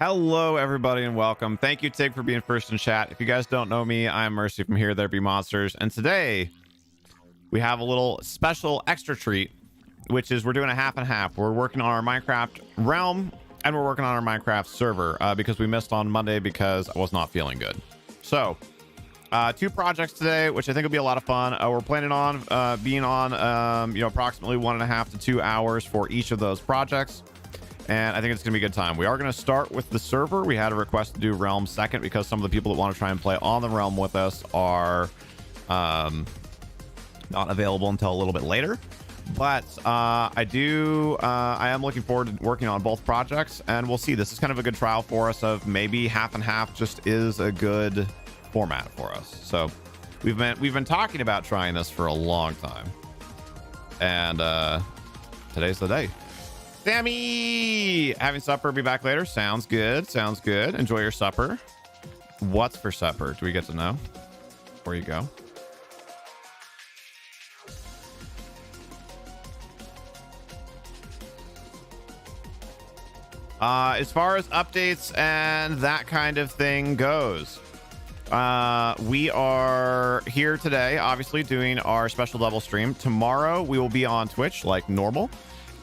Hello, everybody, and welcome. Thank you, Tig, for being first in chat. If you guys don't know me, I'm Mercy from Here There Be Monsters, and today we have a little special extra treat, which is we're doing a half and half. We're working on our Minecraft realm, and we're working on our Minecraft server because we missed on Monday because I was not feeling good. So, two projects today, which I think will be a lot of fun. We're planning on being on, approximately 1.5 to 2 hours for each of those projects. And I think it's gonna be a good time. We are gonna start with the server. We had a request to do realm second because some of the people that want to try and play on the realm with us are not available until a little bit later. But I am looking forward to working on both projects, and we'll see. This is kind of a good trial for us of maybe half and half just is a good format for us. So we've been talking about trying this for a long time, and today's the day. Sammy, having supper, be back later. Sounds good. Sounds good. Enjoy your supper. What's for supper? Do we get to know? Where you go? As far as updates and that kind of thing goes, we are here today, obviously doing our special double stream. Tomorrow we will be on Twitch like normal.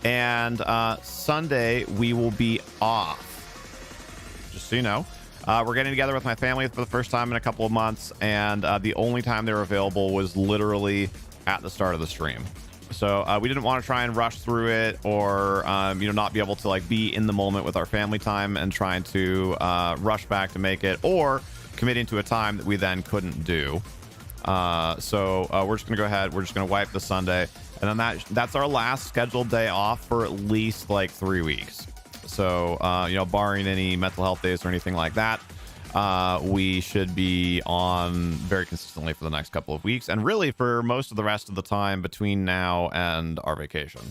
And Sunday we will be off, just so you know. We're getting together with my family for the first time in a couple of months, and the only time they were available was literally at the start of the stream. So we didn't want to try and rush through it, or not be able to like be in the moment with our family time and trying to rush back to make it, or committing to a time that we then couldn't do. So we're just gonna go ahead, we're just gonna wipe the Sunday, and then that's our last scheduled day off for at least like 3 weeks. So barring any mental health days or anything like that, we should be on very consistently for the next couple of weeks, and really for most of the rest of the time between now and our vacation.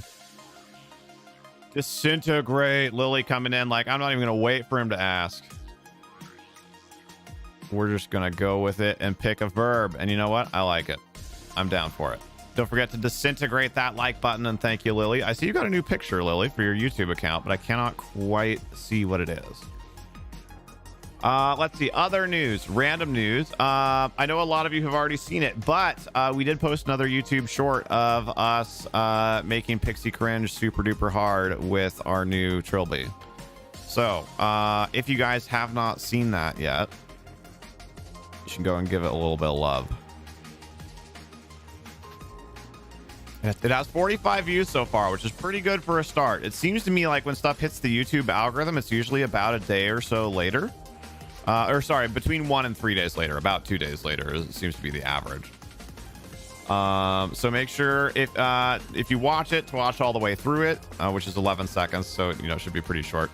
Disintegrate. Lily coming in like, I'm not even gonna wait for him to ask. We're just gonna go with it and pick a verb, and you know what, I like it. I'm down for it. Don't forget to disintegrate that like button, and thank you, Lily. I see you got a new picture, Lily, for your YouTube account, but I cannot quite see what it is. Let's see, other news, random news. I know a lot of you have already seen it, but we did post another YouTube short of us making Pixie cringe super duper hard with our new Trilby. So if you guys have not seen that yet, you should go and give it a little bit of love. It has 45 views so far, which is pretty good for a start. It seems to me like when stuff hits the YouTube algorithm, it's usually about a day or so later. Between 1 and 3 days later. About 2 days later, it seems to be the average. So make sure if you watch it, to watch all the way through it, which is 11 seconds, so it should be pretty short.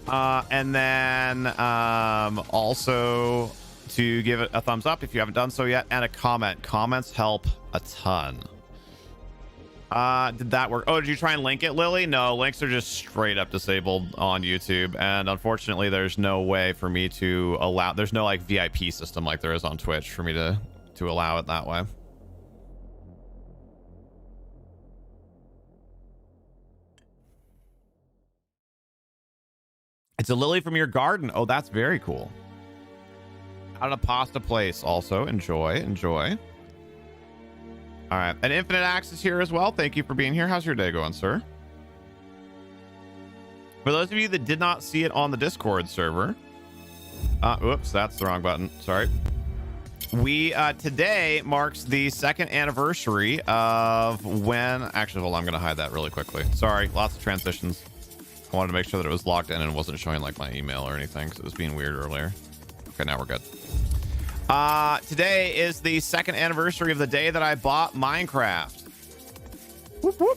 And then also to give it a thumbs up if you haven't done so yet, and a comment. Comments help a ton. Did that work? Oh, did you try and link it, Lily? No, links are just straight up disabled on YouTube, and unfortunately there's no way for me to allow, there's no like VIP system like there is on Twitch for me to allow it that way. It's a lily from your garden. Oh, that's very cool. Out of a pasta place also. Enjoy. All right, and Infinite Axe is here as well. Thank you for being here. How's your day going, sir? For those of you that did not see it on the Discord server, oops, that's the wrong button. Sorry. We today marks the 2nd anniversary of when. Actually, hold on, I'm gonna hide that really quickly. Sorry, lots of transitions. I wanted to make sure that it was logged in and wasn't showing like my email or anything because it was being weird earlier. Okay, now we're good. Today is the 2nd anniversary of the day that I bought Minecraft. Whoop, whoop.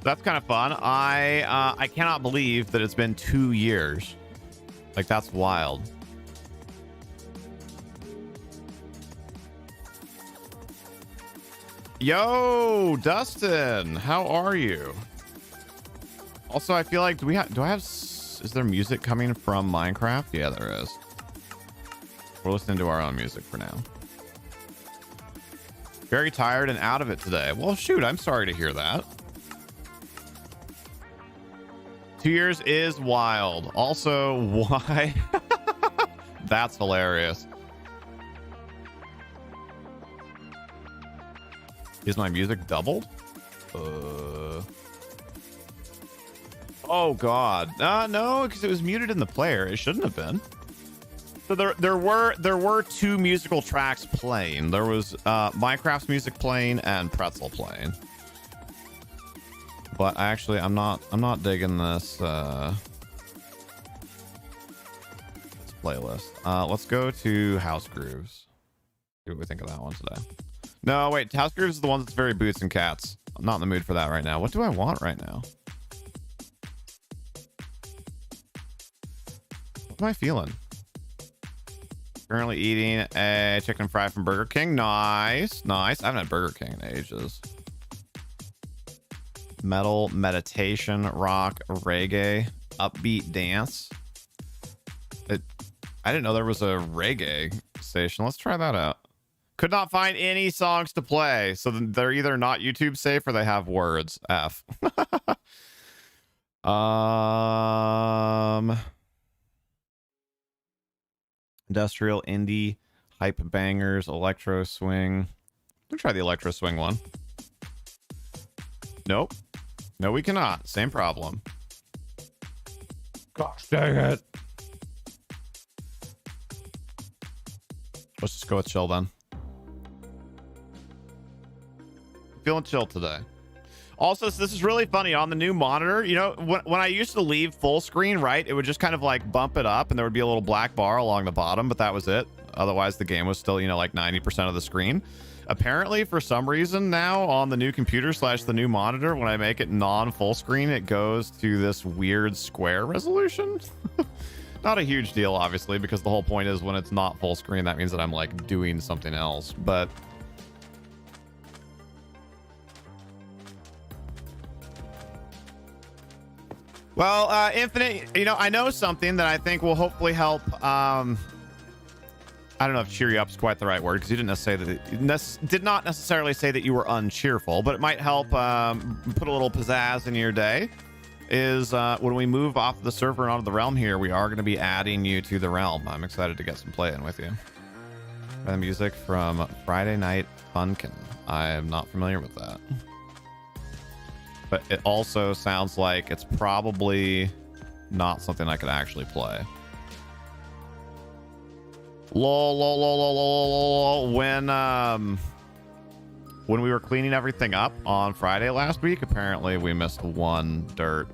That's kind of fun. I cannot believe that it's been 2 years. Like, that's wild. Yo, Dustin, how are you? Also, I feel like do I have is there music coming from Minecraft? Yeah, there is. We're listening to our own music for now. Very tired and out of it today. Well, shoot, I'm sorry to hear that. 2 years is wild. Also, why? That's hilarious. Is my music doubled? Oh God. No, because it was muted in the player. It shouldn't have been. So there were two musical tracks playing. There was Minecraft's music playing and Pretzel playing. But actually, I'm not digging this playlist. Let's go to House Grooves. See what we think of that one today. No, wait, House Grooves is the one that's very boots and cats. I'm not in the mood for that right now. What do I want right now? What am I feeling? Currently eating a chicken fry from Burger King. Nice, nice. I haven't had Burger King in ages. Metal, meditation, rock, reggae, upbeat dance. I didn't know there was a reggae station. Let's try that out. Could not find any songs to play. So they're either not YouTube safe or they have words. F. Industrial, indie, hype bangers, electro swing. We'll try the electro swing one. Nope. No, we cannot. Same problem. Gosh dang it. Let's just go with chill then. Feeling chill today. Also, so this is really funny on the new monitor. You know, when I used to leave full screen, right, it would just kind of like bump it up and there would be a little black bar along the bottom, but that was it. Otherwise, the game was still, you know, like 90% of the screen. Apparently, for some reason now on the new computer / the new monitor, when I make it non-full screen, it goes to this weird square resolution. Not a huge deal, obviously, because the whole point is when it's not full screen, that means that I'm like doing something else. But well, Infinite, you know, I know something that I think will hopefully help. I don't know if cheer you up is quite the right word, because you didn't did not necessarily say that you were uncheerful, but it might help put a little pizzazz in your day. Is when we move off the server and onto the realm here, we are going to be adding you to the realm. I'm excited to get some play in with you. The music from Friday Night Funkin'. I am not familiar with that. But it also sounds like it's probably not something I could actually play. Lol, lol, lol, lol, lol, lol. When we were cleaning everything up on Friday last week, apparently we missed one dirt.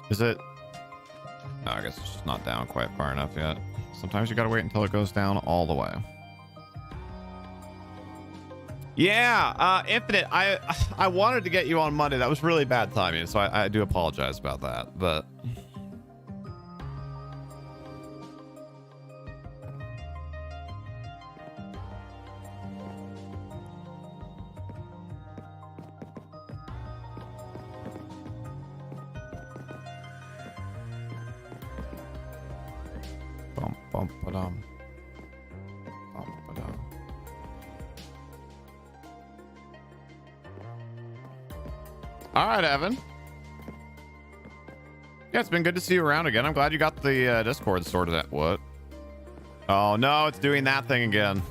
Is it? No, I guess it's just not down quite far enough yet. Sometimes you gotta wait until it goes down all the way. Yeah, Infinite, I wanted to get you on Monday. That was really bad timing, so I do apologize about that, but bum bum ba-dum. Bum ba-dum. All right, Evan. Yeah, it's been good to see you around again. I'm glad you got the Discord sorted out. What? Oh, no, it's doing that thing again.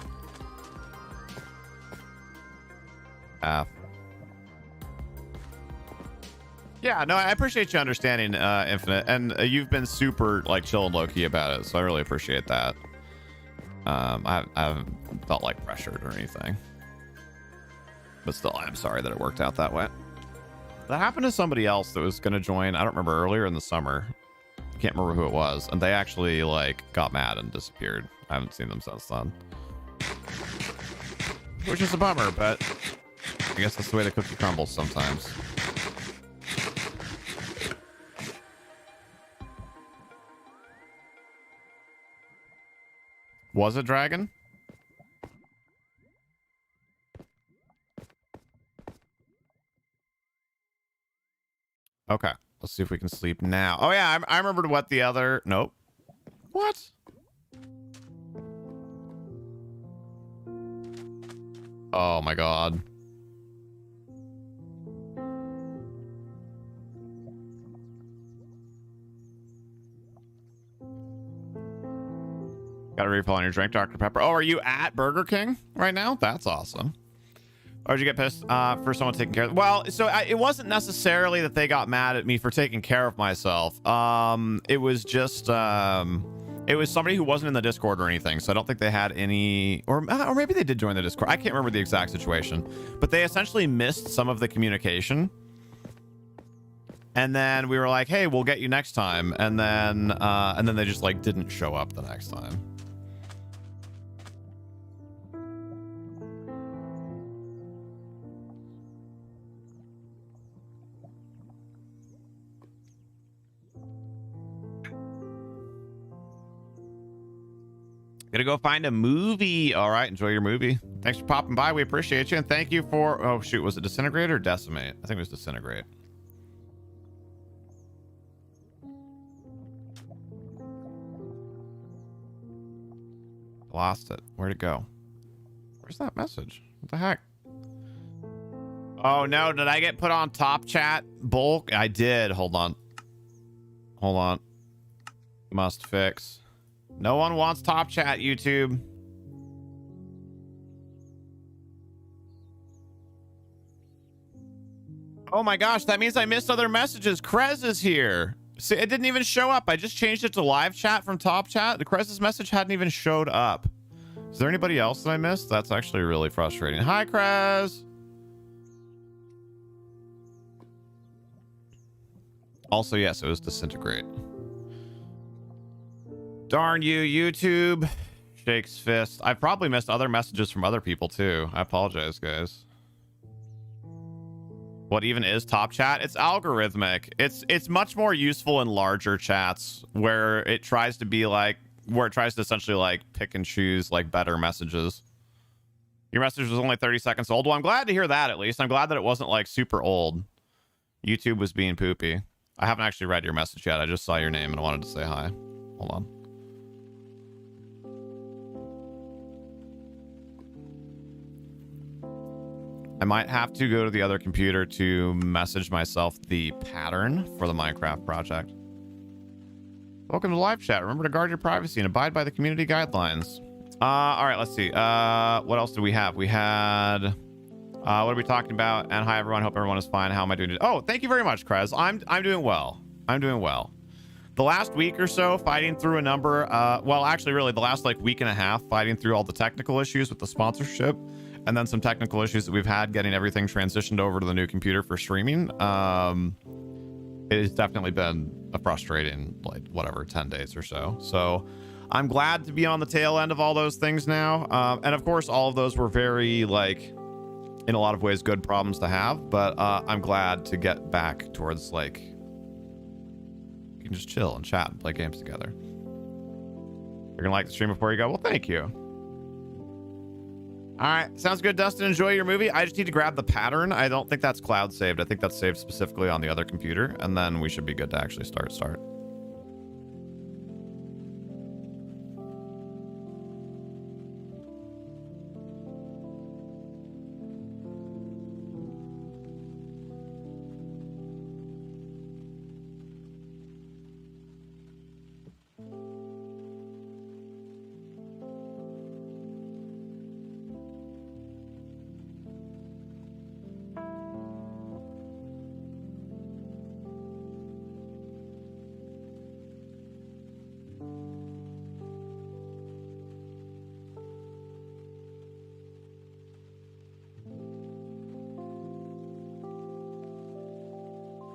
Yeah, no, I appreciate you understanding, Infinite. And you've been super, like, chill and low-key about it, so I really appreciate that. I haven't felt, like, pressured or anything. But still, I'm sorry that it worked out that way. That happened to somebody else that was going to join, I don't remember, earlier in the summer. I can't remember who it was. And they actually, like, got mad and disappeared. I haven't seen them since then. Which is a bummer, but I guess that's the way the cookie crumbles sometimes. Was it Dragon? Okay, let's see if we can sleep now. Oh yeah, I remembered what the other... Nope. What? Oh my god. Got a refill on your drink, Dr. Pepper. Oh, are you at Burger King right now? That's awesome. Or did you get pissed for someone taking care of? Well, so it wasn't necessarily that they got mad at me for taking care of myself. It was just it was somebody who wasn't in the Discord or anything, so I don't think they had any, or maybe they did join the Discord. I can't remember the exact situation, but they essentially missed some of the communication. And then we were like, "Hey, we'll get you next time," and then they just like didn't show up the next time. Gonna go find a movie. All right, enjoy your movie. Thanks for popping by. We appreciate you, and thank you for. Oh shoot, was it Disintegrate or Decimate? I think it was Disintegrate. Lost it. Where'd it go? Where's that message? What the heck? Oh no, did I get put on top chat bulk? I did. Hold on. Hold on. Must fix. No one wants top chat, YouTube. Oh my gosh, that means I missed other messages. Krez is here. See, it didn't even show up. I just changed it to live chat from top chat. The Krez's message hadn't even showed up. Is there anybody else that I missed? That's actually really frustrating. Hi, Krez. Also, yes, it was Disintegrate. Darn you, YouTube. Shakes fist. I've probably missed other messages from other people too. I apologize, guys. What even is top chat? It's algorithmic. It's much more useful in larger chats where it tries to be like, where it tries to essentially like pick and choose like better messages. Your message was only 30 seconds old. Well, I'm glad to hear that at least. I'm glad that it wasn't like super old. YouTube was being poopy. I haven't actually read your message yet. I just saw your name and I wanted to say hi. Hold on. I might have to go to the other computer to message myself the pattern for the Minecraft project. Welcome to live chat. Remember to guard your privacy and abide by the community guidelines. All right, let's see. What else do we have? We had, what are we talking about? And hi, everyone. Hope everyone is fine. How am I doing today? Oh, thank you very much, Krez. I'm doing well. I'm doing well. The last week or so, fighting through a number, well, actually, really, the last like week and a half, fighting through all the technical issues with the sponsorship. And then some technical issues that we've had getting everything transitioned over to the new computer for streaming. It has definitely been a frustrating, like, whatever, 10 days or so. So I'm glad to be on the tail end of all those things now. And of course, all of those were very, like, in a lot of ways, good problems to have. But I'm glad to get back towards, like, you can just chill and chat and play games together. You're gonna like the stream before you go? Well, thank you. All right, sounds good, Dustin. Enjoy your movie. I just need to grab the pattern. I don't think that's cloud saved. I think that's saved specifically on the other computer, and then we should be good to actually start.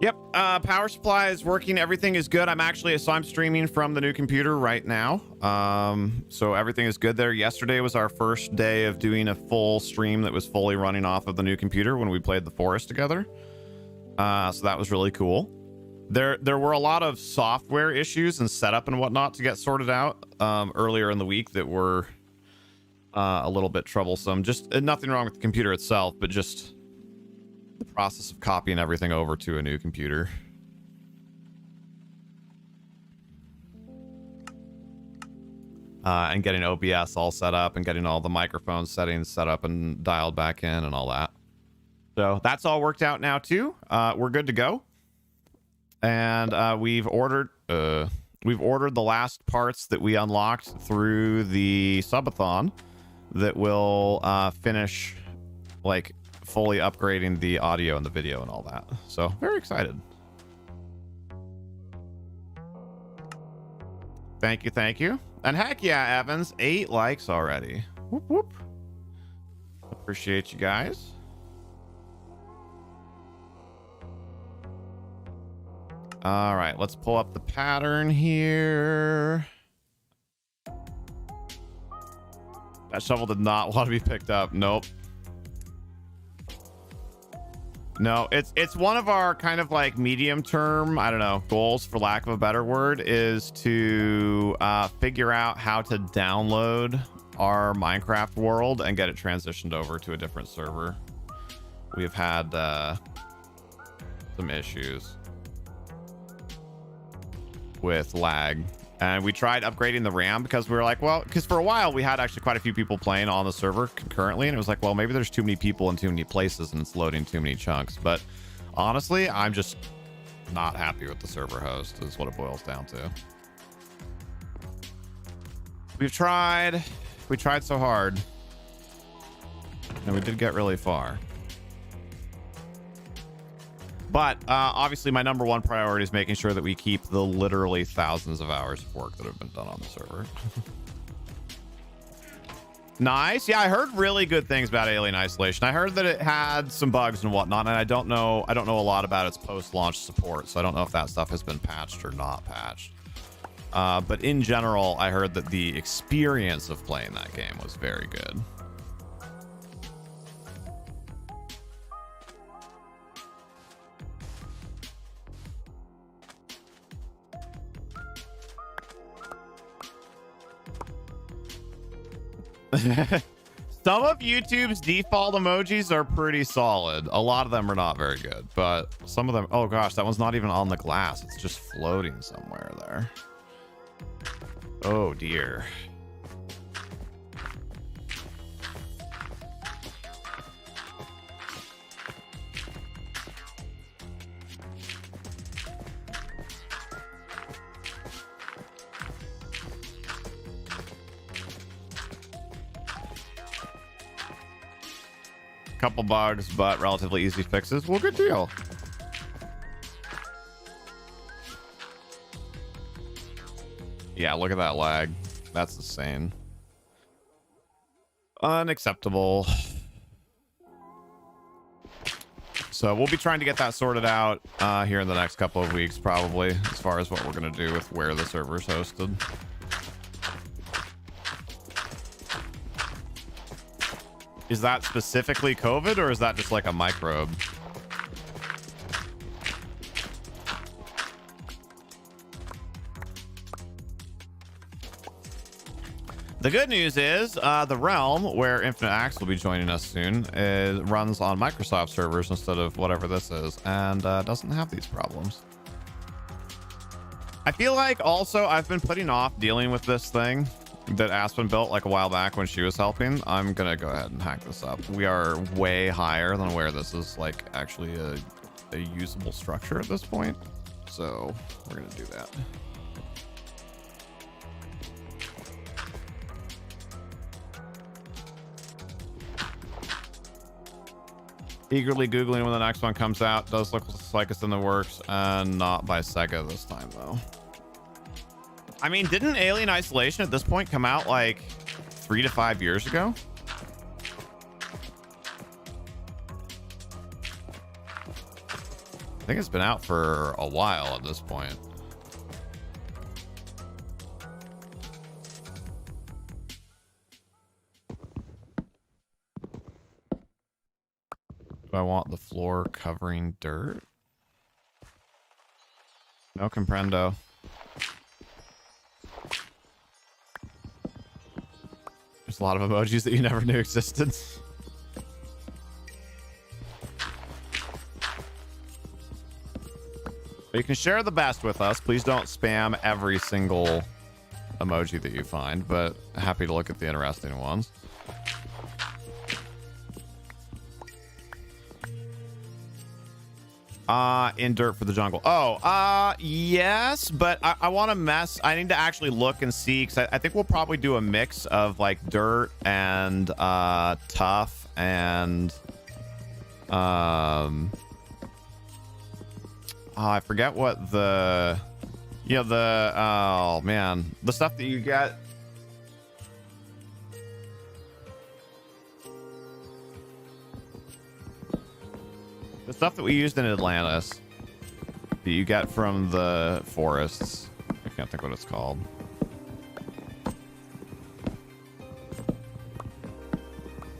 Yep, power supply is working. Everything is good. I'm streaming from the new computer right now. So everything is good there. Yesterday was our first day of doing a full stream that was fully running off of the new computer when we played The Forest together. So that was really cool. There were a lot of software issues and setup and whatnot to get sorted out earlier in the week that were a little bit troublesome. Just nothing wrong with the computer itself, but just the process of copying everything over to a new computer. And getting OBS all set up and getting all the microphone settings set up and dialed back in and all that. So that's all worked out now too. We're good to go. And we've ordered we've ordered the last parts that we unlocked through the subathon that will finish like fully upgrading the audio and the video and all that. So very excited. Thank you, thank you. And heck yeah, Evans, 8 likes already. Whoop whoop. Appreciate you guys. All right, let's pull up the pattern here. That shovel did not want to be picked up. Nope. No, it's one of our kind of like medium term, I don't know, goals, for lack of a better word, is to figure out how to download our Minecraft world and get it transitioned over to a different server. We've had some issues with lag, and we tried upgrading the RAM because we were like, well, because for a while we had actually quite a few people playing on the server concurrently, and it was like, well, maybe there's too many people in too many places and it's loading too many chunks. But honestly, I'm just not happy with the server host is what it boils down to. We tried so hard, and we did get really far. But obviously my number one priority is making sure that we keep the literally thousands of hours of work that have been done on the server. Nice. Yeah, I heard really good things about Alien Isolation. I heard that it had some bugs and whatnot, and I don't know a lot about its post-launch support, so I don't know if that stuff has been patched or not patched. But in general, I heard that the experience of playing that game was very good. Some of YouTube's default emojis are pretty solid. A lot of them are not very good, but some of them, oh gosh, that one's not even on the glass. It's just floating somewhere there. Oh dear. Couple bugs, but relatively easy fixes. Well, good deal. Yeah, look at that lag. That's insane. Unacceptable. So we'll be trying to get that sorted out here in the next couple of weeks, probably, as far as what we're going to do with where the server's hosted. Is that specifically COVID, or is that just like a microbe? The good news is the Realm, where Infinite Axe will be joining us soon, runs on Microsoft servers instead of whatever this is, and doesn't have these problems. I feel like also I've been putting off dealing with this thing that Aspen built like a while back when she was helping. I'm gonna go ahead and hack this up. We are way higher than where this is like actually a usable structure at this point, so we're gonna do that. Eagerly googling when the next one comes out. Does look like it's in the works, and not by Sega this time though. I mean, didn't Alien Isolation at this point come out like 3 to 5 years ago? I think it's been out for a while at this point. Do I want the floor covering dirt? No comprendo. There's a lot of emojis that you never knew existed. But you can share the best with us. Please don't spam every single emoji that you find, but happy to look at the interesting ones. In dirt for the jungle. Oh, yes, but I want to mess. I need to actually look and see, because I think we'll probably do a mix of like dirt and tough and oh, I forget what the, you know, the, oh man, the stuff that you get. The stuff that we used in Atlantis that you get from the forests. I can't think what it's called.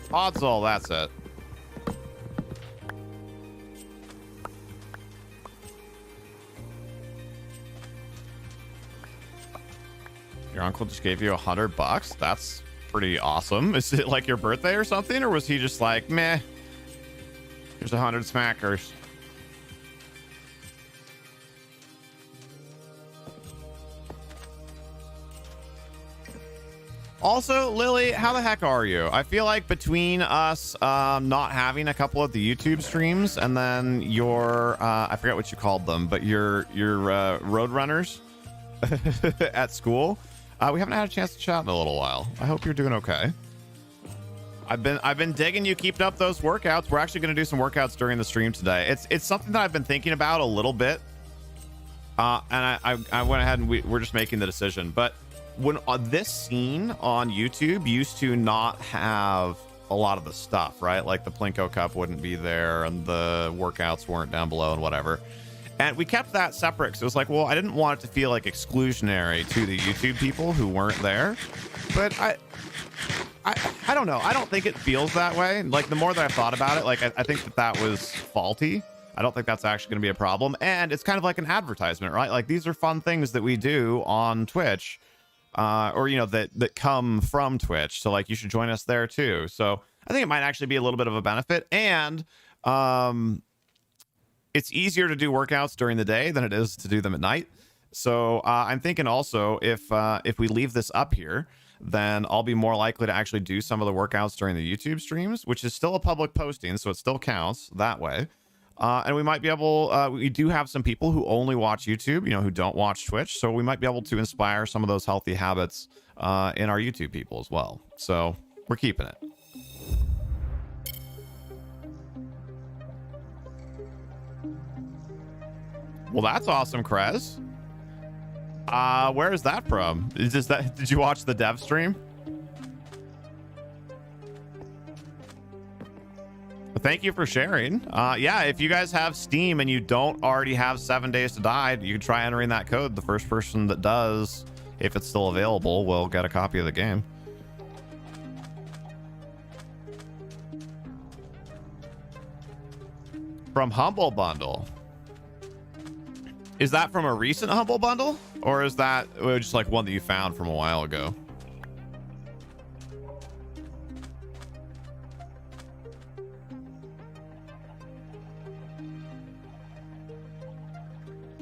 Podzol, that's it. Your uncle just gave you $100? That's pretty awesome. Is it like your birthday or something? Or was he just like, meh, here's 100 smackers? Also, Lily, how the heck are you? I feel like between us not having a couple of the YouTube streams and then your, I forget what you called them, but your road runners at school, we haven't had a chance to chat in a little while. I hope you're doing okay. I've been digging you keeping up those workouts. We're actually going to do some workouts during the stream today. It's something that I've been thinking about a little bit, and I went ahead and we're just making the decision. But when this scene on YouTube used to not have a lot of the stuff, right? Like the Plinko Cup wouldn't be there and the workouts weren't down below and whatever. And we kept that separate because it was like, well, I didn't want it to feel like exclusionary to the YouTube people who weren't there. But I don't know. I don't think it feels that way. Like the more that I've thought about it, like I think that was faulty. I don't think that's actually going to be a problem. And it's kind of like an advertisement, right? Like these are fun things that we do on Twitch. Or, you know, that come from Twitch. So like you should join us there too. So I think it might actually be a little bit of a benefit. And it's easier to do workouts during the day than it is to do them at night. So I'm thinking also if we leave this up here, then I'll be more likely to actually do some of the workouts during the YouTube streams, which is still a public posting, so it still counts that way. And we might be able, we do have some people who only watch YouTube, you know, who don't watch Twitch. So we might be able to inspire some of those healthy habits in our YouTube people as well. So we're keeping it. Well, that's awesome, Krez. Where is that from? Did you watch the dev stream? Thank you for sharing. Yeah, if you guys have Steam and you don't already have 7 days to die, you can try entering that code. The first person that does, if it's still available, will get a copy of the game. From Humble Bundle. Is that from a recent Humble Bundle? Or is that just like one that you found from a while ago?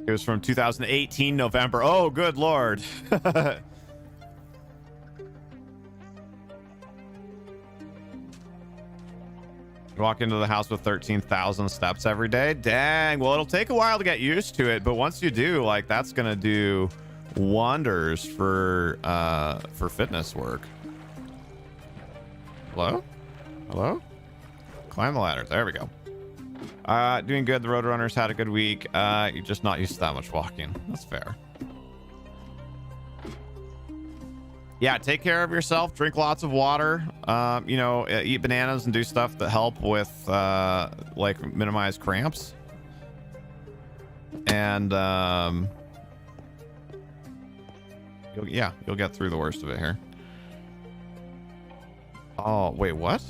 It was from 2018 November. Oh, good lord. Walk into the house with 13,000 steps every day. Dang. Well, it'll take a while to get used to it, but once you do, like, that's gonna do wonders for fitness work. Hello? Hello? Climb the ladder. There we go. Doing good. The Roadrunners had a good week. You're just not used to that much walking. That's fair. Yeah, take care of yourself. Drink lots of water. You know, eat bananas and do stuff that help with like minimize cramps. And you'll get through the worst of it here. Oh, wait, what?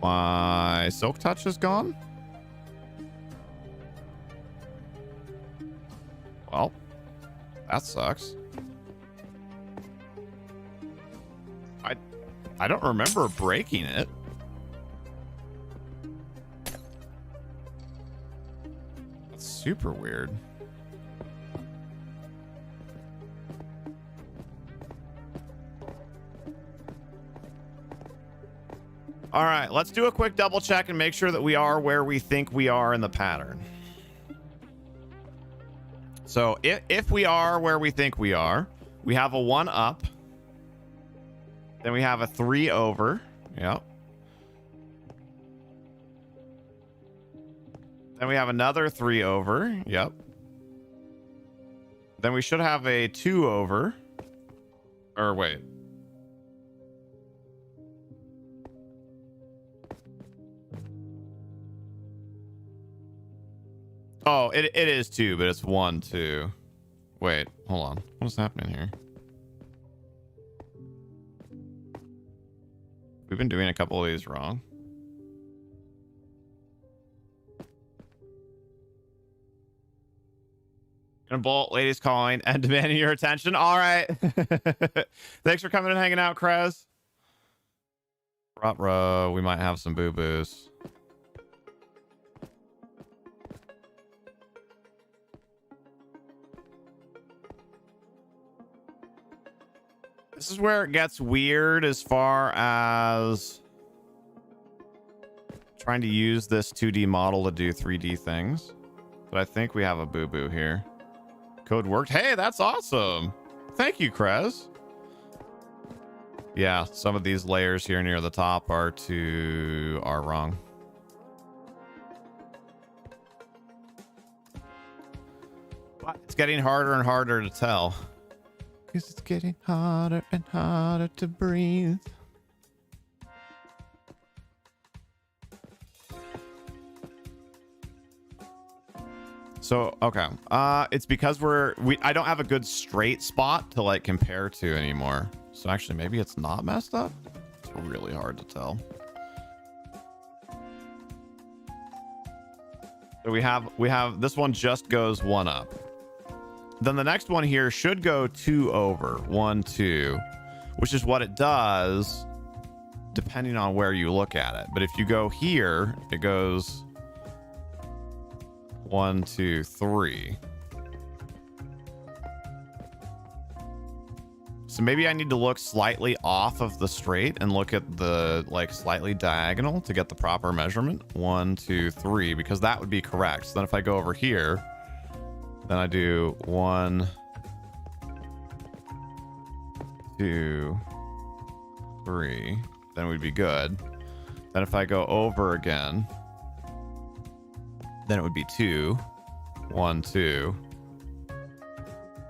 My silk touch is gone? Well, that sucks. I don't remember breaking it. That's super weird. All right, let's do a quick double check and make sure that we are where we think we are in the pattern. So if we are where we think we are, we have a 1 up. Then we have a 3 over. Yep. Then we have another 3 over. Yep. Then we should have a 2 over. Or wait. Oh, it is 2, but it's 1, 2. Wait, hold on. What is happening here? We've been doing a couple of these wrong. Gonna bolt, ladies calling and demanding your attention. All right. Thanks for coming and hanging out, Krez. Ruh-roh, we might have some boo-boos. This is where it gets weird as far as trying to use this 2D model to do 3D things. But I think we have a boo-boo here. Code worked. Hey, that's awesome. Thank you, Krez. Yeah, some of these layers here near the top are wrong. But it's getting harder and harder to tell. Because it's getting harder and harder to breathe. So, okay. It's because I don't have a good straight spot to like compare to anymore. So actually maybe it's not messed up. It's really hard to tell. So we have this one just goes 1 up. Then the next one here should go 2 over, 1, 2, which is what it does depending on where you look at it. But if you go here, it goes 1, 2, 3. So maybe I need to look slightly off of the straight and look at the like slightly diagonal to get the proper measurement. 1, 2, 3, because that would be correct. So then if I go over here, then I do 1, 2, 3, then we'd be good. Then if I go over again, then it would be 2, 1, 2.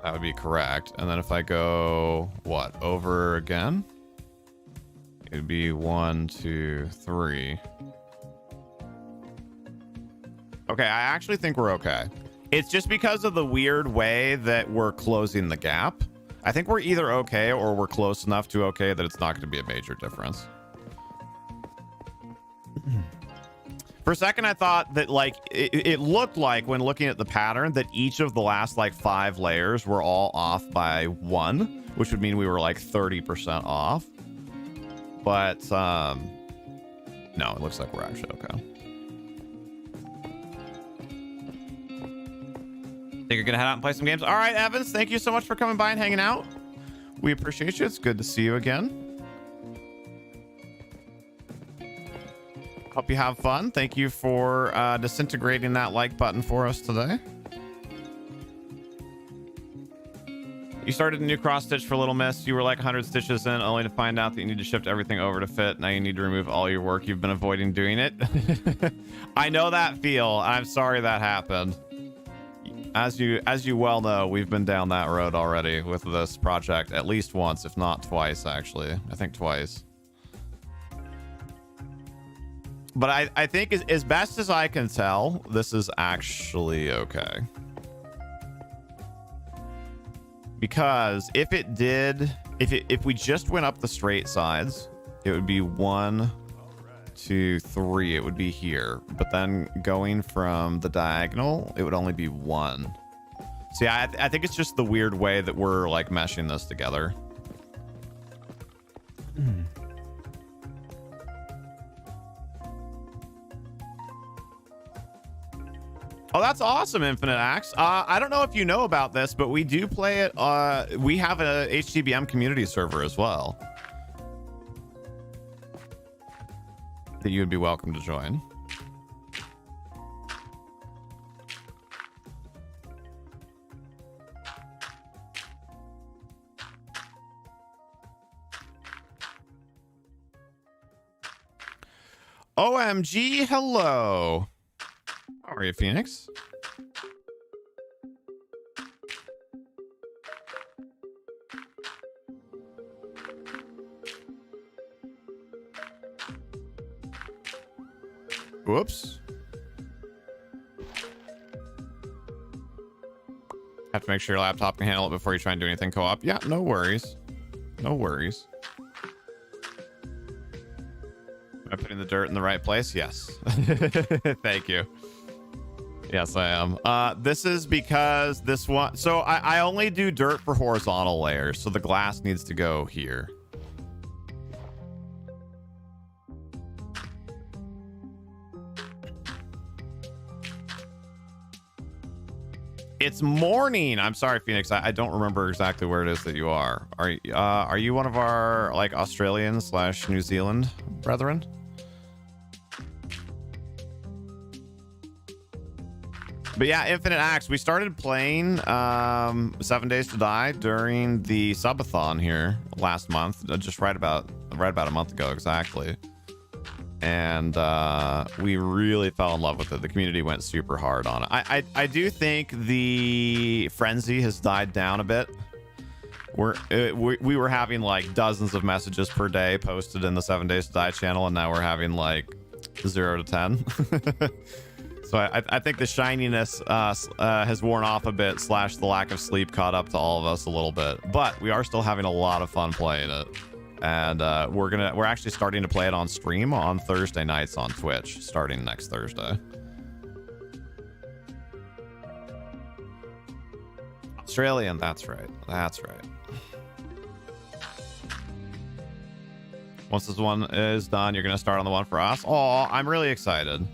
That would be correct. And then if I go, what, over again? It'd be 1, 2, 3. Okay, I actually think we're okay. It's just because of the weird way that we're closing the gap. I think we're either okay or we're close enough to okay that it's not going to be a major difference. For a second, I thought that like it looked like when looking at the pattern that each of the last like 5 layers were all off by 1, which would mean we were like 30% off. But no, it looks like we're actually okay. Think you're gonna head out and play some games? All right, Evans, thank you so much for coming by and hanging out. We appreciate you. It's good to see you again. Hope you have fun. Thank you for disintegrating that like button for us today. You started a new cross stitch for Little Miss. You were like 100 stitches in, only to find out that you need to shift everything over to fit. Now you need to remove all your work. You've been avoiding doing it. I know that feel. I'm sorry that happened. As you well know, we've been down that road already with this project at least once, if not twice, actually. I think twice. But I think as best as I can tell, this is actually okay. Because if we just went up the straight sides, it would be 1, 2, 3. It would be here. But then going from the diagonal, it would only be 1. See, I think it's just the weird way that we're like meshing this together. Oh, that's awesome, Infinite Axe. I don't know if you know about this, but we do play it. We have a HTBM community server as well. that you would be welcome to join. OMG, hello. How are you, Phoenix? Whoops. Have to make sure your laptop can handle it before you try and do anything co-op. Yeah, no worries. No worries. Am I putting the dirt in the right place? Yes. Thank you. Yes, I am. This is because this one... So I only do dirt for horizontal layers, so the glass needs to go here. It's morning. I'm sorry, Phoenix. I don't remember exactly where it is that you are. Are you one of our like Australian / New Zealand brethren? But yeah, Infinite Acts. We started playing 7 Days to Die during the subathon here last month, just right about a month ago exactly. And we really fell in love with it. The community went super hard on it. I do think the frenzy has died down a bit. We were having like dozens of messages per day posted in the 7 Days to Die channel, and now we're having like 0 to 10. So I think the shininess has worn off a bit, / the lack of sleep caught up to all of us a little bit. But we are still having a lot of fun playing it. And we're actually starting to play it on stream on Thursday nights on Twitch, starting next Thursday. Australian, that's right. That's right. Once this one is done, you're gonna start on the one for us. Oh, I'm really excited.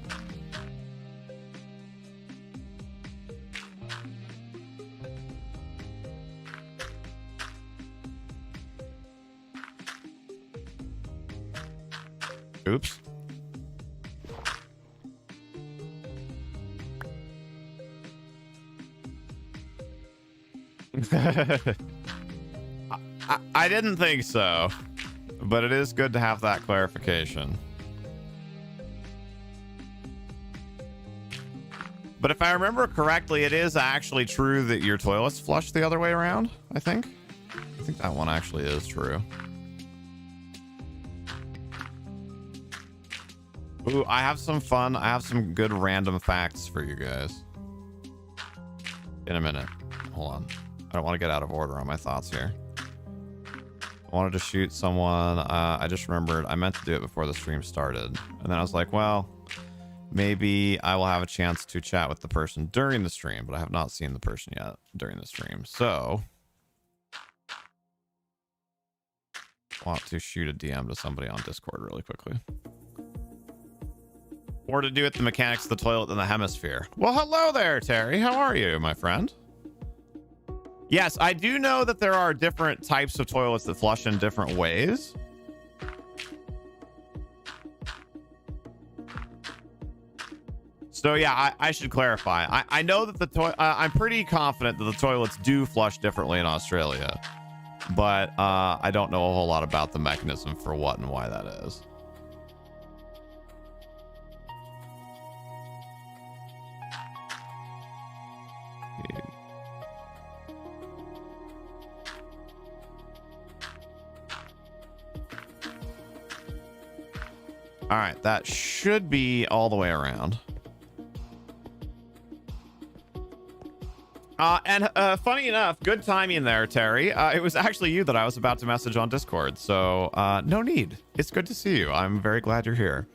Oops. I didn't think so, but it is good to have that clarification. But if I remember correctly, it is actually true that your toilets flush the other way around, I think that one actually is true. Ooh, I have some fun. I have some good random facts for you guys. In a minute. Hold on. I don't want to get out of order on my thoughts here. I wanted to shoot someone. I just remembered I meant to do it before the stream started. And then I was like, well, maybe I will have a chance to chat with the person during the stream, but I have not seen the person yet during the stream. So I want to shoot a DM to somebody on Discord really quickly. More to do with the mechanics of the toilet than the hemisphere. Well, hello there, Terry. How are you, my friend? Yes, I do know that there are different types of toilets that flush in different ways. So yeah, I should clarify. I know that I'm pretty confident that the toilets do flush differently in Australia, but I don't know a whole lot about the mechanism for what and why that is. All right, that should be all the way around. And funny enough, good timing there, Terry. It was actually you that I was about to message on Discord, so no need. It's good to see you. I'm very glad you're here.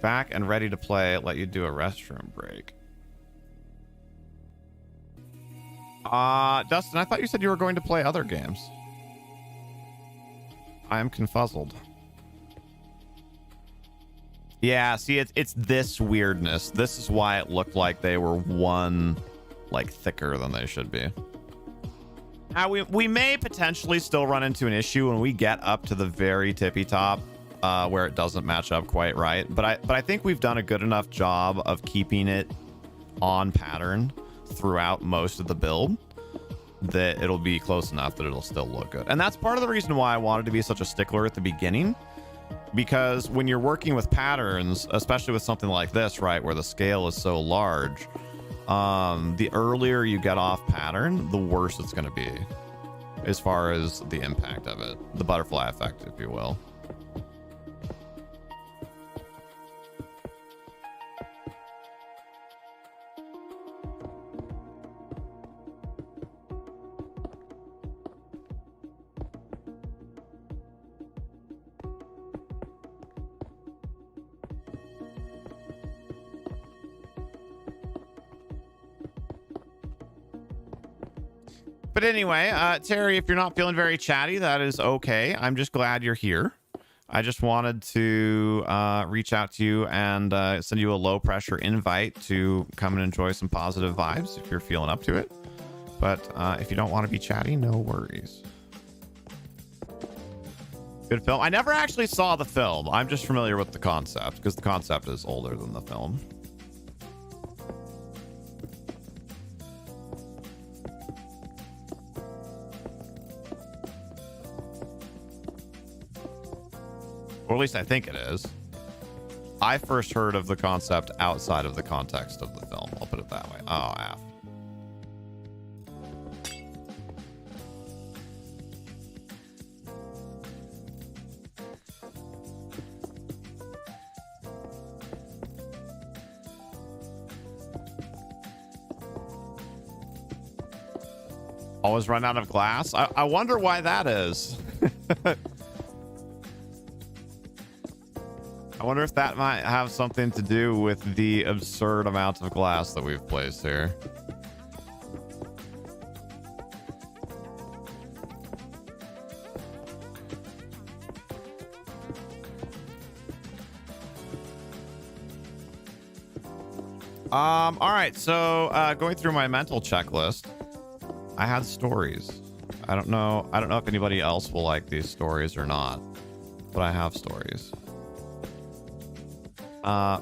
Back and ready to play. Let you do a restroom break. Dustin, I thought you said you were going to play other games. I am confuzzled. Yeah, see, it's this weirdness. This is why it looked like they were one, like, thicker than they should be. We may potentially still run into an issue when we get up to the very tippy top, where it doesn't match up quite right. But I think we've done a good enough job of keeping it on pattern throughout most of the build that it'll be close enough that it'll still look good. And that's part of the reason why I wanted to be such a stickler at the beginning, because when you're working with patterns, especially with something like this, right, where the scale is so large, the earlier you get off pattern, the worse it's going to be as far as the impact of it, the butterfly effect, if you will. But anyway, Terry, if you're not feeling very chatty, that is okay. I'm just glad you're here. I just wanted to reach out to you and send you a low pressure invite to come and enjoy some positive vibes if you're feeling up to it. But if you don't want to be chatty, no worries. Good film. I never actually saw the film. I'm just familiar with the concept because the concept is older than the film. Or at least I think it is. I first heard of the concept outside of the context of the film. I'll put it that way. Oh, F. Always run out of glass? I wonder why that is. I wonder if that might have something to do with the absurd amount of glass that we've placed here. All right, so going through my mental checklist, I had stories. I don't know if anybody else will like these stories or not, but I have stories.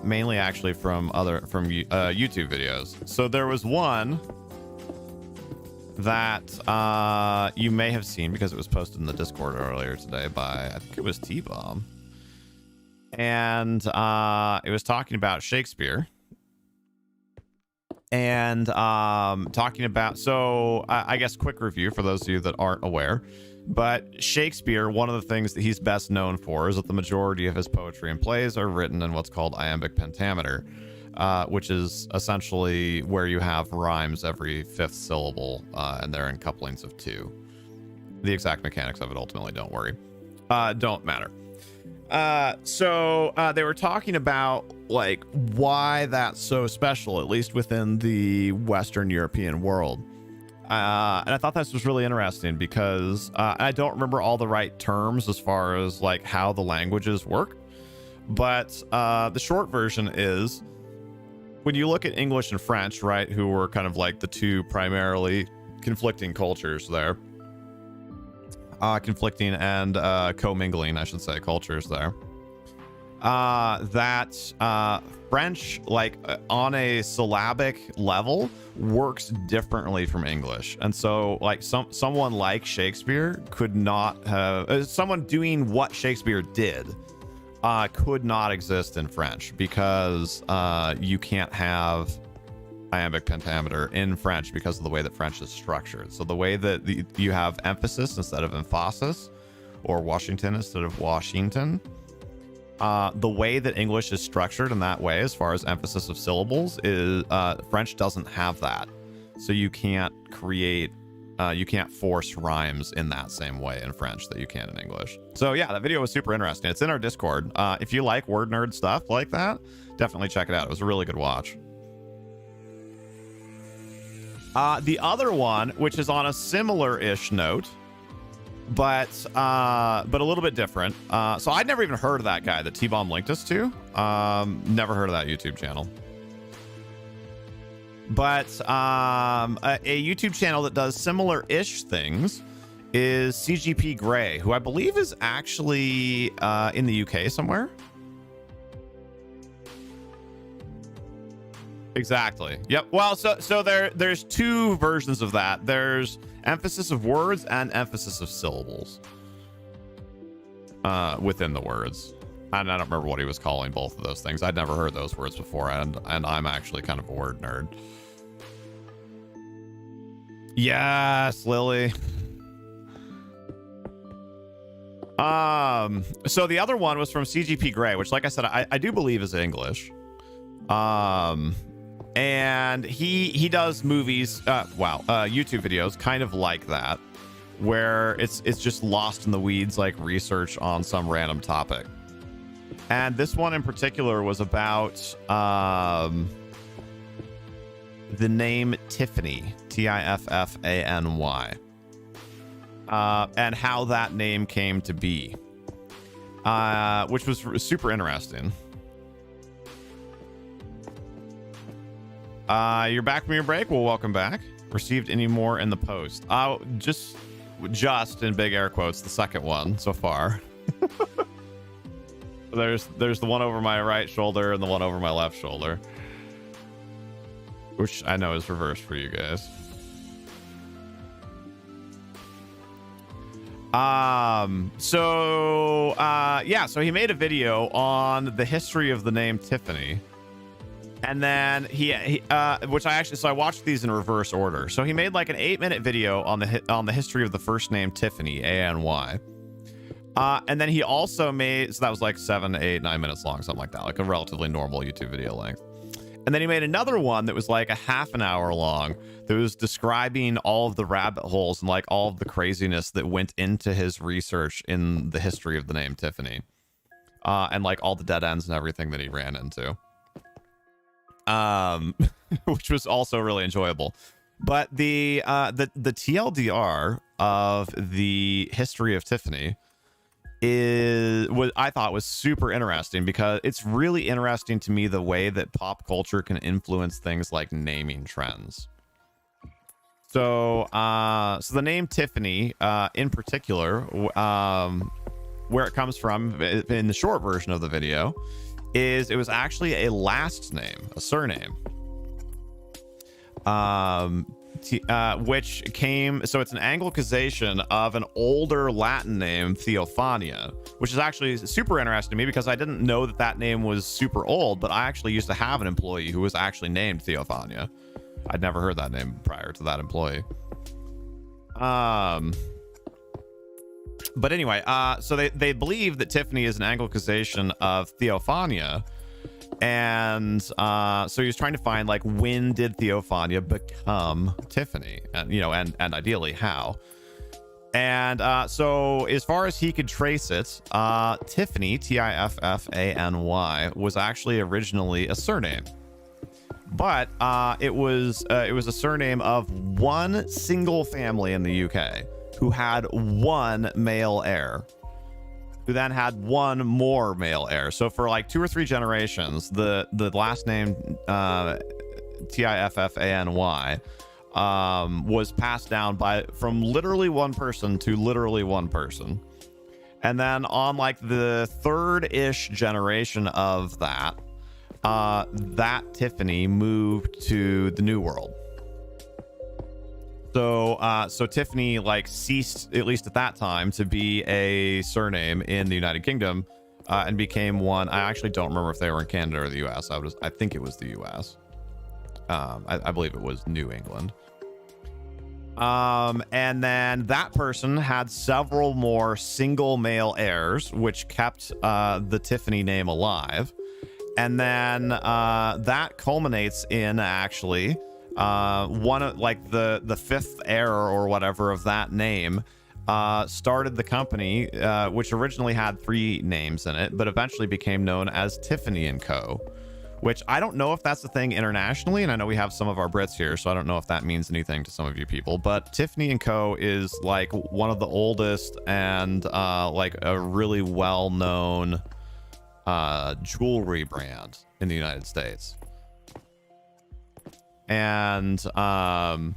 Mainly actually from YouTube videos. So there was one that you may have seen because it was posted in the Discord earlier today by, I think it was T-Bomb. And it was talking about Shakespeare. And talking about, so I guess quick review for those of you that aren't aware. But Shakespeare, one of the things that he's best known for is that the majority of his poetry and plays are written in what's called iambic pentameter, which is essentially where you have rhymes every fifth syllable, and they're in couplings of 2. The exact mechanics of it ultimately don't matter. So they were talking about like why that's so special, at least within the Western European world. And I thought this was really interesting because I don't remember all the right terms as far as like how the languages work. But the short version is when you look at English and French, right, who were kind of like the two primarily conflicting cultures there. Conflicting and commingling, I should say, cultures there. That French, like on a syllabic level, works differently from English. And so like someone like Shakespeare could not have, someone doing what Shakespeare did could not exist in French because you can't have iambic pentameter in French because of the way that French is structured. So the way that you have emphasis instead of emphasis, or Washington instead of Washington, the way that English is structured in that way as far as emphasis of syllables is French doesn't have that. So you can't create you can't force rhymes in that same way in French that you can in English. So yeah, that video was super interesting. It's in our Discord. If you like word nerd stuff like that, definitely check it out. It was a really good watch. The other one, which is on a similar-ish note, but a little bit different. So I'd never even heard of that guy that T-Bomb linked us to. Never heard of that YouTube channel. But a YouTube channel that does similar-ish things is CGP Grey, who I believe is actually in the UK somewhere. Exactly. Yep. Well, so there's two versions of that. There's emphasis of words and emphasis of syllables within the words. And I don't remember what he was calling both of those things. I'd never heard those words before, and I'm actually kind of a word nerd. Yes, Lily. So the other one was from CGP Grey, which, like I said, I do believe is English. And he does movies, YouTube videos kind of like that, where it's just lost in the weeds, like research on some random topic. And this one in particular was about the name Tiffany, Tiffany, and how that name came to be, which was super interesting. You're back from your break? Well, welcome back. Received any more in the post? Just in big air quotes, the second one so far. There's the one over my right shoulder and the one over my left shoulder, which I know is reversed for you guys. So he made a video on the history of the name Tiffany. And then he which I watched these in reverse order. So he made like an 8-minute video on the history of the first name Tiffany, A-N-Y. And then he also made, so that was like 7, 8, 9 minutes long, something like that, like a relatively normal YouTube video length. And then he made another one that was like a half an hour long that was describing all of the rabbit holes and like all of the craziness that went into his research in the history of the name Tiffany. And like all the dead ends and everything that he ran into. Which was also really enjoyable. But the TLDR of the history of Tiffany is what I thought was super interesting, because it's really interesting to me the way that pop culture can influence things like naming trends. So the name Tiffany in particular, where it comes from in the short version of the video, is it was actually a last name, a surname, which came, so it's an Anglicization of an older Latin name, Theophania, which is actually super interesting to me because I didn't know that name was super old, but I actually used to have an employee who was actually named Theophania. I'd never heard that name prior to that employee. But anyway, so they believe that Tiffany is an Anglicization of Theophania. And so he was trying to find, like, when did Theophania become Tiffany? And, you know, and ideally how. And so as far as he could trace it, Tiffany, Tiffany, was actually originally a surname. But it was a surname of one single family in the UK who had one male heir, who then had one more male heir. So for like 2 or 3 generations, the last name Tiffany was passed down from literally one person to literally one person. And then on like the 3rd-ish generation of that, that Tiffany moved to the New World. So Tiffany like ceased, at least at that time, to be a surname in the United Kingdom, and became one. I actually don't remember if they were in Canada or the US. I think it was the US. I believe it was New England. And then that person had several more single male heirs, which kept the Tiffany name alive. And then that culminates in actually one of like the 5th heir or whatever of that name started the company, which originally had 3 names in it, but eventually became known as Tiffany & Co., which I don't know if that's a thing internationally. And I know we have some of our Brits here, so I don't know if that means anything to some of you people, but Tiffany & Co. is like one of the oldest and like a really well-known jewelry brand in the United States. And I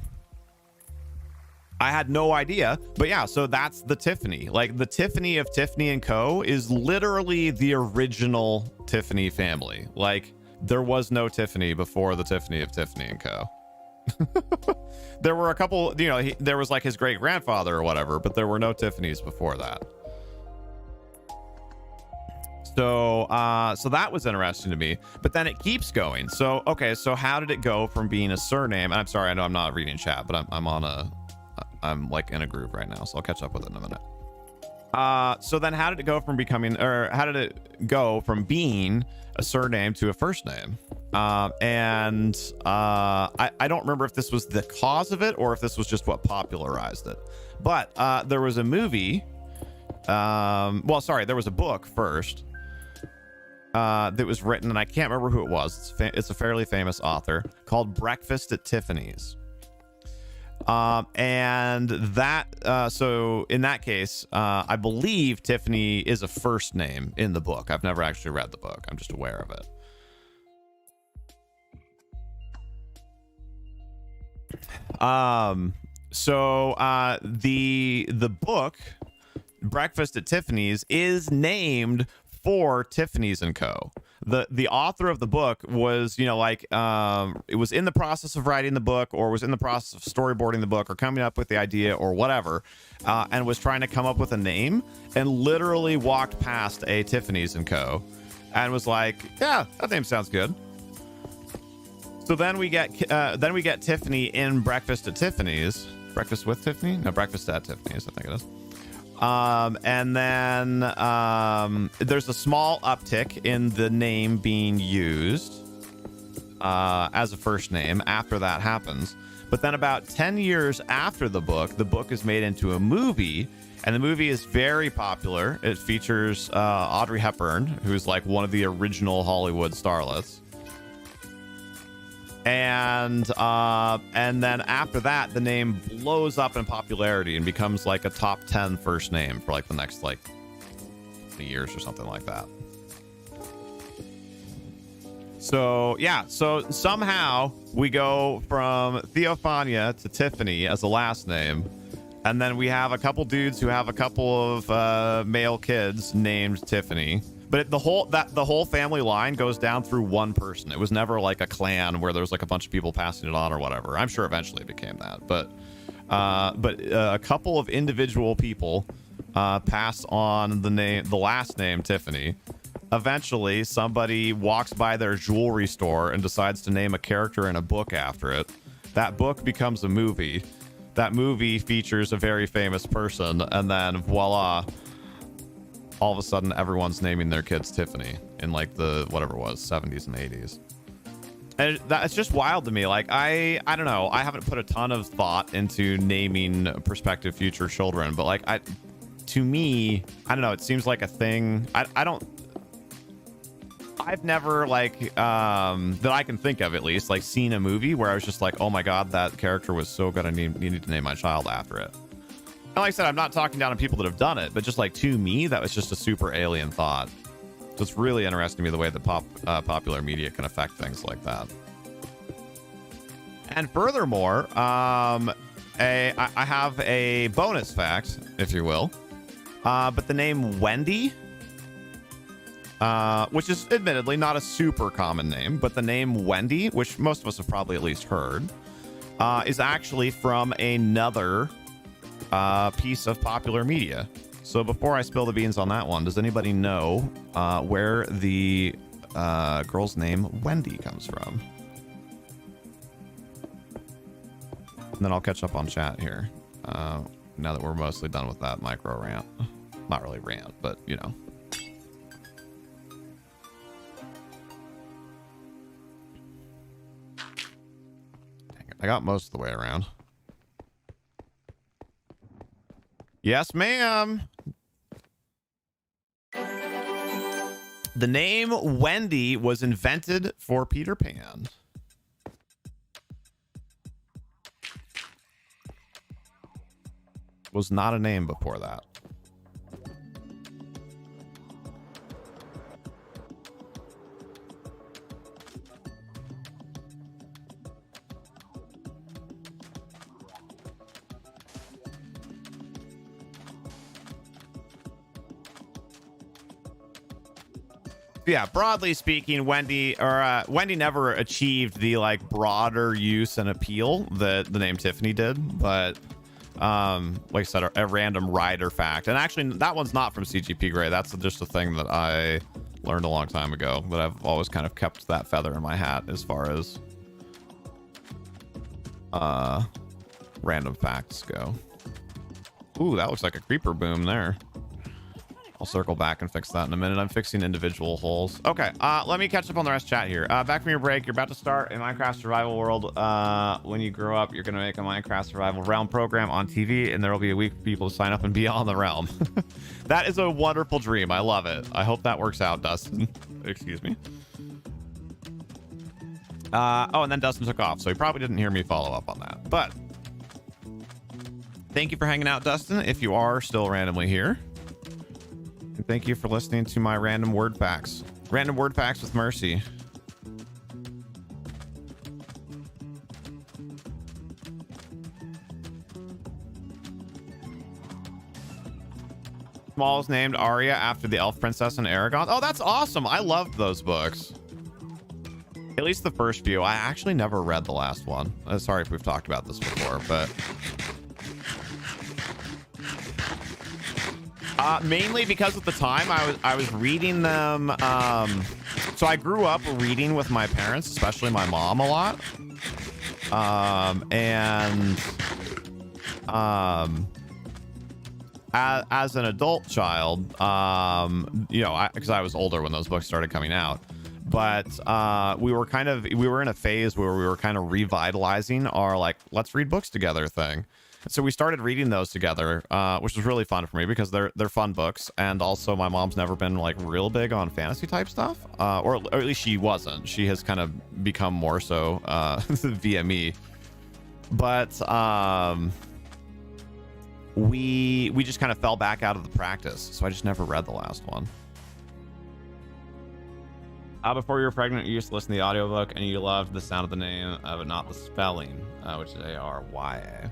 had no idea, but yeah, so that's the Tiffany. Like the Tiffany of Tiffany and Co. is literally the original Tiffany family. Like there was no Tiffany before the Tiffany of Tiffany and Co. There were a couple, you know, there was like his great grandfather or whatever, but there were no Tiffany's before that. So so that was interesting to me, but then it keeps going. So okay, so how did it go from being a surname? I'm sorry, I know I'm not reading chat, but I'm like in a group right now, so I'll catch up with it in a minute. So then how did it go from becoming, or how did it go from being a surname to a first name? I don't remember if this was the cause of it or if this was just what popularized it. But there was a movie, well, sorry, there was a book first that was written, and I can't remember who it was. It's a fairly famous author, called Breakfast at Tiffany's. And that so in that case, I believe Tiffany is a first name in the book. I've never actually read the book, I'm just aware of it. So the book Breakfast at Tiffany's is named for Tiffany's and Co. The author of the book was, you know, like it was in the process of writing the book, or was in the process of storyboarding the book, or coming up with the idea or whatever, and was trying to come up with a name, and literally walked past a Tiffany's and Co. and was like, yeah, that name sounds good. So then we get Tiffany in Breakfast at Tiffany's. Breakfast with Tiffany? No, Breakfast at Tiffany's, I think it is. And then there's a small uptick in the name being used as a first name after that happens. But then about 10 years after the book is made into a movie, and the movie is very popular. It features Audrey Hepburn, who's like one of the original Hollywood starlets. And then after that, the name blows up in popularity and becomes like a top 10 first name for like the next like 20 years or something like that. So yeah, so somehow we go from Theophania to Tiffany as a last name, and then we have a couple dudes who have a couple of male kids named Tiffany. But the whole family line goes down through one person. It was never like a clan where there was like a bunch of people passing it on or whatever. I'm sure eventually it became that, but a couple of individual people pass on the last name Tiffany. Eventually, somebody walks by their jewelry store and decides to name a character in a book after it. That book becomes a movie. That movie features a very famous person, and then voila. All of a sudden, everyone's naming their kids Tiffany in like the whatever it was 70s and 80s, and that's just wild to me. Like I don't know. I haven't put a ton of thought into naming prospective future children, but like to me, I don't know. It seems like a thing. I've never like that I can think of at least like seen a movie where I was just like, oh my god, that character was so good. I need to name my child after it. And like I said, I'm not talking down on people that have done it, but just like to me, that was just a super alien thought. So it's really interesting to me the way that popular media can affect things like that. And furthermore, I have a bonus fact, if you will. But the name Wendy, which is admittedly not a super common name, but the name Wendy, which most of us have probably at least heard, is actually from another piece of popular media. So before I spill the beans on that one, does anybody know where the girl's name Wendy comes from? And then I'll catch up on chat here now that we're mostly done with that micro rant. Not really rant, but you know. Dang it, I got most of the way around. Yes, ma'am. The name Wendy was invented for Peter Pan. Was not a name before that. Yeah, broadly speaking, Wendy never achieved the like broader use and appeal that the name Tiffany did, but like I said, a random rider fact. And actually that one's not from CGP Grey. That's just a thing that I learned a long time ago, that I've always kind of kept that feather in my hat as far as random facts go. Ooh, that looks like a creeper boom there. I'll circle back and fix that in a minute. I'm fixing individual holes. Okay, let me catch up on the rest of chat here. Back from your break, you're about to start a Minecraft survival world. When you grow up, you're going to make a Minecraft survival realm program on TV, and there will be a week for people to sign up and be on the realm. That is a wonderful dream. I love it. I hope that works out, Dustin. Excuse me. Oh, and then Dustin took off, so he probably didn't hear me follow up on that. But thank you for hanging out, Dustin, if you are still randomly here. And thank you for listening to my random word facts. Random word facts with Mercy. Small is named Arya after the elf princess in Aragon. Oh, that's awesome. I loved those books. At least the first few. I actually never read the last one. Sorry if we've talked about this before, but mainly because at the time I was reading them. So I grew up reading with my parents, especially my mom, a lot. As an adult child, you know, because I was older when those books started coming out, but we were in a phase where we were kind of revitalizing our like let's read books together thing. So we started reading those together, which was really fun for me because they're fun books, and also my mom's never been like real big on fantasy type stuff, or at least she wasn't. She has kind of become more so via me, but we just kind of fell back out of the practice, so I just never read the last one. Before you were pregnant, you used to listen to the audiobook and you loved the sound of the name, but not the spelling, which is Arya.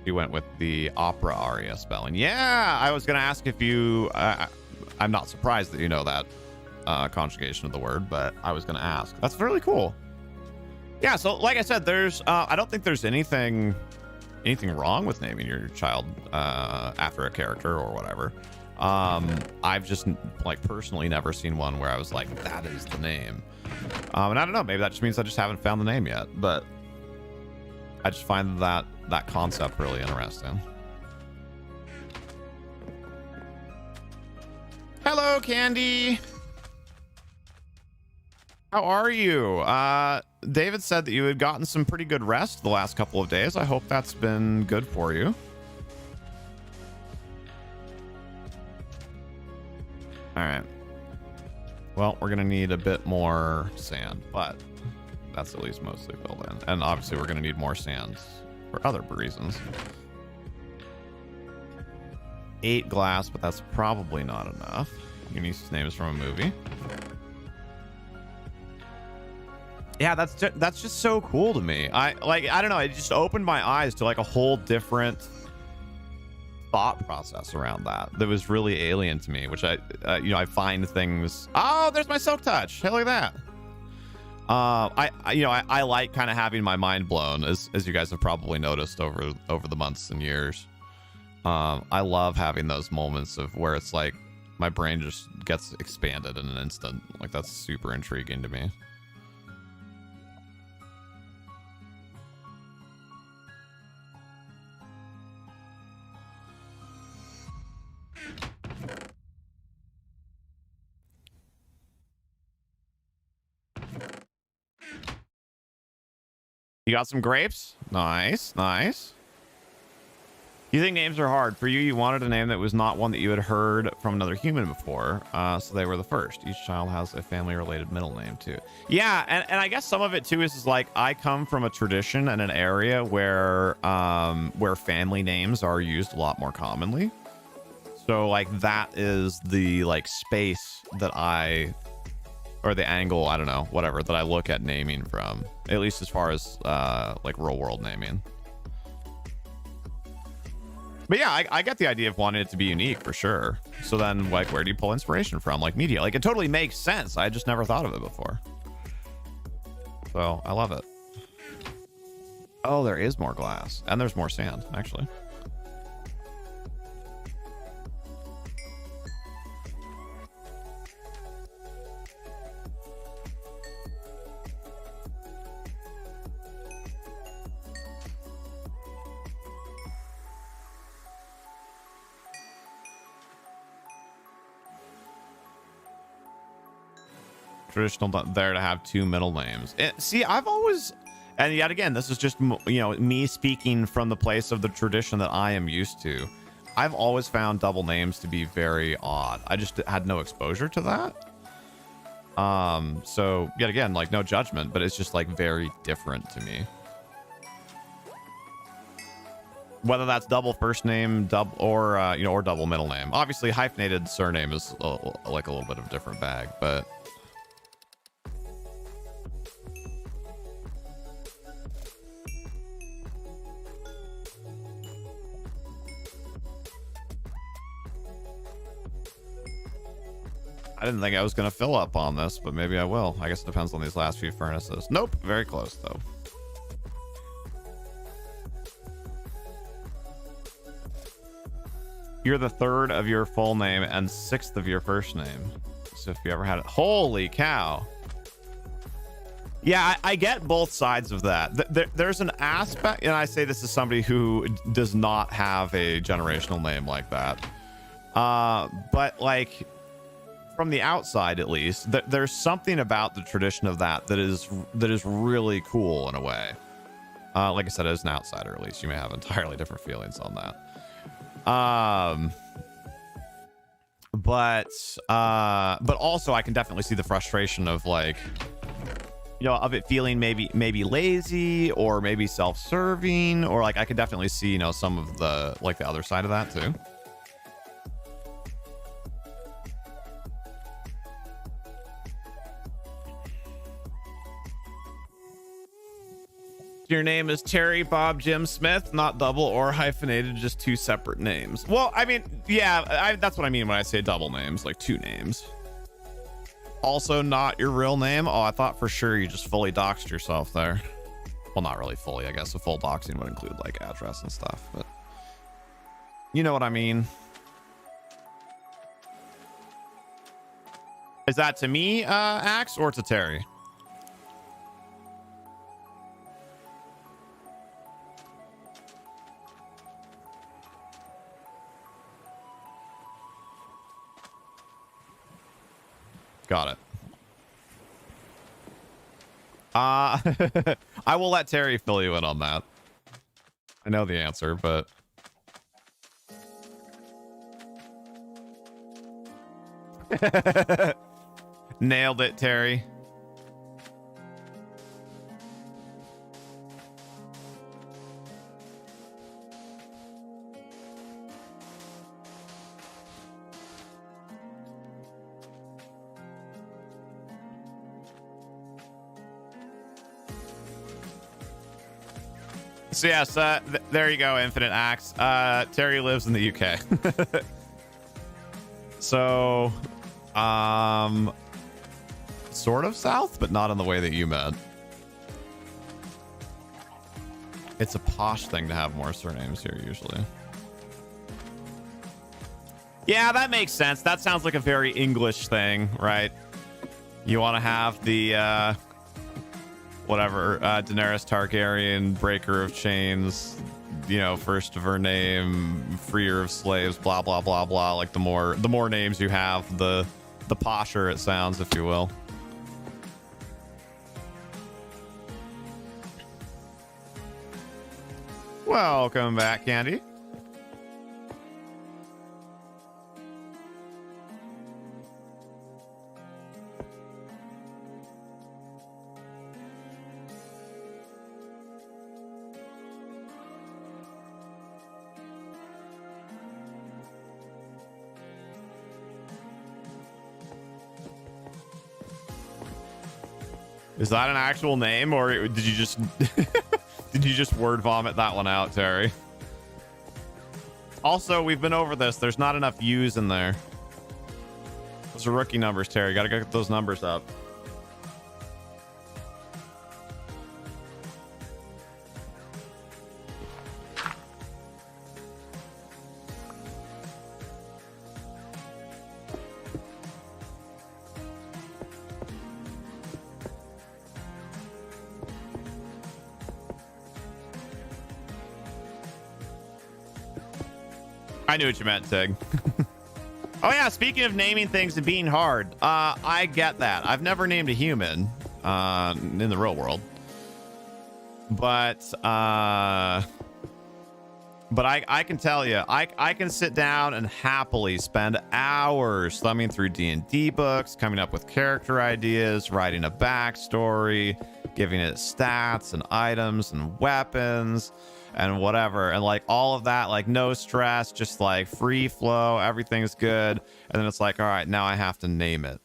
You went with the opera aria spelling. Yeah, I was gonna ask if you I'm not surprised that you know that conjugation of the word, but I was gonna ask. That's really cool. Yeah, so like I said, there's I don't think there's anything wrong with naming your child after a character or whatever. I've just like personally never seen one where I was like, that is the name. And I don't know, maybe that just means I just haven't found the name yet, but I just find that concept really interesting. Hello, Candy. How are you? David said that you had gotten some pretty good rest the last couple of days. I hope that's been good for you. All right. Well, we're gonna need a bit more sand, but that's at least mostly filled in. And obviously we're gonna need more sand for other reasons. 8 glass, but that's probably not enough. Your niece's name is from a movie. Yeah, that's just so cool to me. I don't know, it just opened my eyes to like a whole different thought process around that was really alien to me, which I find things. Oh, there's my silk touch. Hey, look at that. I like kind of having my mind blown, as you guys have probably noticed over the months and years. I love having those moments of where it's like my brain just gets expanded in an instant. Like, that's super intriguing to me. You got some grapes? Nice, nice. You think names are hard. For you wanted a name that was not one that you had heard from another human before, so they were the first. Each child has a family-related middle name, too. Yeah, and I guess some of it, too, is like I come from a tradition and an area where family names are used a lot more commonly. So, like, that is the, like, space that or the angle, I don't know, whatever, that I look at naming from, at least as far as like real world naming. But yeah, I get the idea of wanting it to be unique for sure. So then, like, where do you pull inspiration from? Like media. Like, it totally makes sense. I just never thought of it before. So I love it. Oh, there is more glass. And there's more sand, actually. Traditional there to have two middle names. See, I've always, and yet again, this is just, you know, me speaking from the place of the tradition that I am used to. I've always found double names to be very odd. I just had no exposure to that. So yet again, like, no judgment, but it's just like very different to me. Whether that's double first name, double, or you know, or double middle name. Obviously, hyphenated surname is like a little bit of a different bag, but. I didn't think I was going to fill up on this, but maybe I will. I guess it depends on these last few furnaces. Nope, very close, though. You're the third of your full name and sixth of your first name. So if you ever had it. Holy cow. Yeah, I get both sides of that. There's an aspect, and I say this as somebody who does not have a generational name like that. But like, from the outside at least, there's something about the tradition of that is really cool in a way. Like I said, as an outsider, at least you may have entirely different feelings on that. But also I can definitely see the frustration of, like, you know, of it feeling maybe lazy or maybe self-serving, or like I could definitely see, you know, some of the, like, the other side of that too. Your name is Terry Bob Jim Smith, not double or hyphenated, just two separate names. Well, I mean, yeah, that's what I mean when I say double names, like two names. Also not your real name. Oh, I thought for sure you just fully doxed yourself there. Well, not really fully, I guess. A full doxing would include like address and stuff, but you know what I mean. Is that to me, Axe, or to Terry? Got it. I will let Terry fill you in on that. I know the answer, but nailed it, Terry. So yes, there you go, Infinite Axe. Terry lives in the UK. So, sort of south, but not in the way that you meant. It's a posh thing to have more surnames here, usually. Yeah, that makes sense. That sounds like a very English thing, right? You want to have the, whatever, Daenerys Targaryen, breaker of chains, you know, first of her name, freer of slaves, blah blah blah blah. Like the more names you have, the posher it sounds, if you will. Welcome back, Candy. Is that an actual name, or did you just did you just word vomit that one out, Terry? Also, we've been over this. There's not enough U's in there. Those are rookie numbers, Terry. Gotta get those numbers up. I knew what you meant, Tig. Oh yeah, speaking of naming things and being hard, I get that. I've never named a human in the real world, but I can tell you, I can sit down and happily spend hours thumbing through D&D books, coming up with character ideas, writing a backstory, giving it stats and items and weapons and whatever, and like all of that, like no stress, just like free flow, everything's good. And then it's like, all right, now I have to name it.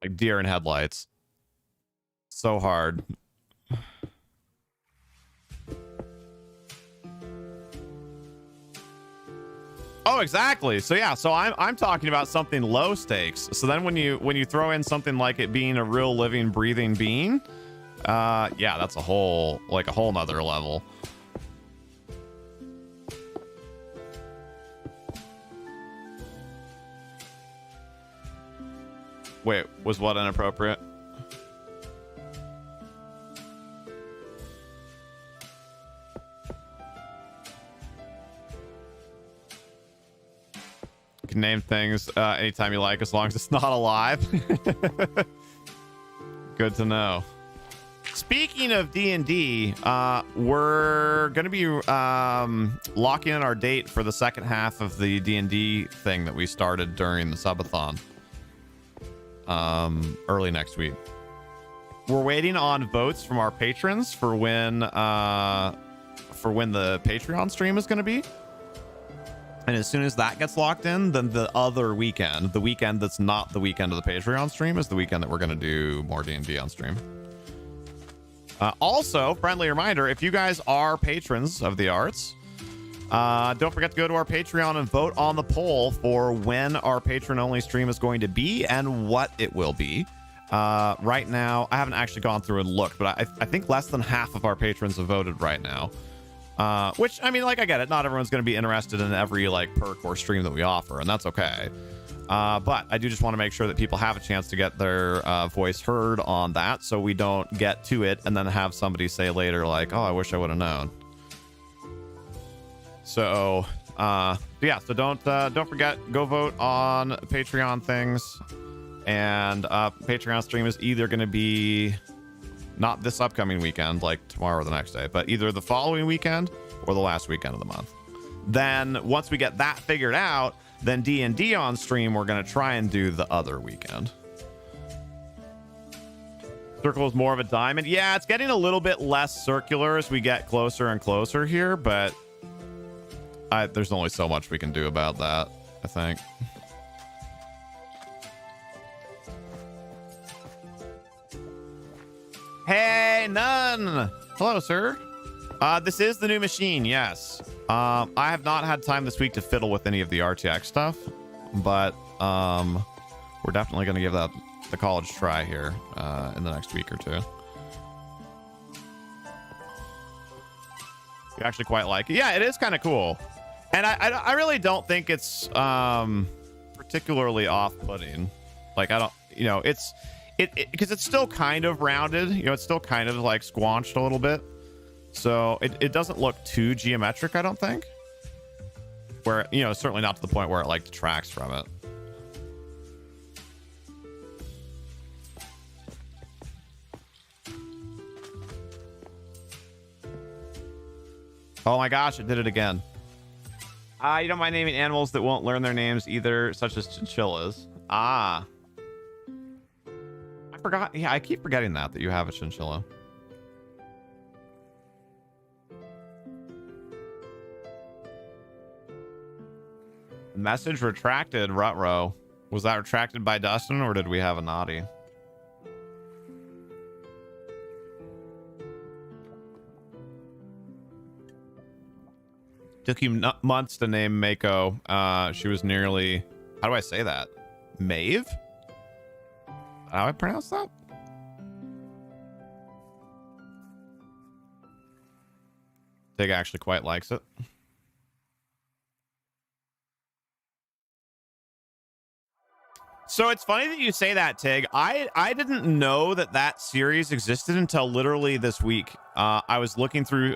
Like deer in headlights. So hard. Oh, exactly. So yeah, so I'm talking about something low stakes. So then when you throw in something like it being a real living, breathing being, yeah, that's a whole nother level. Wait, was what inappropriate? You can name things anytime you like, as long as it's not alive. Good to know. Speaking of D&D, we're going to be locking in our date for the second half of the D&D thing that we started during the subathon early next week. We're waiting on votes from our patrons for when the Patreon stream is going to be. And as soon as that gets locked in, then the other weekend, the weekend that's not the weekend of the Patreon stream, is the weekend that we're going to do more D&D on stream. Also, friendly reminder, if you guys are patrons of the arts, don't forget to go to our Patreon and vote on the poll for when our patron-only stream is going to be and what it will be. Right now, I haven't actually gone through and looked, but I think less than half of our patrons have voted right now. Which, I mean, like, I get it. Not everyone's going to be interested in every, like, perk or stream that we offer, and that's okay. But I do just want to make sure that people have a chance to get their voice heard on that, so we don't get to it and then have somebody say later, like, oh, I wish I would have known. So, yeah, so don't forget, go vote on Patreon things. And Patreon stream is either going to be not this upcoming weekend, like tomorrow or the next day, but either the following weekend or the last weekend of the month. Then once we get that figured out, then D&D on stream, we're going to try and do the other weekend. Circle is more of a diamond. Yeah, it's getting a little bit less circular as we get closer and closer here, but there's only so much we can do about that, I think. Hey, None! Hello, sir. This is the new machine, yes. I have not had time this week to fiddle with any of the RTX stuff, but we're definitely going to give that the college try here in the next week or two. You actually quite like it. Yeah, it is kind of cool. And I really don't think it's particularly off-putting. Like, I don't, you know, it's because it's still kind of rounded, you know, it's still kind of like squanched a little bit. So it doesn't look too geometric, I don't think. Where, you know, certainly not to the point where it like detracts from it. Oh my gosh, it did it again. You don't mind naming animals that won't learn their names either, such as chinchillas. Ah. I forgot. Yeah, I keep forgetting that you have a chinchilla. Message retracted, Rutro. Was that retracted by Dustin, or did we have a naughty? Took you months to name Mako. She was nearly, how do I say that? Maeve? How do I pronounce that? Tig actually quite likes it. So it's funny that you say that, Tig. I didn't know that series existed until literally this week. I was looking through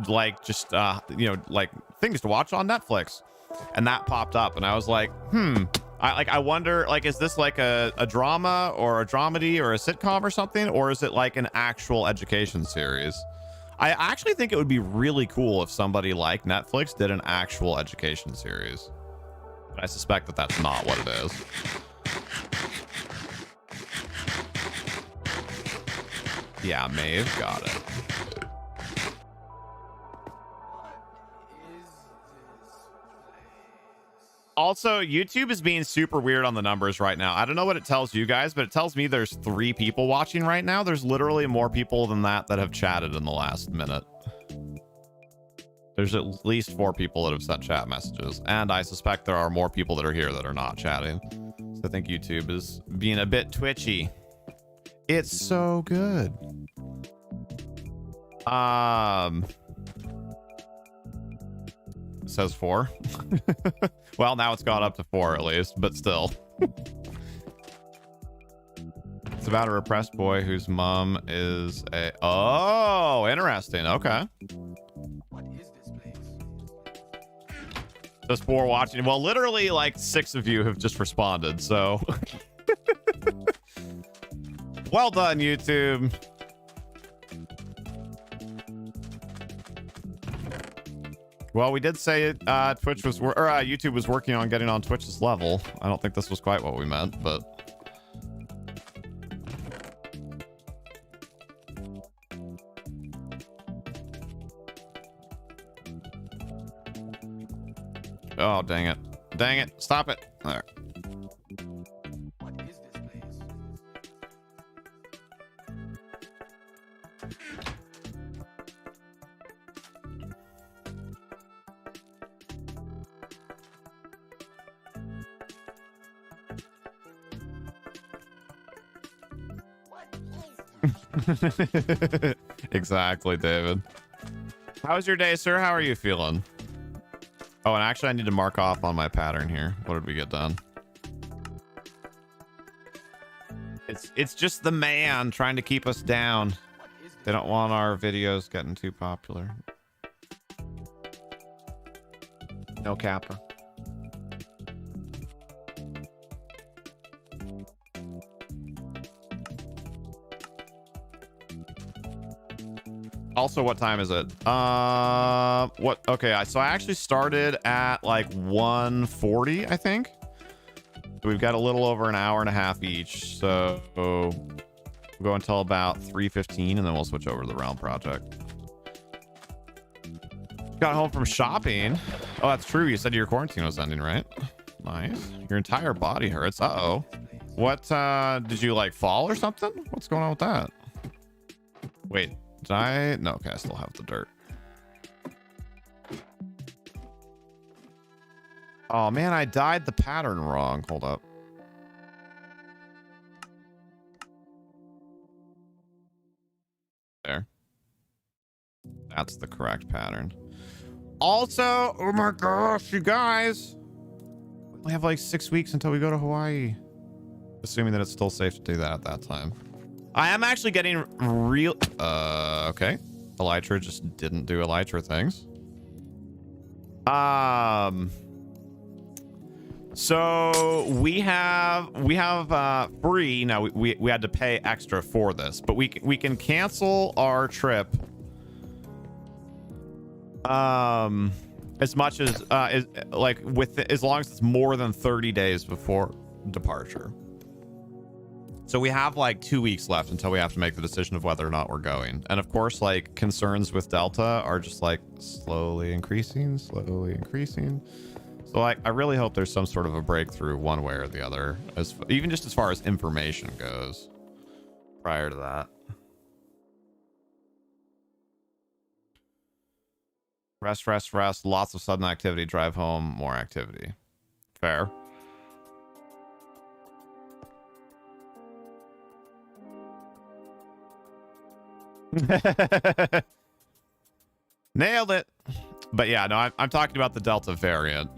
like just you know, like things to watch on Netflix, and that popped up, and I was like, I wonder, like, is this like a drama or a dramedy or a sitcom or something, or is it like an actual education series? I actually think it would be really cool if somebody like Netflix did an actual education series. But I suspect that that's not what it is. Yeah, Maeve, got it. Also, YouTube is being super weird on the numbers right now. I don't know what it tells you guys, but it tells me there's 3 people watching right now. There's literally more people than that have chatted in the last minute. There's at least 4 people that have sent chat messages, and I suspect there are more people that are here that are not chatting. So I think YouTube is being a bit twitchy. It's so good. It says 4. Well, now it's gone up to 4 at least, but still. It's about a repressed boy whose mom is a... Oh, interesting. Okay. What is this place? Just 4 watching. Well, literally like 6 of you have just responded, so... Well done, YouTube. Well, we did say Twitch was, or YouTube was working on getting on Twitch's level. I don't think this was quite what we meant, but. Oh, dang it. Dang it. Stop it. There. What is this place? Exactly, David. How was your day, sir? How are you feeling? Oh, and actually I need to mark off on my pattern here. What did we get done? It's just the man trying to keep us down. They don't want our videos getting too popular. No capper. Also, what time is it? What? Okay, so I actually started at like 1:40, I think. So we've got a little over an hour and a half each. So we'll go until about 3:15, and then we'll switch over to the Realm project. Got home from shopping. Oh, that's true. You said your quarantine was ending, right? Nice. Your entire body hurts. Uh-oh. What, did you like fall or something? What's going on with that? Wait. Did I? No, okay, I still have the dirt. Oh man, I dyed the pattern wrong. Hold up. There. That's the correct pattern. Also, oh my gosh, you guys. We have like 6 weeks until we go to Hawaii. Assuming that it's still safe to do that at that time. I am actually getting real... okay. Elytra just didn't do Elytra things. So we have free... Now, we had to pay extra for this. But we can cancel our trip. As much as... as long as it's more than 30 days before departure. So we have like 2 weeks left until we have to make the decision of whether or not we're going. And of course, like concerns with Delta are just like slowly increasing. So like, I really hope there's some sort of a breakthrough one way or the other, even just as far as information goes prior to that. Rest, rest, rest. Lots of sudden activity. Drive home. More activity. Fair. Nailed it. But yeah, no, I'm talking about the Delta variant,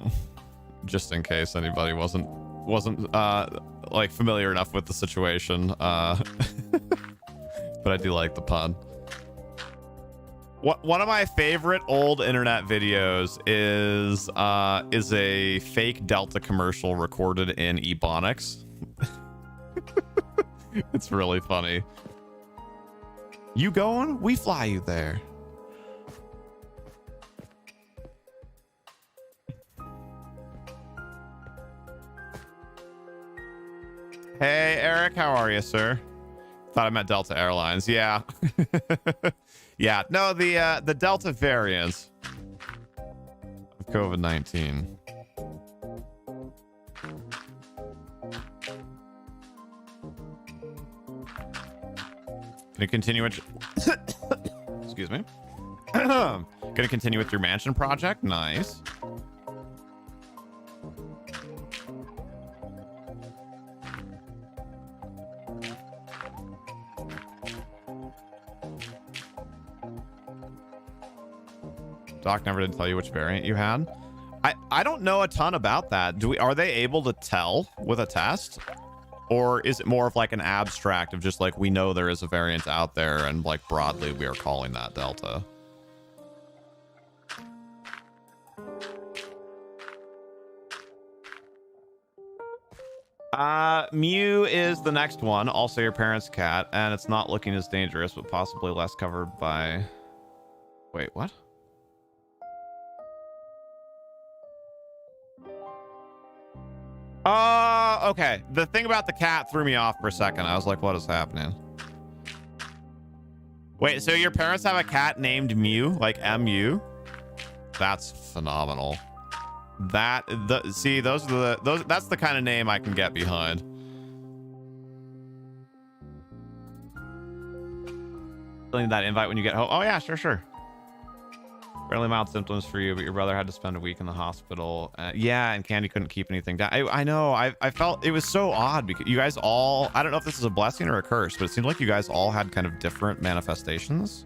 just in case anybody wasn't like familiar enough with the situation. But I do like the pun. One of my favorite old internet videos is a fake Delta commercial recorded in Ebonics. It's really funny. You going? We fly you there. Hey, Eric, how are you, sir? Thought I meant Delta Airlines. Yeah. Yeah. No, the Delta variant of COVID-19. Gonna continue with excuse me. Gonna continue with your mansion project. Nice. Doc never did tell you which variant you had. I don't know a ton about that. Are they able to tell with a test? Or is it more of like an abstract of just like, we know there is a variant out there and like broadly we are calling that Delta? Mew is the next one. Also your parents' cat, and it's not looking as dangerous, but possibly less covered by... Wait, what? Okay. The thing about the cat threw me off for a second. I was like, what is happening? Wait, so your parents have a cat named Mew, like M-U? That's phenomenal. That's the kind of name I can get behind. Feeling that invite when you get home. Oh yeah, sure. Fairly mild symptoms for you, but your brother had to spend a week in the hospital. Yeah, and Candy couldn't keep anything down. I know. I felt it was so odd because you guys all, I don't know if this is a blessing or a curse, but it seemed like you guys all had kind of different manifestations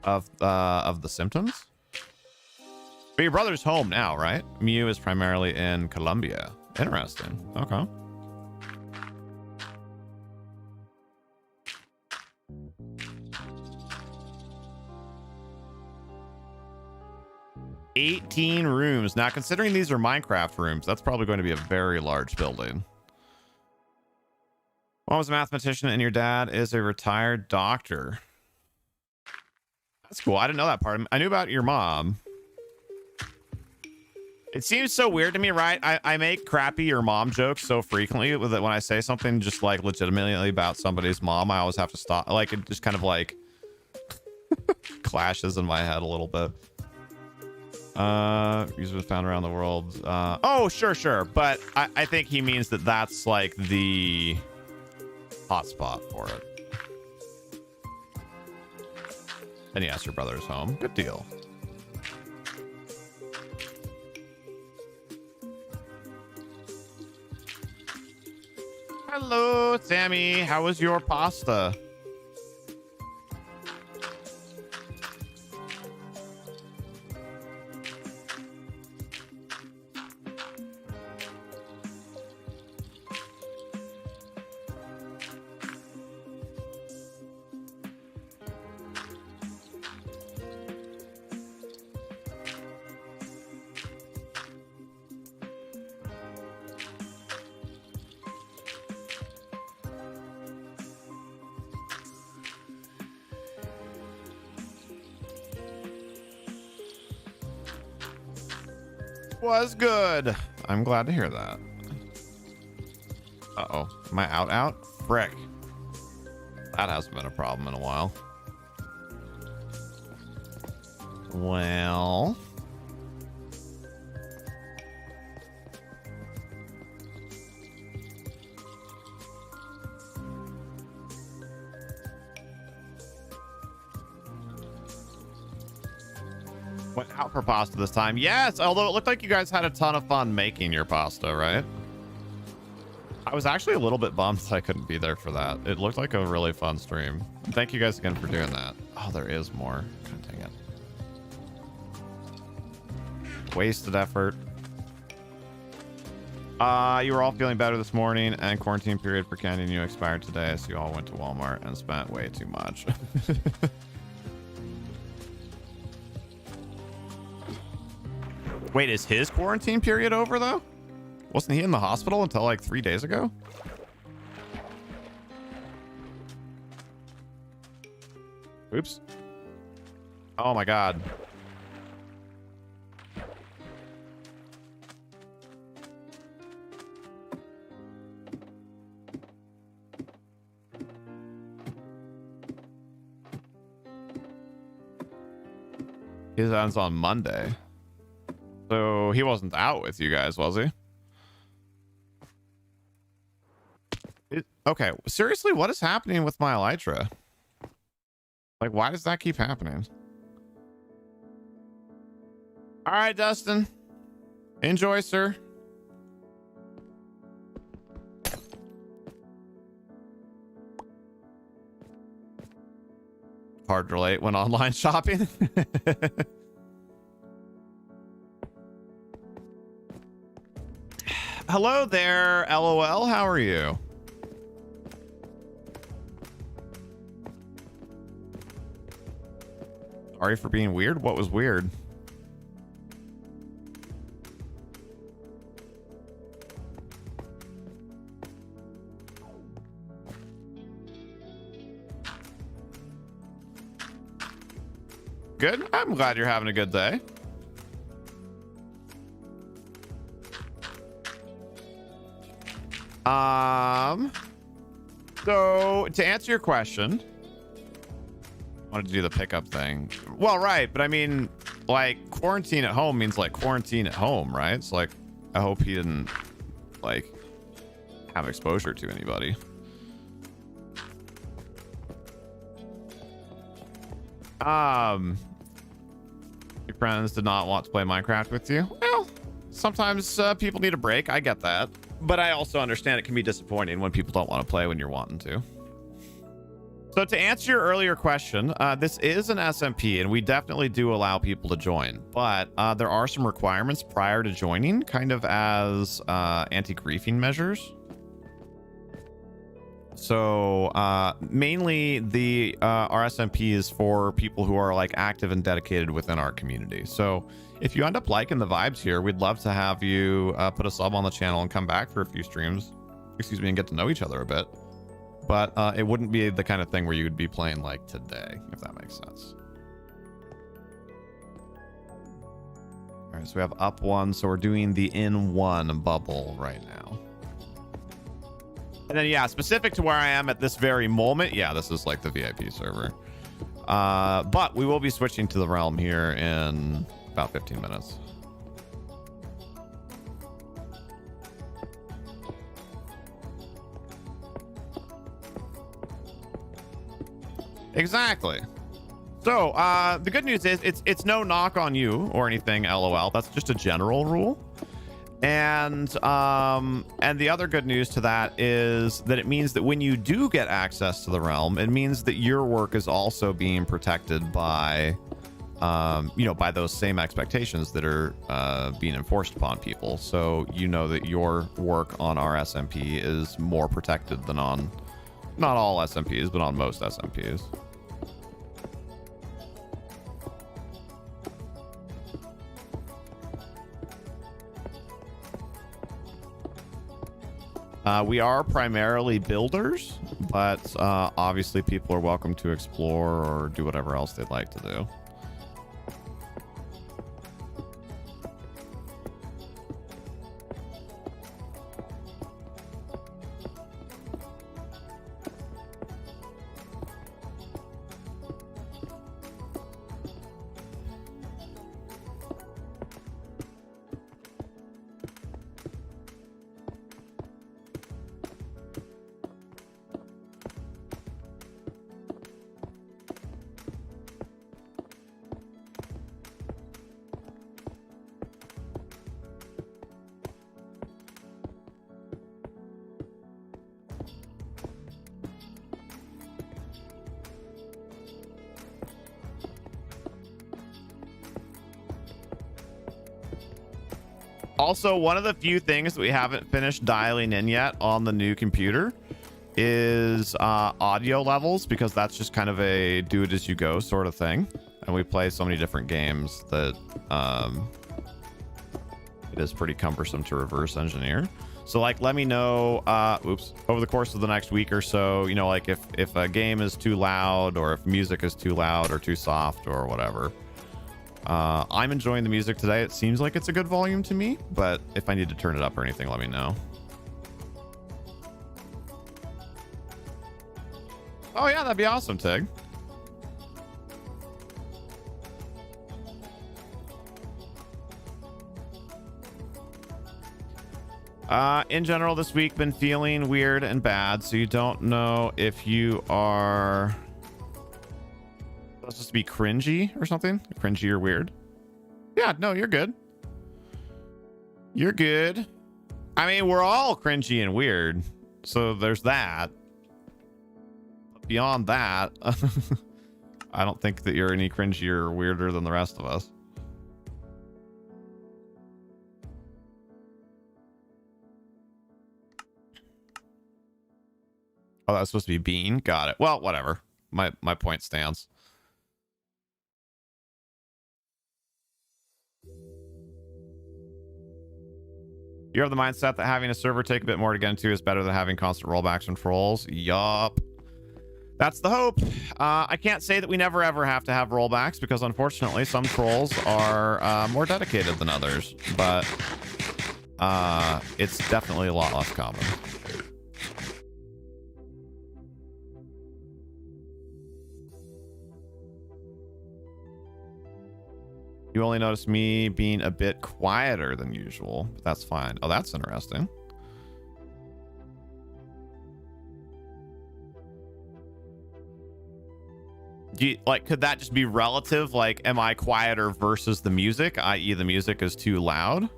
of the symptoms. But your brother's home now, right? Mew is primarily in Colombia. Interesting. Okay. $18 rooms. Now, considering these are Minecraft rooms, that's probably going to be a very large building. Mom was a mathematician and your dad is a retired doctor. That's cool. I didn't know that part. I knew about your mom. It seems so weird to me, right? I make crappy your mom jokes so frequently with it when I say something just like legitimately about somebody's mom. I always have to stop. Like it just kind of like clashes in my head a little bit. Users found around the world. Oh, sure. But I think he means that that's like the hotspot for it. And yes, your brother's home. Good deal. Hello, Sammy. How was your pasta? Was good. I'm glad to hear that. Uh-oh. Am I out? Frick. That hasn't been a problem in a while. Well... Went out for pasta this time. Yes, although it looked like you guys had a ton of fun making your pasta, right? I was actually a little bit bummed I couldn't be there for that. It looked like a really fun stream. Thank you guys again for doing that. Oh, there is more. God dang it. Wasted effort. You were all feeling better this morning, and quarantine period for Candy and you expired today, so you all went to Walmart and spent way too much. Wait, is his quarantine period over though? Wasn't he in the hospital until like 3 days ago? Oops. Oh my God. His ends on Monday. So he wasn't out with you guys, was he? Okay, seriously, what is happening with my elytra? Like, why does that keep happening? All right, Dustin. Enjoy, sir. Hard to relate when online shopping. Hello there, LOL. How are you? Sorry for being weird. What was weird? Good. I'm glad you're having a good day. So to answer your question, I wanted to do the pickup thing. Well, right, but I mean, like, quarantine at home means like quarantine at home, right? It's like, I hope he didn't like have exposure to anybody. Your friends did not want to play Minecraft with you. Well, sometimes people need a break. I get that. But I also understand it can be disappointing when people don't want to play when you're wanting to. So to answer your earlier question, this is an SMP, and we definitely do allow people to join. But there are some requirements prior to joining, kind of as anti-griefing measures. So mainly the our SMP is for people who are like active and dedicated within our community. So if you end up liking the vibes here, we'd love to have you put a sub on the channel and come back for a few streams, excuse me, and get to know each other a bit. But it wouldn't be the kind of thing where you would be playing like today, if that makes sense. All right, so we have up one. So we're doing the in one bubble right now. And then, yeah, specific to where I am at this very moment, yeah, this is like the VIP server. But we will be switching to the realm here in about 15 minutes. Exactly. So the good news is it's no knock on you or anything, LOL. That's just a general rule. And the other good news to that is that it means that when you do get access to the realm, it means that your work is also being protected by, you know, by those same expectations that are being enforced upon people. So you know that your work on our SMP is more protected than on, not all SMPs, but on most SMPs. We are primarily builders, but obviously people are welcome to explore or do whatever else they'd like to do. Also, one of the few things that we haven't finished dialing in yet on the new computer is audio levels, because that's just kind of a do it as you go sort of thing. And we play so many different games that it is pretty cumbersome to reverse engineer. So like, let me know, over the course of the next week or so, you know, like if a game is too loud, or if music is too loud or too soft or whatever. I'm enjoying the music today. It seems like it's a good volume to me, but if I need to turn it up or anything, let me know. Oh yeah, that'd be awesome, Tig. In general, this week been feeling weird and bad, so you don't know if you are supposed to be cringy or something. Cringy or weird. Yeah, no, you're good. You're good. I mean, we're all cringy and weird, so there's that. Beyond that, I don't think that you're any cringier or weirder than the rest of us. Oh, that's supposed to be Bean. Got it. Well, whatever. My point stands. You have the mindset that having a server take a bit more to get into is better than having constant rollbacks and trolls. Yup. That's the hope. I can't say that we never ever have to have rollbacks, because unfortunately some trolls are more dedicated than others, but it's definitely a lot less common. You only notice me being a bit quieter than usual, but that's fine. Oh, that's interesting. Do you, like, could that just be relative? Like, am I quieter versus the music, i.e. the music is too loud?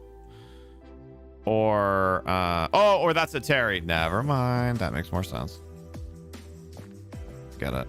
Or, oh, or that's a Terry. Never mind. That makes more sense. Get it.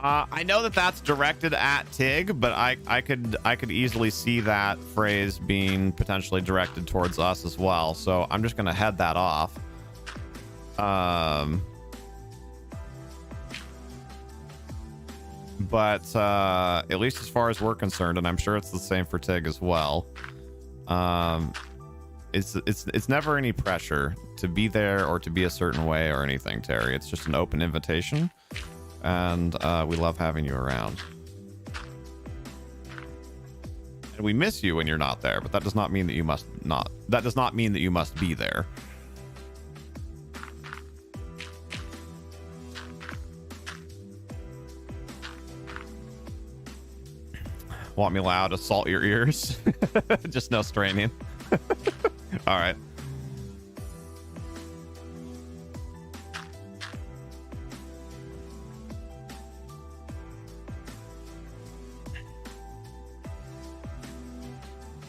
I know that that's directed at Tig, but I could easily see that phrase being potentially directed towards us as well. So I'm just gonna head that off. But at least as far as we're concerned, and I'm sure it's the same for Tig as well. It's never any pressure to be there or to be a certain way or anything, Terry. It's just an open invitation. And we love having you around. And we miss you when you're not there, but that does not mean that you must not. That does not mean that you must be there. Want me loud? Assault your ears? Just no straining. All right.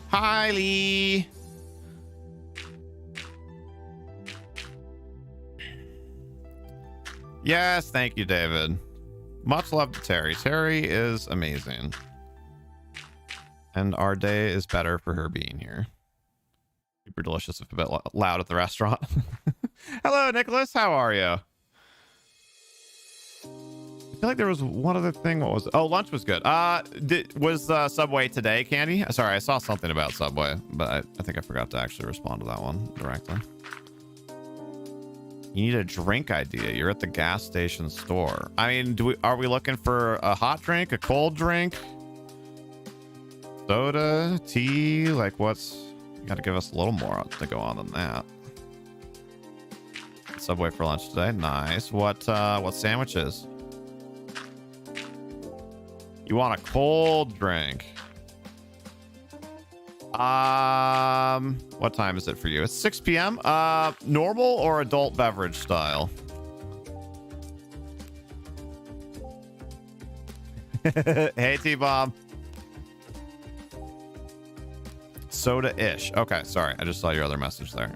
Hi, Lee. Yes, thank you, David. Much love to Terry. Terry is amazing. And our day is better for her being here. Super delicious, if a bit loud at the restaurant. Hello, Nicholas. How are you? I feel like there was one other thing. What was it? Oh, lunch was good. Was Subway today, Candy? Sorry, I saw something about Subway, but I think I forgot to actually respond to that one directly. You need a drink idea. You're at the gas station store. I mean, are we looking for a hot drink, a cold drink, soda, tea? Like, what's? You got to give us a little more to go on than that. Subway for lunch today. Nice. What sandwiches? You want a cold drink? What time is it for you? It's 6 p.m. Normal or adult beverage style? Hey, T-Bomb. Soda-ish. Okay, sorry. I just saw your other message there.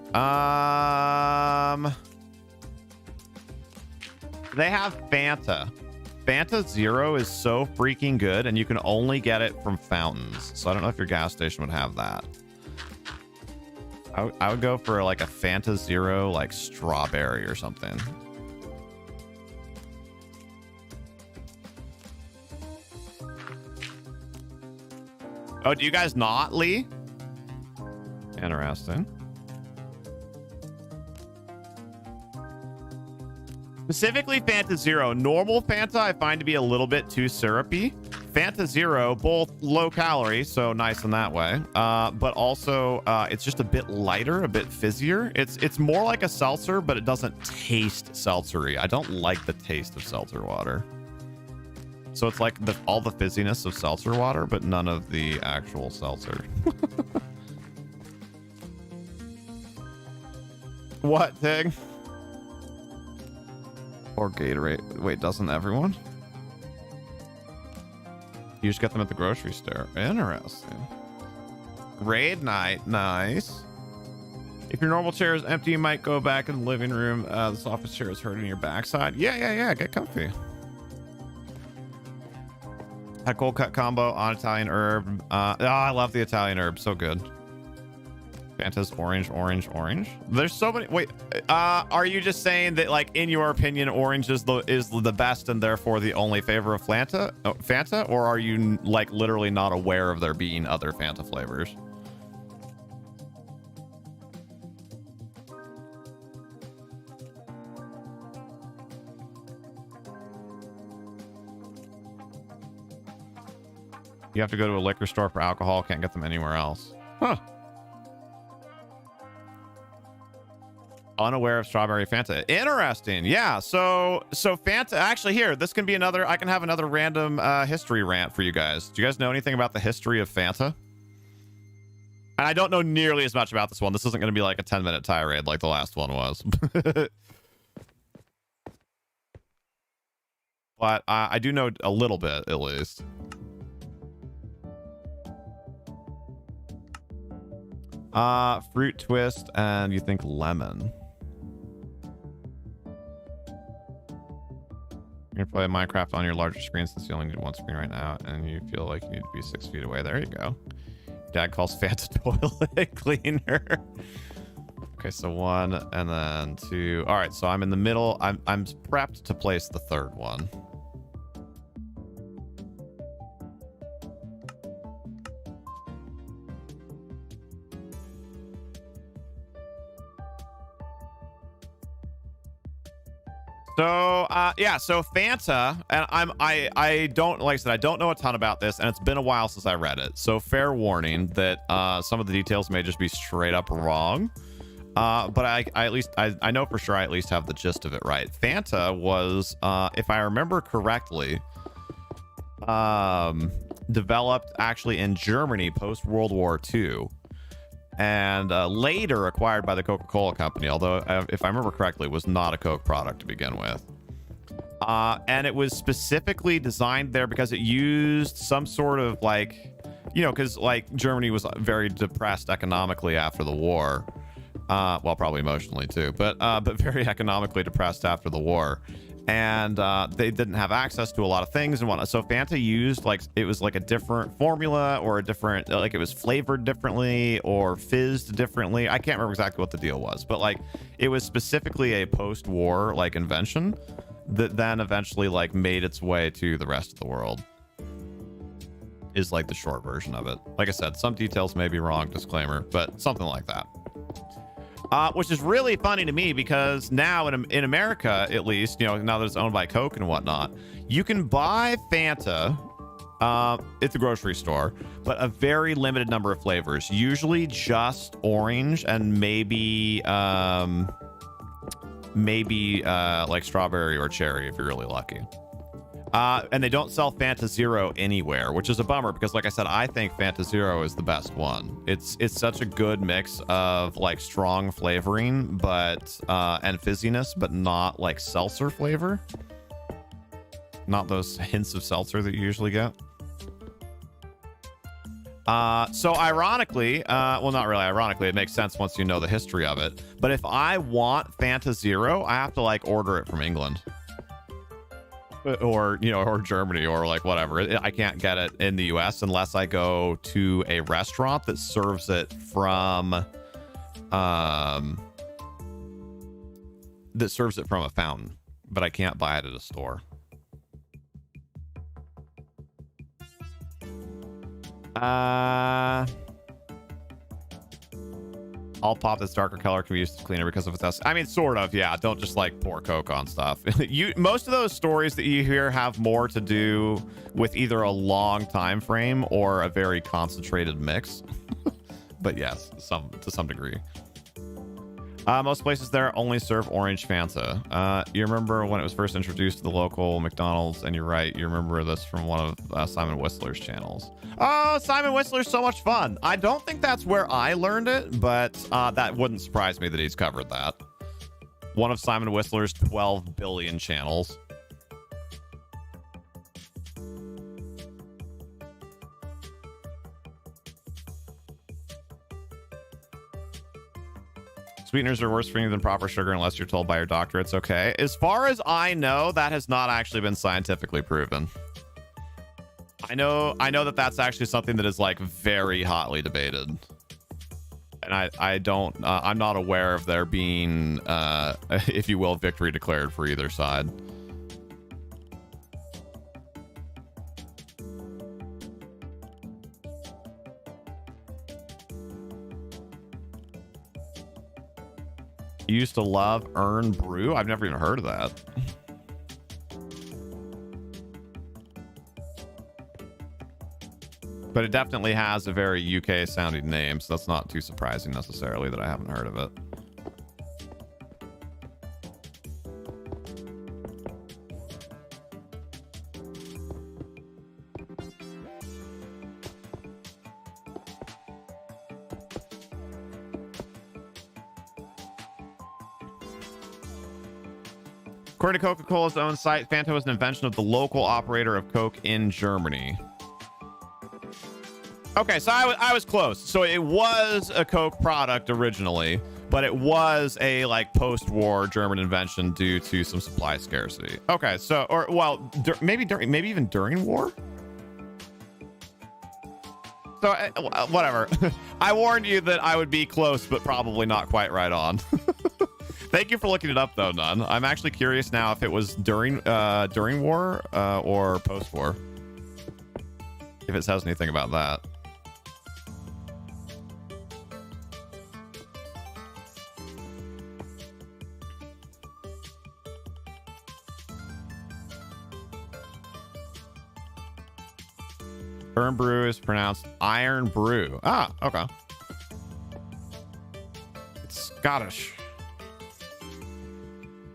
They have Fanta. Fanta Zero is so freaking good, and you can only get it from fountains. So I don't know if your gas station would have that. I would go for like a Fanta Zero, like strawberry or something. Oh, do you guys not, Lee? Interesting. Specifically Fanta Zero. Normal Fanta I find to be a little bit too syrupy. Fanta Zero, both low calorie, so nice in that way. But also it's just a bit lighter, a bit fizzier. It's more like a seltzer, but it doesn't taste seltzery. I don't like the taste of seltzer water. So it's like all the fizziness of seltzer water, but none of the actual seltzer. What thing? Or Gatorade. Wait, doesn't everyone? You just get them at the grocery store. Interesting. Raid night. Nice. If your normal chair is empty, you might go back in the living room. This office chair is hurting your backside. Yeah. Get comfy. Had cold cut combo on Italian herb. I love the Italian herb. So good. Fanta's orange. There's so many. Wait, are you just saying that, like, in your opinion, orange is the best and therefore the only flavor of Fanta, or are you like literally not aware of there being other Fanta flavors? You have to go to a liquor store for alcohol. Can't get them anywhere else. Huh. Unaware of strawberry Fanta. Interesting. Yeah. So Fanta, actually, here, this can be another, I can have another random history rant for you guys. Do you guys know anything about the history of Fanta? And I don't know nearly as much about this one. This isn't going to be like a 10-minute tirade like the last one was. But I do know a little bit, at least. Fruit twist, and you think lemon. You're gonna play Minecraft on your larger screen since you only need one screen right now, and you feel like you need to be 6 feet away. There you go. Dad calls Fanta toilet cleaner. Okay, so 1 and then 2. All right, so I'm in the middle. I'm prepped to place the third one. So yeah, so Fanta, and I don't, like I said, I don't know a ton about this, and it's been a while since I read it. So fair warning that some of the details may just be straight up wrong. But I at least I know for sure I at least have the gist of it right. Fanta was, if I remember correctly, developed actually in Germany post World War II. And later acquired by the Coca-Cola company, although if I remember correctly, it was not a Coke product to begin with. And it was specifically designed there because it used some sort of, like, you know, because like Germany was very depressed economically after the war. Well, probably emotionally too, but very economically depressed after the war. And they didn't have access to a lot of things and whatnot. So Fanta used, like, it was like a different formula or a different, like, it was flavored differently or fizzed differently. I can't remember exactly what the deal was, but like it was specifically a post-war like invention that then eventually like made its way to the rest of the world, is like the short version of it. Like I said, some details may be wrong, disclaimer, but something like that. Which is really funny to me because now in America, at least, you know, now that it's owned by Coke and whatnot, you can buy Fanta at the grocery store, but a very limited number of flavors, usually just orange and maybe maybe like strawberry or cherry if you're really lucky. And they don't sell Fanta Zero anywhere, which is a bummer because, like I said, I think Fanta Zero is the best one. It's such a good mix of like strong flavoring, but and fizziness, but not like seltzer flavor. Not those hints of seltzer that you usually get. So ironically, well, not really ironically, it makes sense once you know the history of it. But if I want Fanta Zero, I have to like order it from England. Or, you know, or Germany or like whatever. I can't get it in the US unless I go to a restaurant that serves it from a fountain, but I can't buy it at a store. All pop that's darker color can be used as cleaner because of its. I mean, sort of, yeah. Don't just like pour Coke on stuff. Most of those stories that you hear have more to do with either a long time frame or a very concentrated mix. But yes, to some degree. Most places there only serve orange Fanta. You remember when it was first introduced to the local McDonald's, and you're right, you remember this from one of Simon Whistler's channels. Oh, Simon Whistler's so much fun. I don't think that's where I learned it, but that wouldn't surprise me that he's covered that. One of Simon Whistler's 12 billion channels. Sweeteners are worse for you than proper sugar unless you're told by your doctor it's okay. As far as I know, that has not actually been scientifically proven. I know that that's actually something that is like very hotly debated. And I don't, I'm not aware of there being, if you will, victory declared for either side. You used to love Earn Brew? I've never even heard of that. But it definitely has a very UK sounding name, so that's not too surprising necessarily that I haven't heard of it. According to Coca-Cola's own site, Fanta was an invention of the local operator of Coke in Germany. Okay, so I was close. So it was a Coke product originally, but it was a like post-war German invention due to some supply scarcity. Okay, so or well, maybe even during war. So whatever. I warned you that I would be close, but probably not quite right on. Thank you for looking it up, though, None. I'm actually curious now if it was during war or post-war. If it says anything about that. Earn Brew is pronounced Iron Brew. Ah, okay. It's Scottish.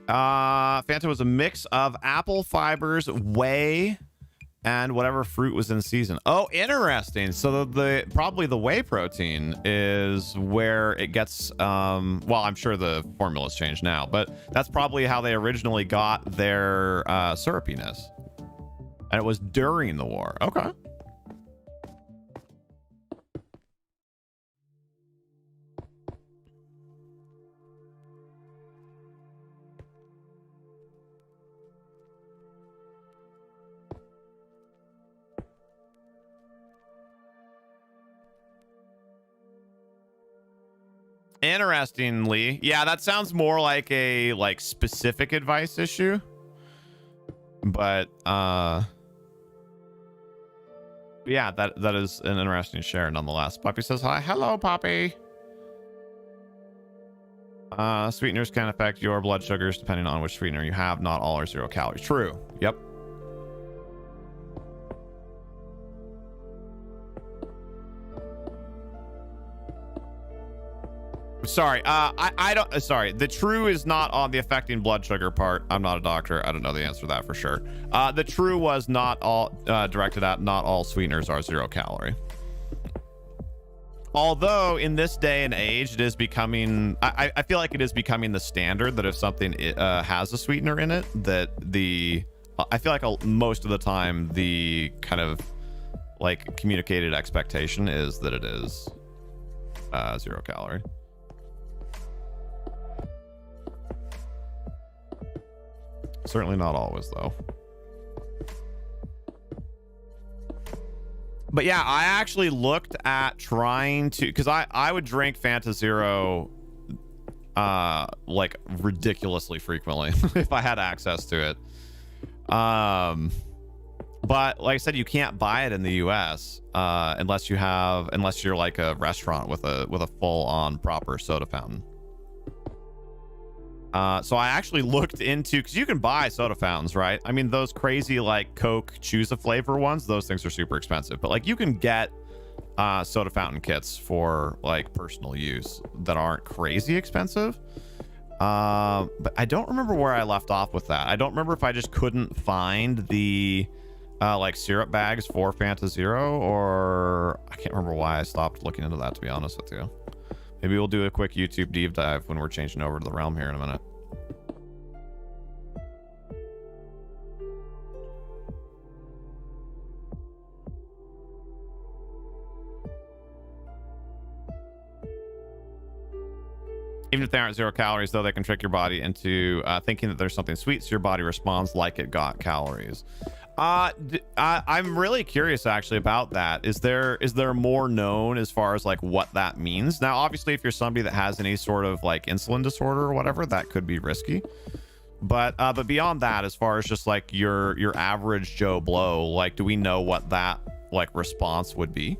Fanta was a mix of apple fibers, whey, and whatever fruit was in season. Oh, interesting. So the probably the whey protein is where it gets well, I'm sure the formula's changed now, but that's probably how they originally got their syrupiness. And it was during the war. Okay. Interestingly, yeah, that sounds more like a specific advice issue, but yeah, that is an interesting share nonetheless. Poppy says hi. Hello, Poppy. Sweeteners can affect your blood sugars depending on which sweetener you have. Not all are 0 calories. True. Yep. Sorry, I don't, sorry, the true is not on the affecting blood sugar part. I'm not a doctor. I don't know the answer to that for sure. The true was not all directed at not all sweeteners are 0 calorie. Although in this day and age, it is becoming, I feel like it is becoming the standard that if something has a sweetener in it, that I feel like most of the time the kind of like communicated expectation is that it is 0 calorie. Certainly not always, though. But yeah, I actually looked at trying to, because I would drink Fanta Zero like ridiculously frequently if I had access to it. But like I said, you can't buy it in the US unless you're like a restaurant with a full-on proper soda fountain. So I actually looked into, because you can buy soda fountains, right? I mean, those crazy like Coke choose a flavor ones, those things are super expensive, but like you can get soda fountain kits for like personal use that aren't crazy expensive. But I don't remember where I left off with that. I don't remember if I just couldn't find the like syrup bags for Fanta Zero, or I can't remember why I stopped looking into that, to be honest with you. Maybe we'll do a quick YouTube deep dive when we're changing over to the realm here in a minute. Even if they aren't 0 calories, though, they can trick your body into thinking that there's something sweet, so your body responds like it got calories. I'm really curious actually about that. Is there more known as far as like what that means? Now, obviously, if you're somebody that has any sort of like insulin disorder or whatever, that could be risky. But beyond that, as far as just like your average Joe Blow, like, do we know what that like response would be?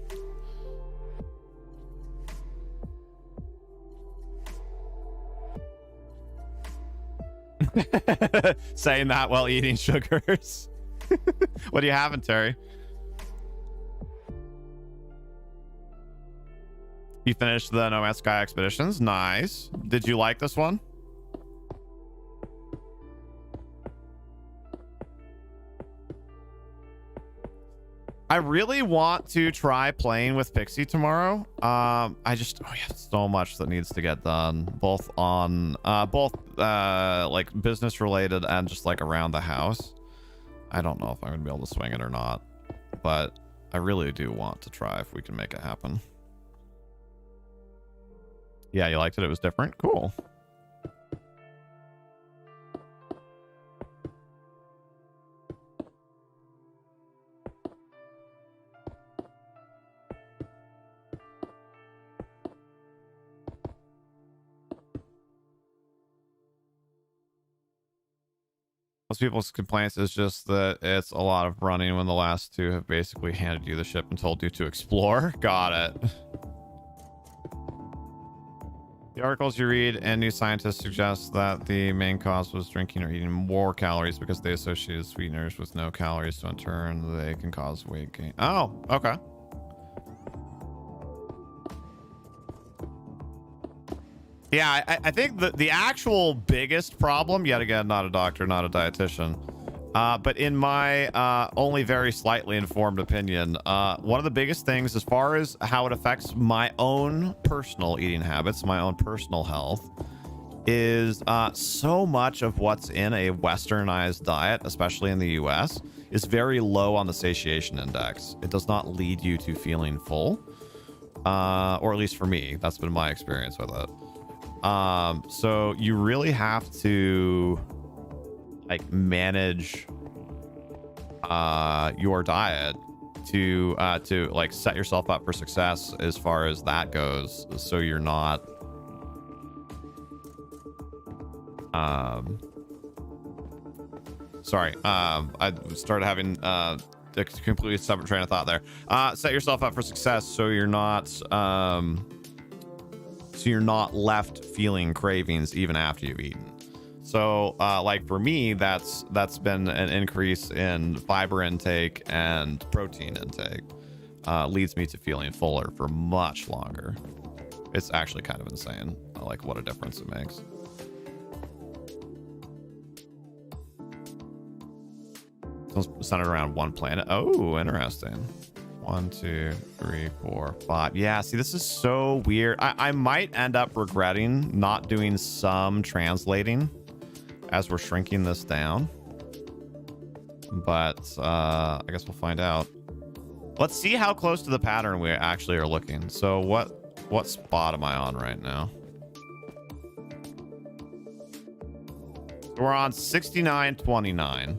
Saying that while eating sugars. What are you having, Terry? You finished the No Man's Sky Expeditions. Nice. Did you like this one? I really want to try playing with Pixie tomorrow. I have so much that needs to get done, both on like business related and just like around the house. I don't know if I'm gonna be able to swing it or not, but I really do want to try if we can make it happen. Yeah, you liked it? It was different? Cool. Most people's complaints is just that it's a lot of running when the last two have basically handed you the ship and told you to explore. Got it. The articles you read and New Scientist suggest that the main cause was drinking or eating more calories because they associated sweeteners with no calories, so in turn they can cause weight gain. Oh, okay. Yeah, I think the actual biggest problem, yet again, not a doctor, not a dietitian, but in my only very slightly informed opinion, one of the biggest things as far as how it affects my own personal eating habits, my own personal health, is so much of what's in a westernized diet, especially in the US, is very low on the satiation index. It does not lead you to feeling full, or at least for me, that's been my experience with it. So you really have to like manage your diet to like set yourself up for success as far as that goes, so you're not sorry, I started having a completely separate train of thought there. Set yourself up for success so you're not left feeling cravings even after you've eaten. So like for me, that's been an increase in fiber intake and protein intake. Leads me to feeling fuller for much longer. It's actually kind of insane, like what a difference it makes. It's centered around one planet. Oh, interesting. 1, 2, 3, 4, 5. Yeah, see, this is so weird. I might end up regretting not doing some translating as we're shrinking this down. But I guess we'll find out. Let's see how close to the pattern we actually are looking. So what spot am I on right now? We're on 6929.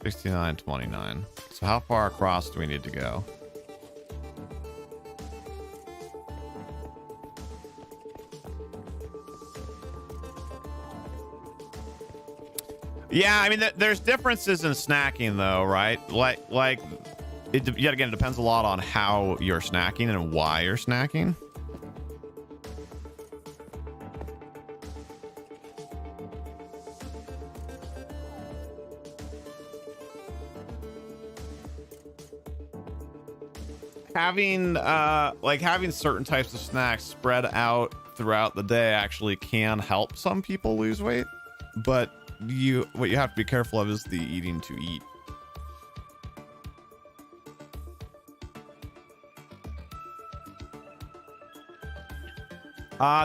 $69.29. So how far across do we need to go? Yeah, I mean, there's differences in snacking, though, right? Like, yet again, it depends a lot on how you're snacking and why you're snacking. Having certain types of snacks spread out throughout the day actually can help some people lose weight, but what you have to be careful of is the eating to eat.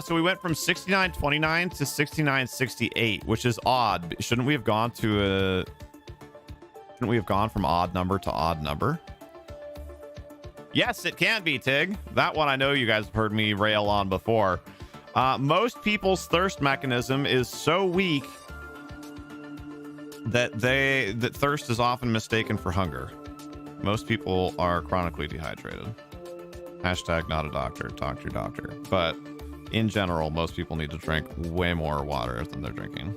So we went from 69.29 to 69.68, which is odd. Shouldn't we have gone from odd number to odd number? Yes, it can be, Tig. That one I know you guys have heard me rail on before. Most people's thirst mechanism is so weak that thirst is often mistaken for hunger. Most people are chronically dehydrated. Hashtag not a doctor, talk to your doctor. But in general, most people need to drink way more water than they're drinking.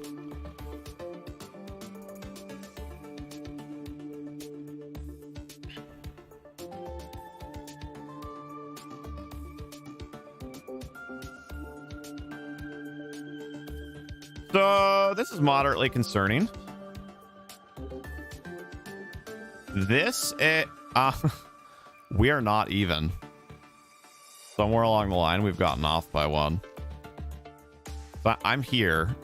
So this is moderately concerning. We are not even. Somewhere along the line, we've gotten off by one. But I'm here.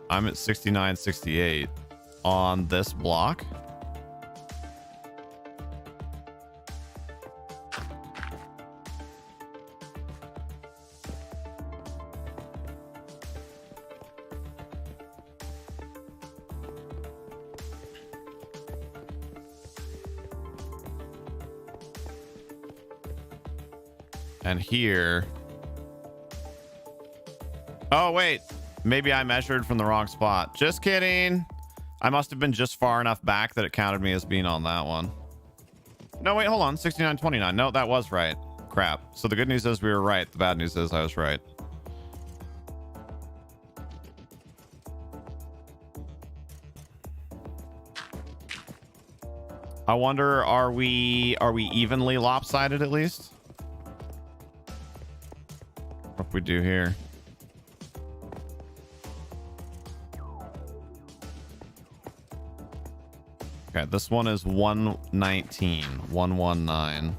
I'm at 69.68 on this block. And here. Oh, wait. Maybe I measured from the wrong spot. Just kidding. I must have been just far enough back that it counted me as being on that one. No, wait, hold on. 69.29. No, that was right. Crap. So the good news is we were right. The bad news is I was right. I wonder, are we evenly lopsided at least? What we do here? Okay, this one is 119, 119.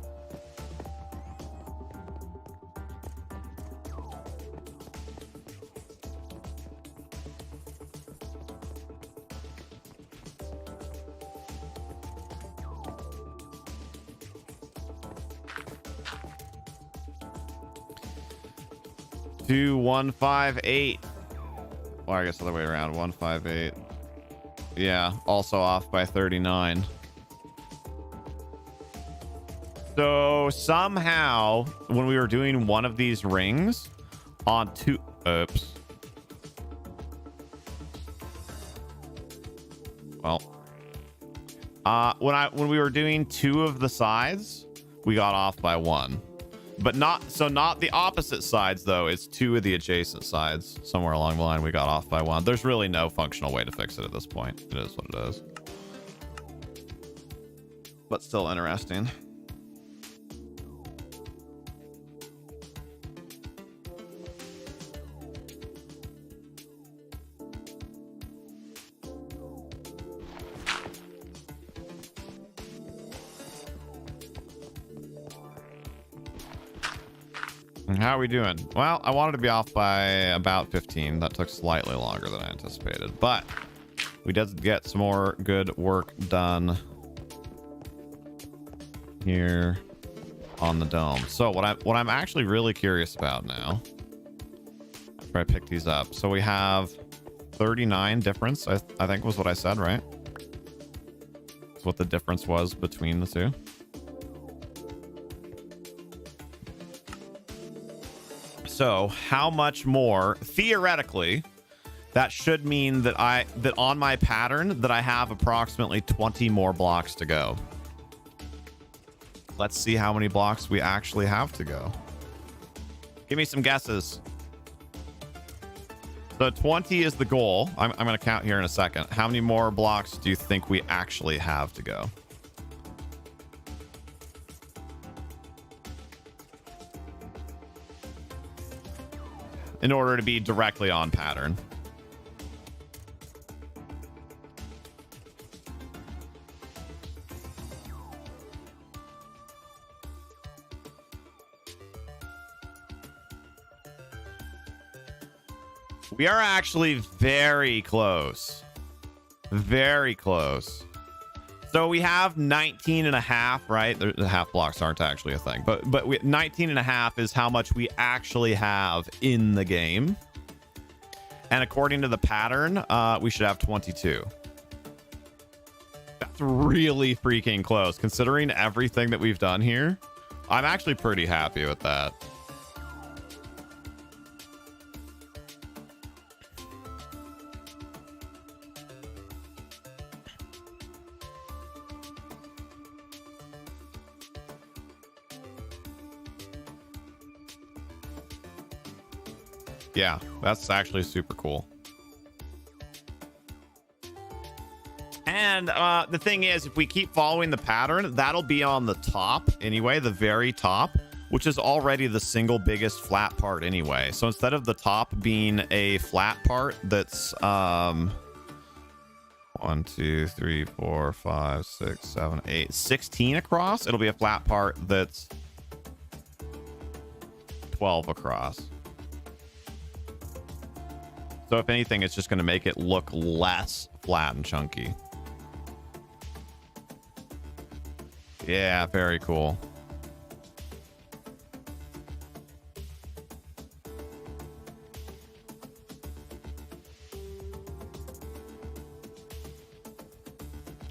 To 158. Well, I guess other way around. 158. Yeah, also off by 39. So somehow, when we were doing one of these rings on two, oops. Well, when we were doing two of the sides, we got off by one. But not the opposite sides, though. It's two of the adjacent sides. Somewhere along the line, we got off by one. There's really no functional way to fix it at this point. It is what it is. But still interesting. How are we doing? Well, I wanted to be off by about 15. That took slightly longer than I anticipated, but we did get some more good work done here on the dome. So what I'm actually really curious about now, after I pick these up, so we have 39 difference, I think was what I said, right? That's what the difference was between the two. So how much more, theoretically, that should mean that on my pattern that I have approximately 20 more blocks to go. Let's see how many blocks we actually have to go. Give me some guesses. So 20 is the goal. I'm going to count here in a second. How many more blocks do you think we actually have to go? In order to be directly on pattern. We are actually very close. Very close. So we have 19 and a half, right? The half blocks aren't actually a thing, but 19 and a half is how much we actually have in the game. And according to the pattern, we should have 22. That's really freaking close. Considering everything that we've done here, I'm actually pretty happy with that. Yeah, that's actually super cool. And the thing is, if we keep following the pattern, that'll be on the top anyway, the very top, which is already the single biggest flat part anyway. So instead of the top being a flat part that's 1, 2, 3, 4, 5, 6, 7, 8, 16 across, it'll be a flat part that's 12 across. So if anything, it's just going to make it look less flat and chunky. Yeah, very cool.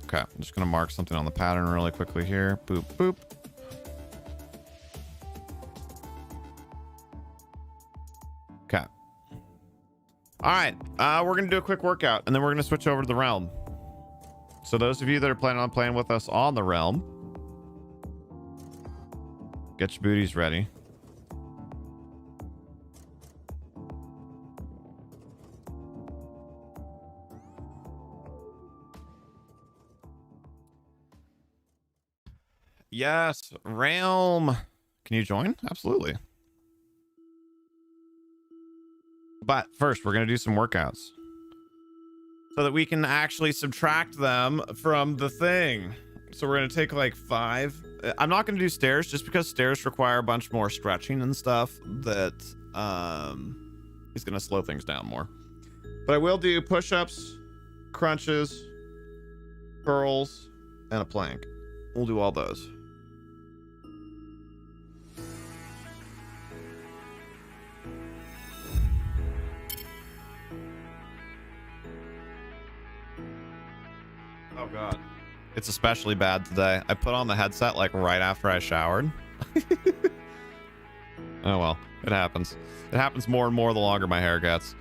Okay, I'm just going to mark something on the pattern really quickly here. Boop, boop. Okay. All right, we're going to do a quick workout, and then we're going to switch over to the realm. So those of you that are planning on playing with us on the realm, get your booties ready. Yes, realm. Can you join? Absolutely. But first, we're going to do some workouts so that we can actually subtract them from the thing. So we're going to take like 5. I'm not going to do stairs just because stairs require a bunch more stretching and stuff that is going to slow things down more. But I will do push-ups, crunches, curls, and a plank. We'll do all those. Oh god, it's especially bad today. I put on the headset like right after I showered. Oh well, it happens. It happens more and more the longer my hair gets.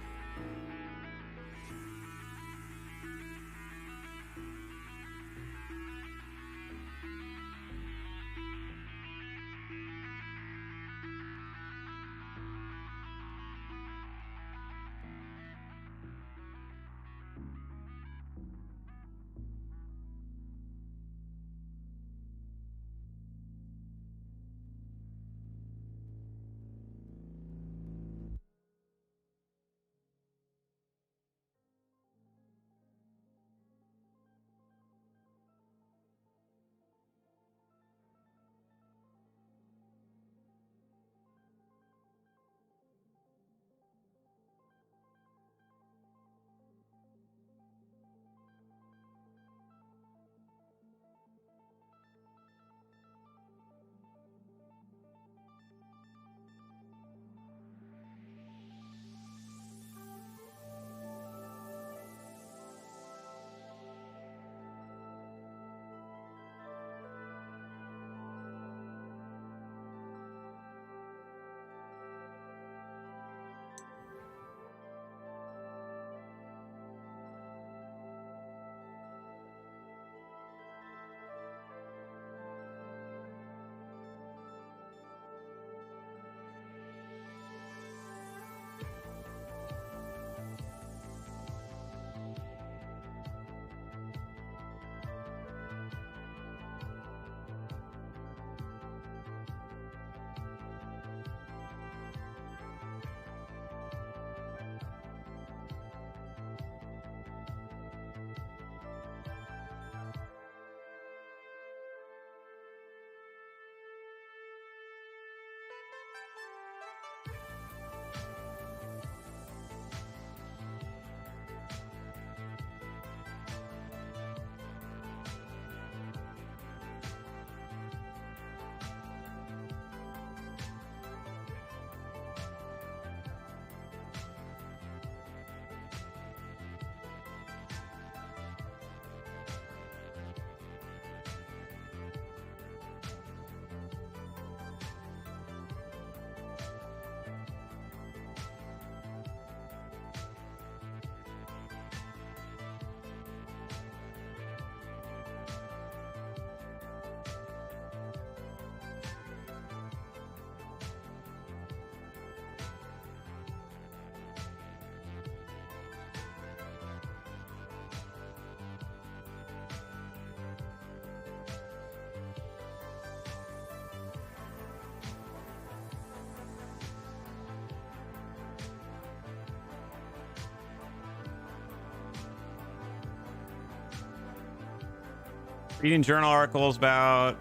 Reading journal articles about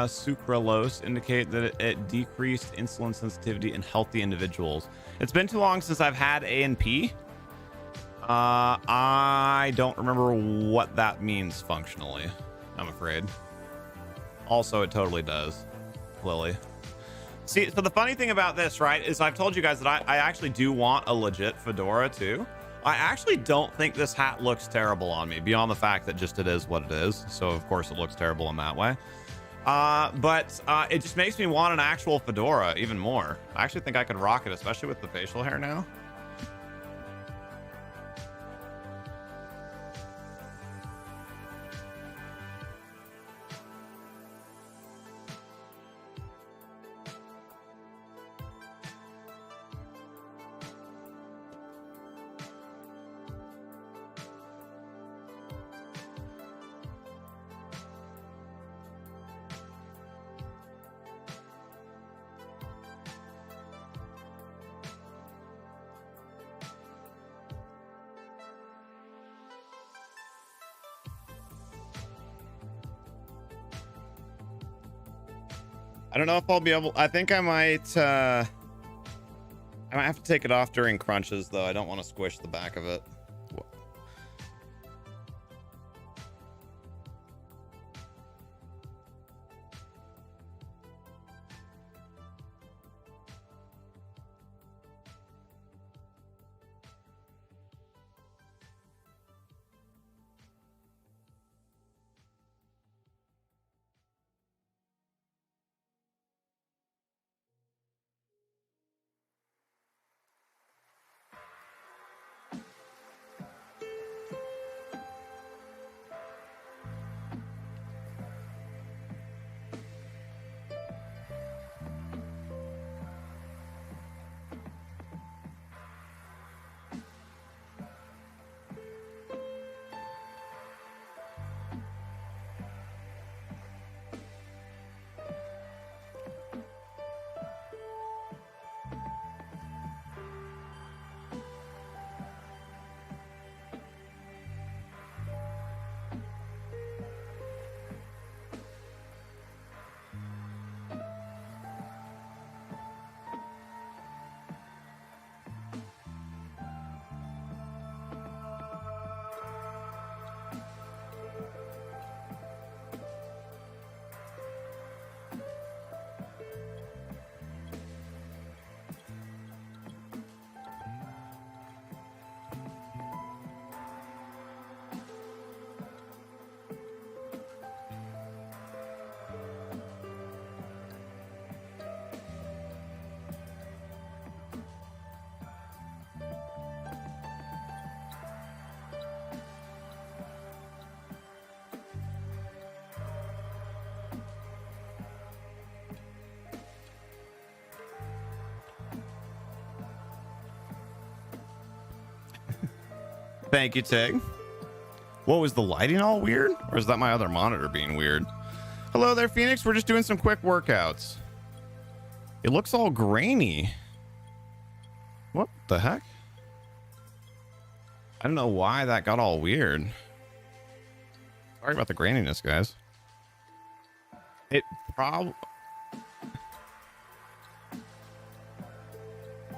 sucralose indicate that it decreased insulin sensitivity in healthy individuals. It's been too long since I've had A and P. I don't remember what that means functionally, I'm afraid. Also, it totally does, Lily. See, so the funny thing about this, right, is I've told you guys that I actually do want a legit fedora too. I actually don't think this hat looks terrible on me, beyond the fact that just it is what it is. So of course it looks terrible in that way. But it just makes me want an actual fedora even more. I actually think I could rock it, especially with the facial hair now. I don't know if I'll be able. I think I might have to take it off during crunches, though. I don't want to squish the back of it. Thank you, Tig. What was the lighting all weird? Or is that my other monitor being weird? Hello there, Phoenix. We're just doing some quick workouts. It looks all grainy. What the heck? I don't know why that got all weird. Sorry about the graininess, guys. It probably...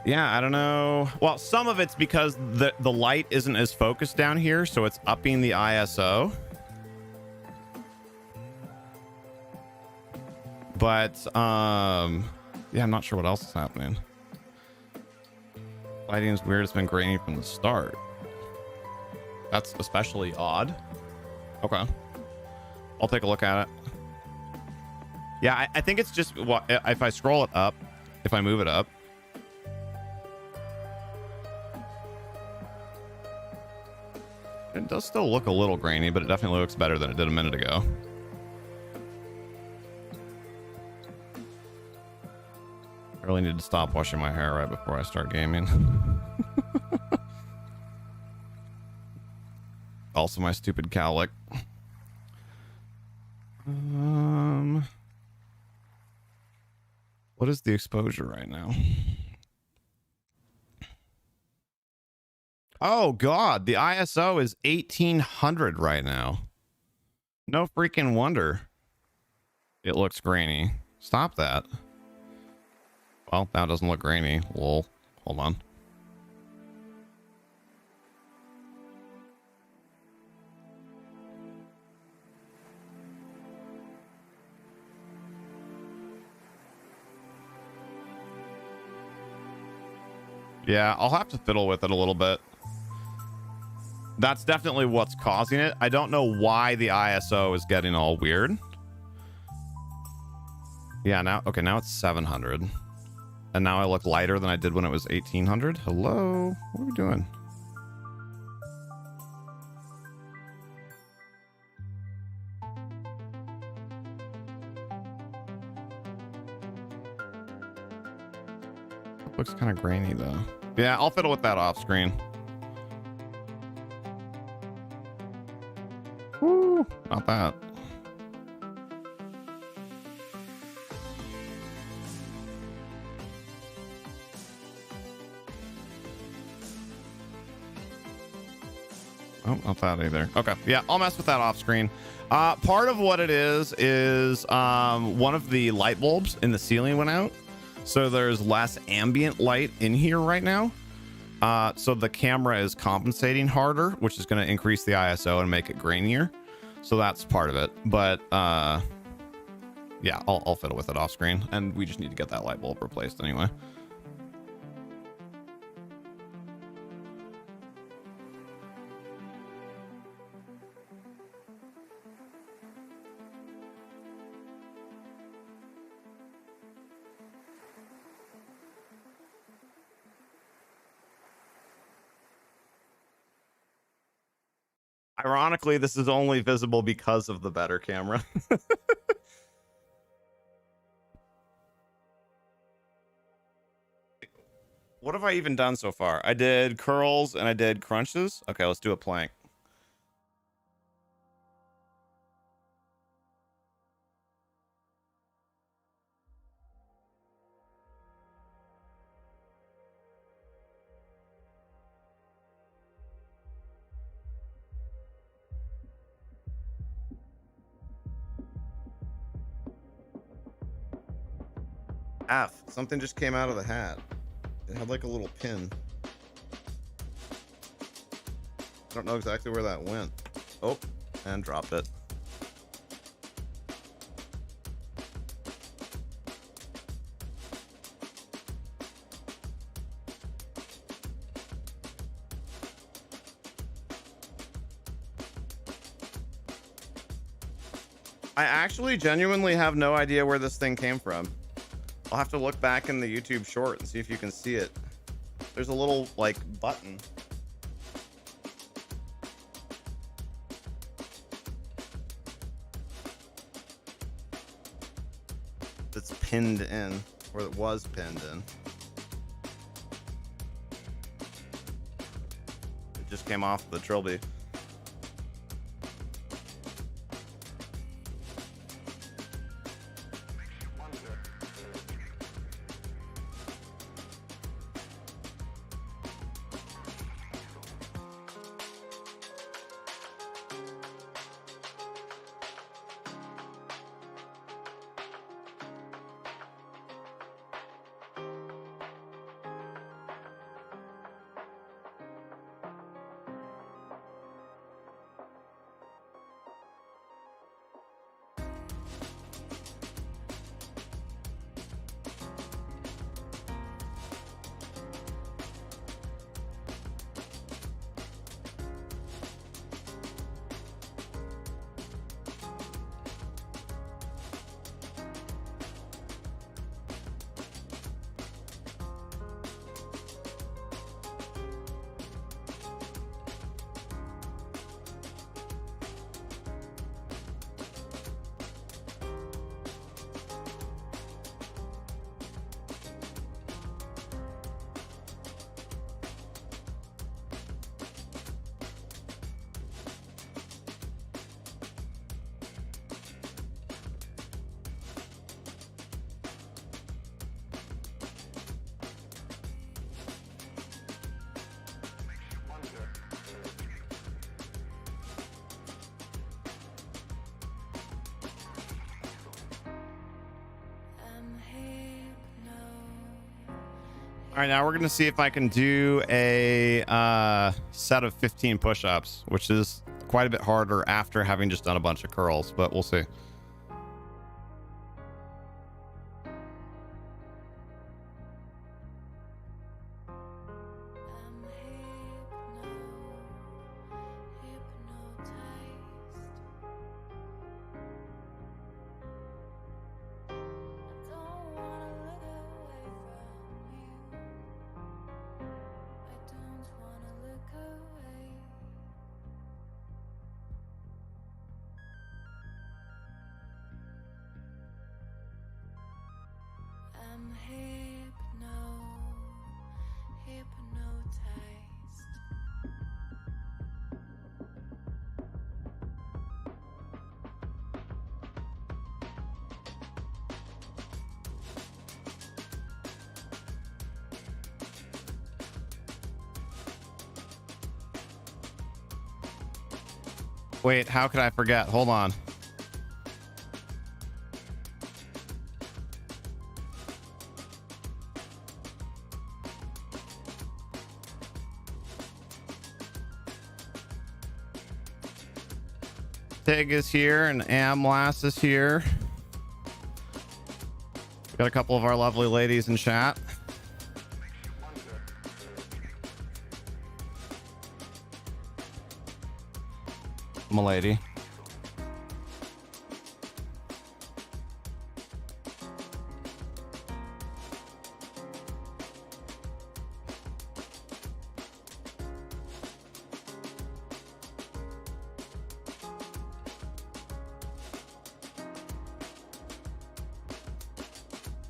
Yeah, I don't know. Well, some of it's because the light isn't as focused down here, so it's upping the ISO. But yeah, I'm not sure what else is happening. Lighting is weird. It's been grainy from the start. That's especially odd. Okay, I'll take a look at it. Yeah, I think it's just what if I scroll it up, if I move it up. It does still look a little grainy, but it definitely looks better than it did a minute ago. I really need to stop washing my hair right before I start gaming. Also my stupid cowlick. What is the exposure right now? Oh God, the ISO is 1800 right now. No freaking wonder it looks grainy. Stop that. Well, now it doesn't look grainy. Lol. Hold on. Yeah, I'll have to fiddle with it a little bit. That's definitely what's causing it. I don't know why the ISO is getting all weird. Yeah, now, okay, now it's 700. And now I look lighter than I did when it was 1800. Hello? What are we doing? Looks kind of grainy though. Yeah, I'll fiddle with that off screen. Woo, not that. Oh, not that either. Okay, yeah, I'll mess with that off screen. Part of what it is one of the light bulbs in the ceiling went out. So there's less ambient light in here right now. So the camera is compensating harder, which is going to increase the ISO and make it grainier. So that's part of it. But yeah, I'll fiddle with it off screen. And we just need to get that light bulb replaced anyway. Ironically, this is only visible because of the better camera. What have I even done so far? I did curls and I did crunches. Okay, let's do a plank. F, something just came out of the hat. It had like a little pin. I don't know exactly where that went. Oh, and dropped it. I actually genuinely have no idea where this thing came from. I'll have to look back in the YouTube short and see if you can see it. There's a little like button. That's pinned in, or it was pinned in. It just came off the trilby. All right, now we're gonna see if I can do a set of 15 push-ups, which is quite a bit harder after having just done a bunch of curls, but we'll see. Wait, how could I forget? Hold on. Tig is here and Amlas is here. Got a couple of our lovely ladies in chat. Milady.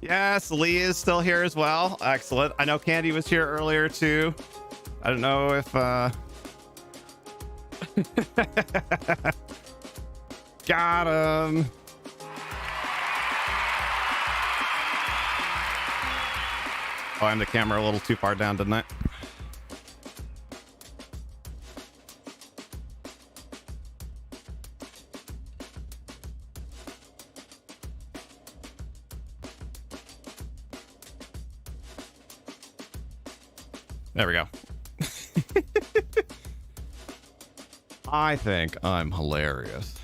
Yes, Lee is still here as well. Excellent. I know Candy was here earlier too. I don't know if got him. Oh, I'm the camera a little too far down, didn't I? There we go. I think I'm hilarious.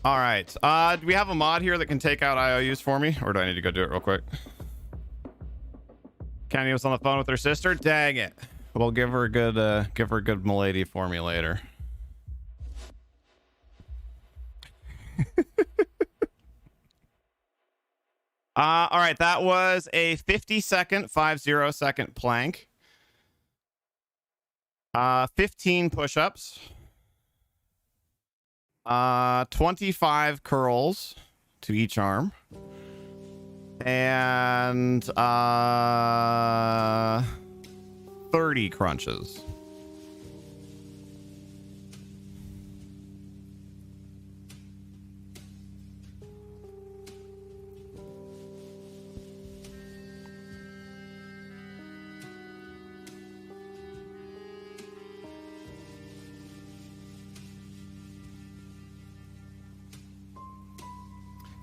All right. Do we have a mod here that can take out IOUs for me, or do I need to go do it real quick? Kenny was on the phone with her sister. Dang it. We'll give her a good milady for me later. All right. That was a 50-second, 50-second plank. 15 push-ups. 25 curls to each arm. And 30 crunches.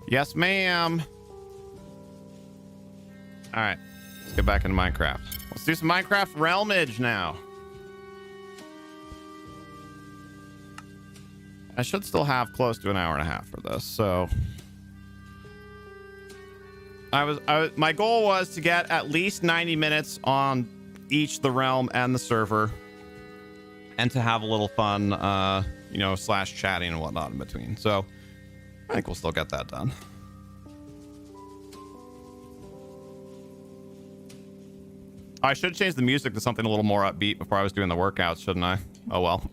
Yes, ma'am. All right, let's get back into Minecraft. Let's do some Minecraft Realmage now. I should still have close to an hour and a half for this, so my goal was to get at least 90 minutes on each the realm and the server, and to have a little fun, you know, slash chatting and whatnot in between. So I think we'll still get that done. I should change the music to something a little more upbeat before I was doing the workouts, shouldn't I? Oh well.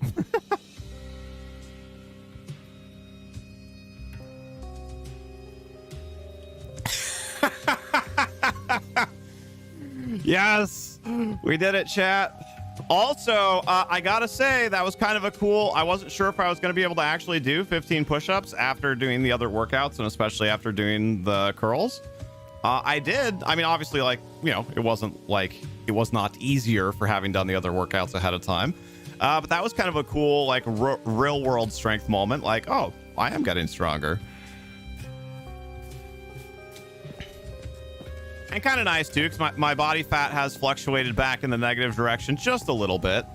Yes, we did it, chat. Also, I gotta say, that was kind of a cool, I wasn't sure if I was going to be able to actually do 15 push-ups after doing the other workouts, and especially after doing the curls. I did. I mean, obviously, like, you know, it wasn't like, it was not easier for having done the other workouts ahead of time. But that was kind of a cool, like, real world strength moment. Like, oh, I am getting stronger. And kind of nice too, because my body fat has fluctuated back in the negative direction just a little bit,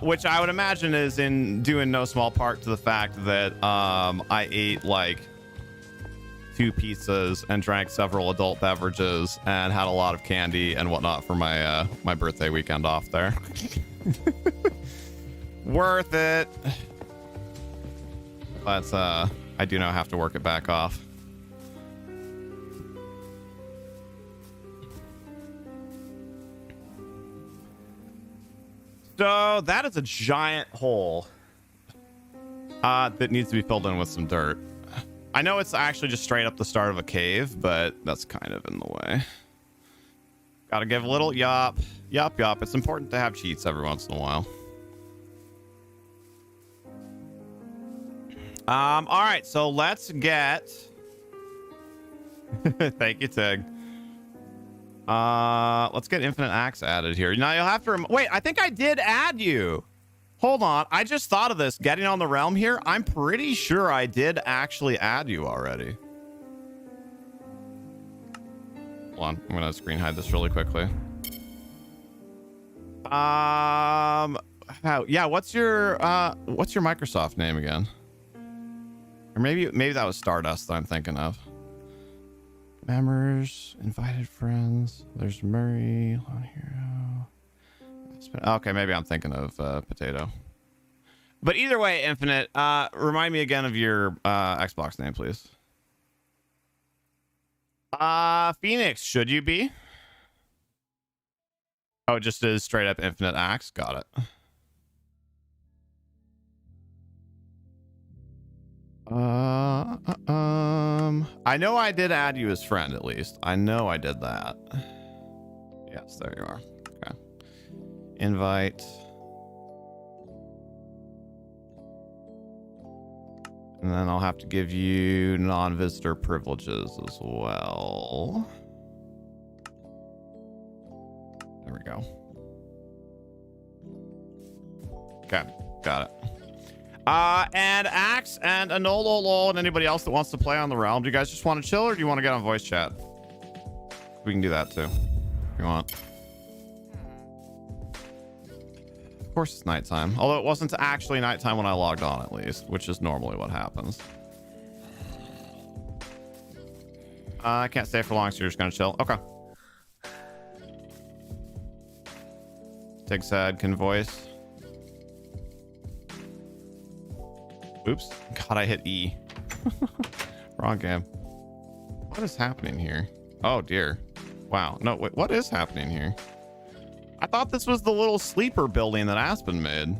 which I would imagine is in due in no small part to the fact that I ate like 2 pizzas and drank several adult beverages and had a lot of candy and whatnot for my my birthday weekend off there. Worth it. But I do now have to work it back off. So that is a giant hole that needs to be filled in with some dirt. I know it's actually just straight up the start of a cave, but that's kind of in the way. Gotta give a little yup. It's important to have cheats every once in a while. All right, so let's get thank you, Tig. Let's get infinite axe added here. Now you'll have to wait, I think I did add you. Hold on, I just thought of this. Getting on the realm here, I'm pretty sure I did actually add you already. Hold on, I'm gonna screen hide this really quickly. Yeah, what's your Microsoft name again? Or maybe that was Stardust that I'm thinking of. Members, invited friends. There's Murray, Lone Hero. Okay, maybe I'm thinking of Potato. But either way, Infinite, remind me again of your Xbox name, please. Phoenix, should you be? Oh, it just is straight up Infinite Axe. Got it. I know I did add you as friend, at least. I know I did that. Yes, there you are. Okay. Invite. And then I'll have to give you non-visitor privileges as well. There we go. Okay, got it. And Axe and Anololol and anybody else that wants to play on the realm, do you guys just want to chill or do you want to get on voice chat? We can do that too, if you want. Of course it's nighttime, although it wasn't actually nighttime when I logged on, at least, which is normally what happens. I can't stay for long, so you're just gonna chill. Okay. Tig said, can voice. Oops. God, I hit E. Wrong game. What is happening here? Oh, dear. Wow. No, wait. What is happening here? I thought this was the little sleeper building that Aspen made.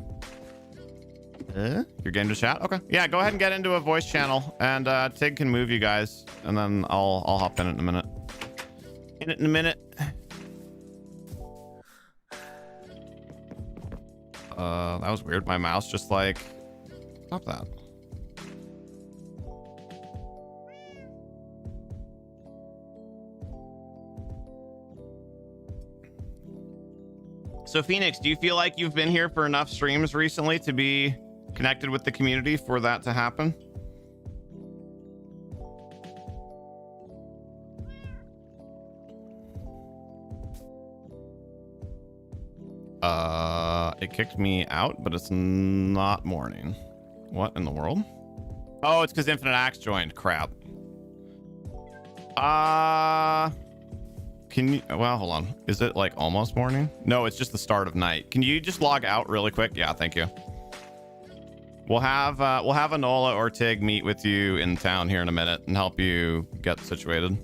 Your game to chat? Okay. Yeah, go ahead and get into a voice channel. And Tig can move you guys. And then I'll hop in it in a minute. In a minute. That was weird. My mouse just like... Stop that. So Phoenix, do you feel like you've been here for enough streams recently to be connected with the community for that to happen? It kicked me out, but it's not morning. What in the world? Oh, it's because Infinite Axe joined. Crap. Can you... Well, hold on. Is it like almost morning? No, it's just the start of night. Can you just log out really quick? Yeah, thank you. We'll have Enola or Tig meet with you in town here in a minute and help you get situated.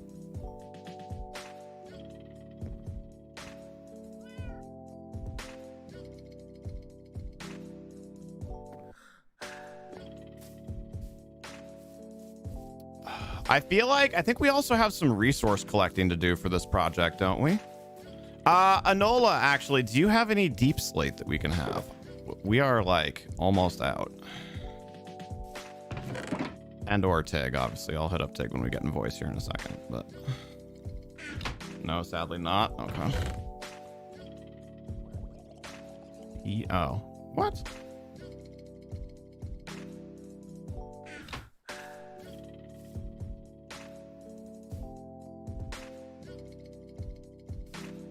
I think we also have some resource collecting to do for this project, don't we? Enola, actually, do you have any deep slate that we can have? We are like almost out. And or Tig, obviously. I'll hit up Tig when we get in voice here in a second, but no, sadly not. Okay. Oh, what?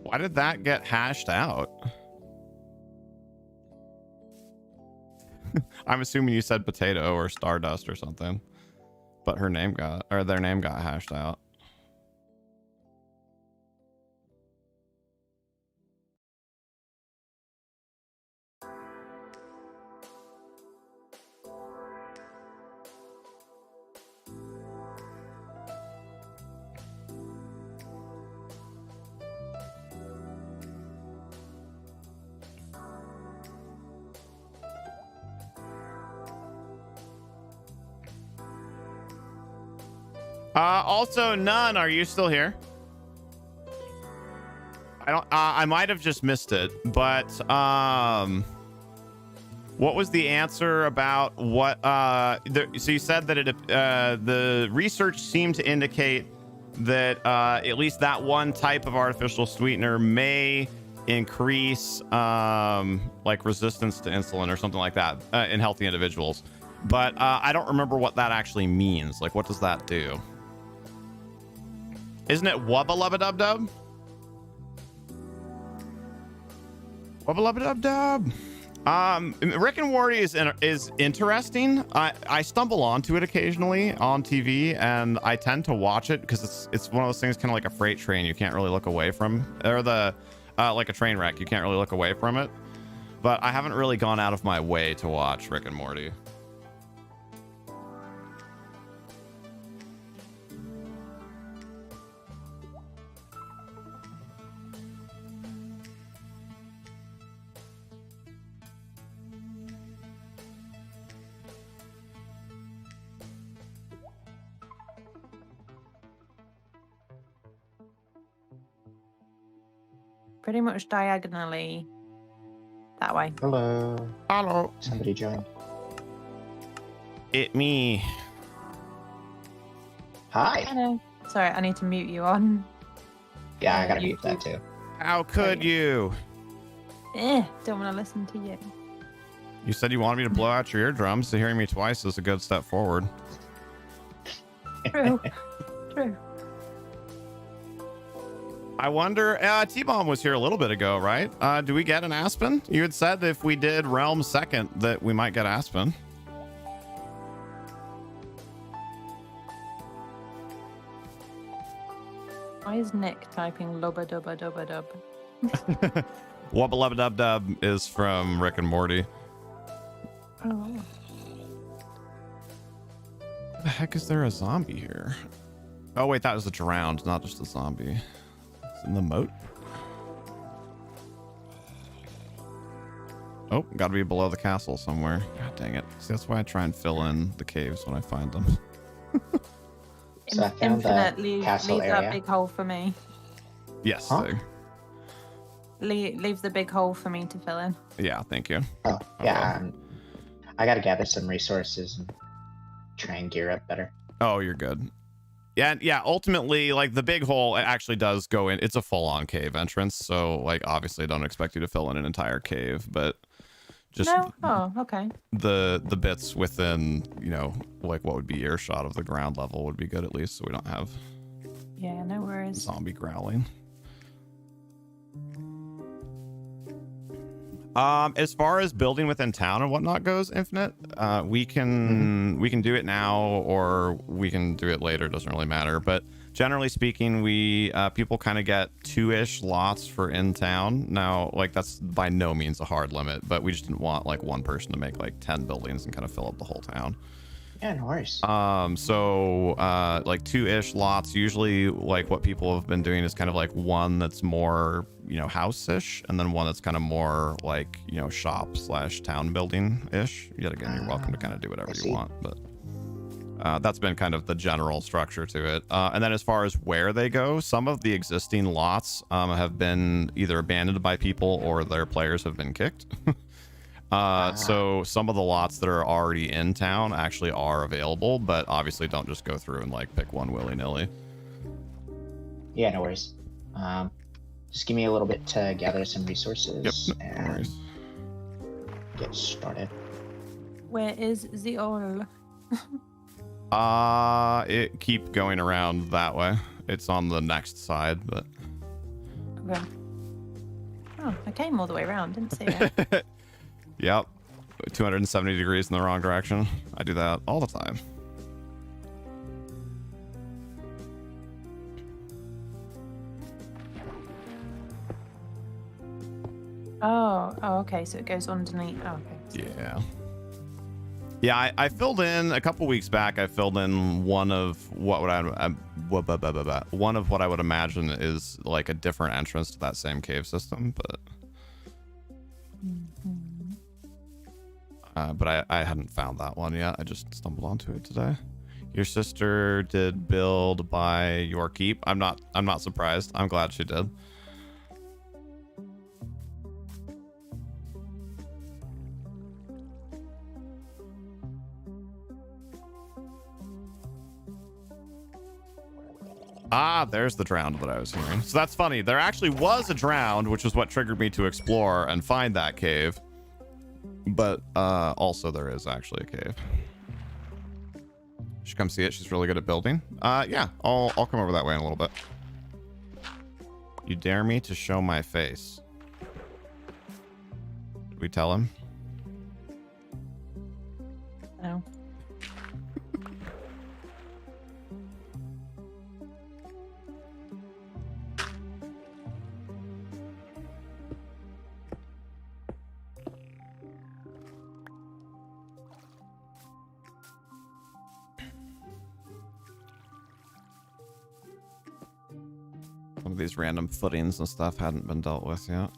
Why did that get hashed out? I'm assuming you said potato or stardust or something, but their name got hashed out. Also, none. Are you still here? I don't. I might have just missed it, but what was the answer about what? So you said that the research seemed to indicate that at least that one type of artificial sweetener may increase like resistance to insulin or something like that in healthy individuals. But I don't remember what that actually means. Like, what does that do? Isn't it wubba lubba dub dub? Wubba lubba dub dub. Rick and Morty is interesting. I stumble onto it occasionally on TV, and I tend to watch it because it's one of those things, kind of like a freight train. You can't really look away from, or like a train wreck. You can't really look away from it. But I haven't really gone out of my way to watch Rick and Morty. Pretty much diagonally that way. Hello. Hello. Somebody joined. It me. Hi. Hello. Sorry, I need to mute you on. Yeah, I gotta mute that too. How could you? Don't want to listen to you. You said you wanted me to blow out your eardrums, so hearing me twice is a good step forward. True. True. I wonder, T-Bomb was here a little bit ago, right? Do we get an Aspen? You had said that if we did Realm second that we might get Aspen. Why is Nick typing lubba dubba dubba dub? Wubba lubba dub dub is from Rick and Morty. Oh. Where the heck is there a zombie here? Oh wait, that was a drowned, not just a zombie. It's in the moat. Oh, gotta be below the castle somewhere. God dang it. See, that's why I try and fill in the caves when I find them. So I found Infinite, the leave castle that area. big hole for me. Yes. Huh? There. Leave the big hole for me to fill in. Yeah, thank you. Oh, yeah. I gotta gather some resources and try and gear up better. Oh, you're good. Yeah, ultimately, like, the big hole, it actually does go in. It's a full-on cave entrance, so, like, obviously I don't expect you to fill in an entire cave, but just No? Oh, okay. the bits within, you know, like, what would be earshot of the ground level would be good, at least, so we don't have Yeah, no worries. zombie growling. As far as building within town and whatnot goes, Infinite, we can do it now or we can do it later. Doesn't really matter. But generally speaking, we people kind of get 2-ish lots for in town. Now, like, that's by no means a hard limit, but we just didn't want like one person to make like 10 buildings and kind of fill up the whole town. Yeah, no worries. So like 2-ish lots. Usually, like, what people have been doing is kind of like one that's more, you know, house-ish, and then one that's kind of more like, you know, shop / town building-ish. Yet again, you're welcome to kind of do whatever you want, but that's been kind of the general structure to it. And then as far as where they go, some of the existing lots have been either abandoned by people or their players have been kicked. So some of the lots that are already in town actually are available, but obviously don't just go through and like pick one willy-nilly. Yeah, no worries. Just give me a little bit to gather some resources Yep, no and worries. get started. Where is the oil? It keep going around that way. It's on the next side, but Okay. Oh, I came all the way around. Didn't see it. Yep. 270 degrees in the wrong direction. I do that all the time. Oh, okay. So it goes underneath. Oh, okay. Yeah. Yeah, I filled in a couple weeks back. I filled in one of what would one of what I would imagine is like a different entrance to that same cave system, but I hadn't found that one yet. I just stumbled onto it today. Your sister did build by your keep. I'm not surprised. I'm glad she did. Ah, there's the drowned that I was hearing. So that's funny. There actually was a drowned, which is what triggered me to explore and find that cave. But also there is actually a cave. Should come see it. She's really good at building. Yeah, I'll come over that way in a little bit. You dare me to show my face? Did we tell him? No. Some of these random footings and stuff hadn't been dealt with yet.